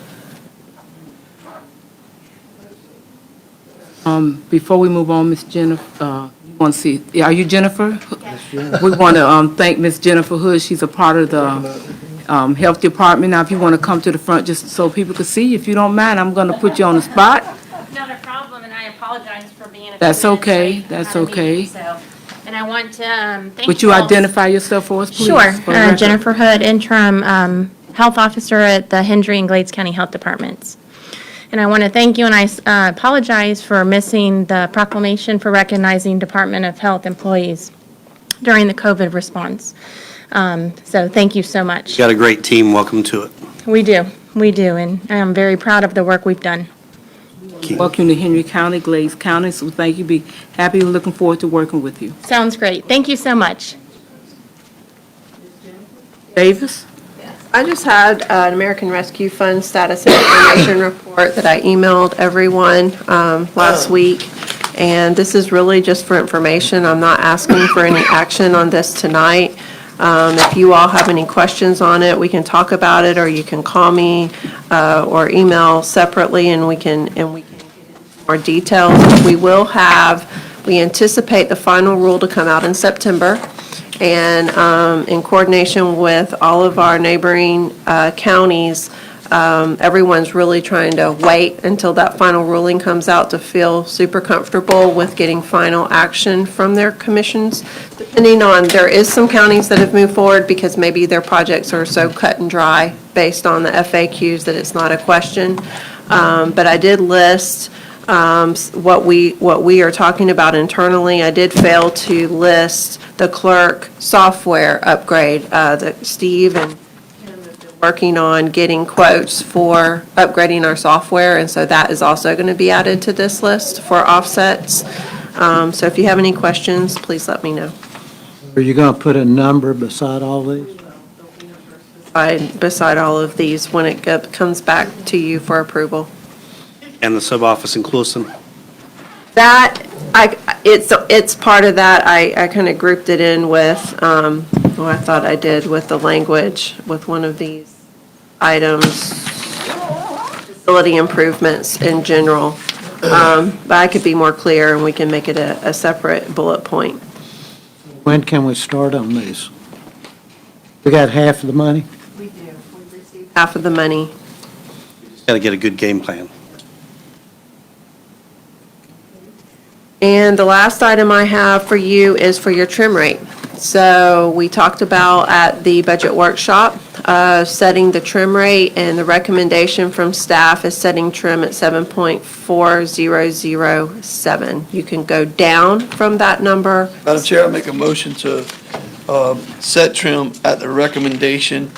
Before we move on, Ms. Jennifer, you want to see, are you Jennifer? We want to thank Ms. Jennifer Hood. She's a part of the Health Department. Now, if you want to come to the front just so people can see you, if you don't mind, I'm going to put you on the spot. Not a problem, and I apologize for being a few That's minutes okay, late. that's Had a meeting, okay. so- And I want to thank Would you all- identify yourself for us, please? Sure. for the record? Jennifer Hood, interim health officer at the Hendry and Glades County Health Departments. And I want to thank you, and I apologize for missing the proclamation for recognizing Department of Health employees during the COVID response. So thank you so much. You got a great team. Welcome to it. We do, and I am very proud of the work we've done. Welcome to Henry County, Glades County, so thank you. Be happy and looking forward to working with you. Sounds great. Thank you so much. Davis? I just had an American Rescue Fund status and information report that I emailed everyone last week. And this is really just for information. I'm not asking for any action on this tonight. If you all have any questions on it, we can talk about it, or you can call me or email separately, and we can get into more details. We anticipate the final rule to come out in September. And in coordination with all of our neighboring counties, everyone's really trying to wait until that final ruling comes out to feel super comfortable with getting final action from their commissions. Depending on, there is some counties that have moved forward because maybe their projects are so cut and dry based on the FAQs that it's not a question. But I did list what we are talking about internally. I did fail to list the clerk software upgrade that Steve and Kim have been working on getting quotes for upgrading our software, and so that is also going to be added to this list for offsets. So if you have any questions, please let me know. Are you going to put a number beside all these? Beside all of these, when it comes back to you for approval. And the sub-office in Clueston. That, it's part of that. I kind of grouped it in with, I thought I did with the language with one of these items, facility improvements in general. But I could be more clear, and we can make it a separate bullet point. When can we start on these? We got half of the money? We do. We've received half of the money. Got to get a good game plan. And the last item I have for you is for your trim rate. So we talked about at the budget workshop, setting the trim rate, and the recommendation from staff is setting trim at 7.4007. You can go down from that number. Madam Chair, I make a motion to set trim at the recommendation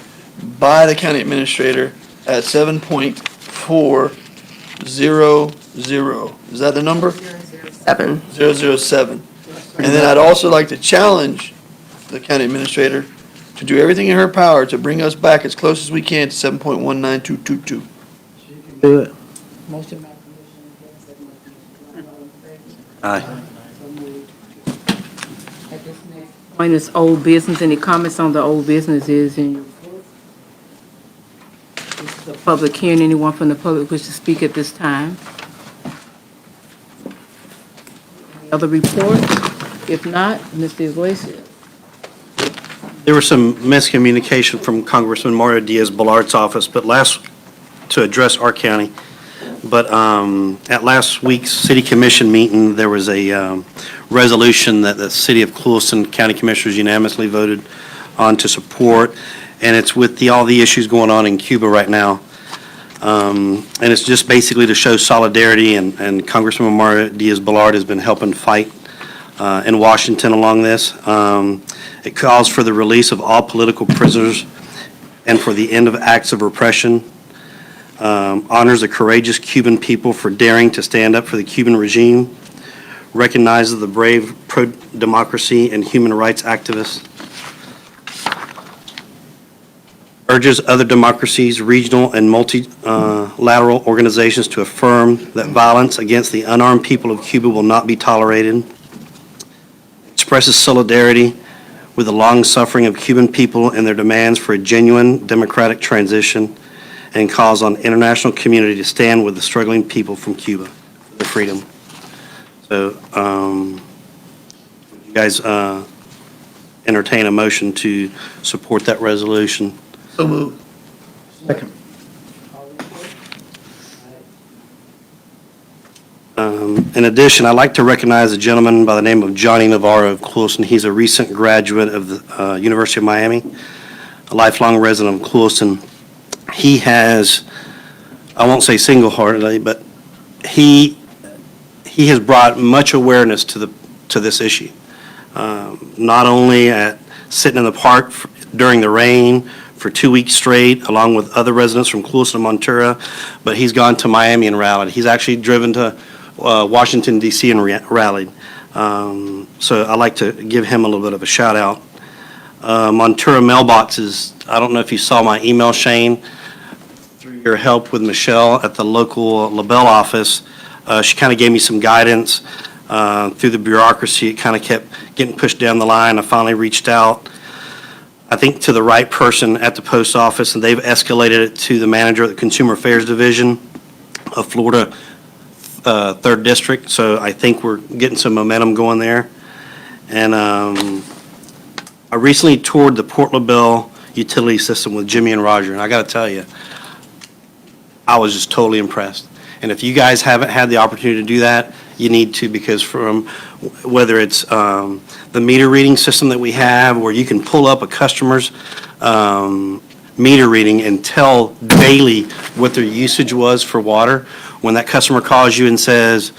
by the county administrator at 7.400. Is that the number? 007. And then I'd also like to challenge the county administrator to do everything in her power to bring us back as close as we can to 7.19222. Do it. Aye. Point is old business. Any comments on the old businesses in your report? This is a public hearing. Anyone from the public wish to speak at this time? Any other report? If not, Mr. Iglesias. There was some miscommunication from Congressman Mario Diaz-Balart's office, but to address our county, But at last week's city commission meeting, there was a resolution that the city of Clewiston County Commissioners unanimously voted on to support, and it's with all the issues going on in Cuba right now. And it's just basically to show solidarity, and Congressman Mario Diaz-Balart has been helping fight in Washington along this. It calls for the release of all political prisoners and for the end of acts of repression. Honors the courageous Cuban people for daring to stand up for the Cuban regime. Recognizes the brave pro-democracy and human rights activists. Urges other democracies, regional and multilateral organizations to affirm that violence against the unarmed people of Cuba will not be tolerated. Expresses solidarity with the long-suffering of Cuban people and their demands for a genuine democratic transition, and calls on the international community to stand with the struggling people from Cuba for their freedom. So, you guys entertain a motion to support that resolution? So moved. Second. In addition, I'd like to recognize a gentleman by the name of Johnny Navarro of Clewiston. He's a recent graduate of the University of Miami, a lifelong resident of Clewiston. He has, I won't say single-heartedly, but he has brought much awareness to this issue. Not only at sitting in the park during the rain for 2 weeks straight, along with other residents from Clewiston and Montero, but he's gone to Miami and rallied. He's actually driven to Washington, D.C. and rallied. So I'd like to give him a little bit of a shout-out. Montero mailboxes, I don't know if you saw my email, Shane, through your help with Michelle at the local LaBelle office. She kind of gave me some guidance through the bureaucracy. It kind of kept getting pushed down the line. I finally reached out, I think, to the right person at the post office, and they've escalated it to the manager of the Consumer Affairs Division of Florida 3rd District. So I think we're getting some momentum going there. And I recently toured the Port LaBelle utility system with Jimmy and Roger, and I got to tell you, I was just totally impressed. And if you guys haven't had the opportunity to do that, you need to, because from whether it's the meter reading system that we have, where you can pull up a customer's meter reading and tell daily what their usage was for water. When that customer calls you and says,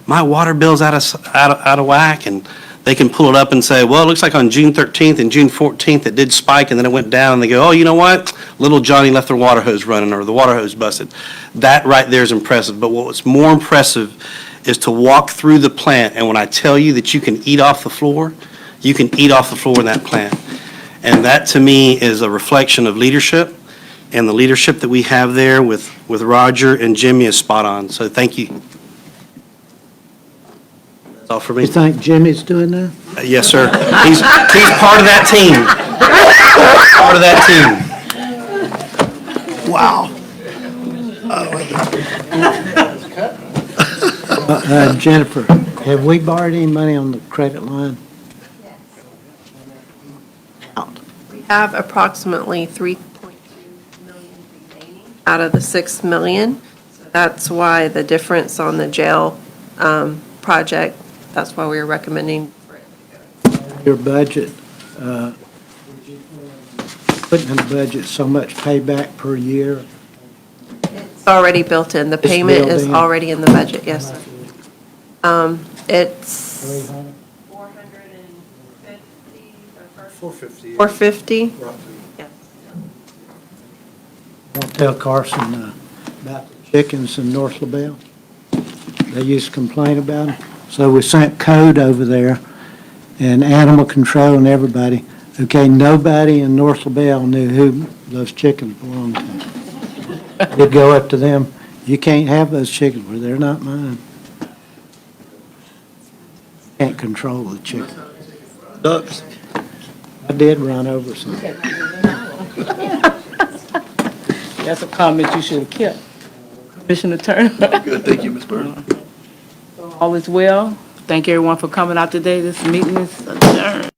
my water bill's out of whack, and they can pull it up and say, well, it looks like on June 13th and June 14th it did spike and then it went down, and they go, oh, you know what? Little Johnny left their water hose running, or the water hose busted. That right there is impressive. But what's more impressive is to walk through the plant, and when I tell you that you can eat off the floor, you can eat off the floor in that plant. And that to me is a reflection of leadership, and the leadership that we have there with Roger and Jimmy is spot on. So thank you. That's all for me. You think Jimmy's doing that? Yes, sir. He's part of that team. Part of that team. Wow. Jennifer, have we borrowed any money on the credit line? We have approximately 3.2 million remaining out of the 6 million. So that's why the difference on the jail project, that's why we were recommending for it to go. Your budget, putting in the budget so much payback per year? It's already built in. The It's payment built is in. already in the budget, yes, sir. It's 450. 450? Yes. Won't tell Carson about the chickens in North LaBelle. They used to complain about them. So we sent code over there and animal control and everybody. Okay, nobody in North LaBelle knew who those chickens belonged to. We'd go up to them, you can't have those chickens, well, they're not mine. Can't control the chickens. Ducks. I did run over some. That's a comment you should have kept. Commissioner Turner. Good, thank you, Ms. Byrne. All is well. Thank everyone for coming out today. This meeting is adjourned.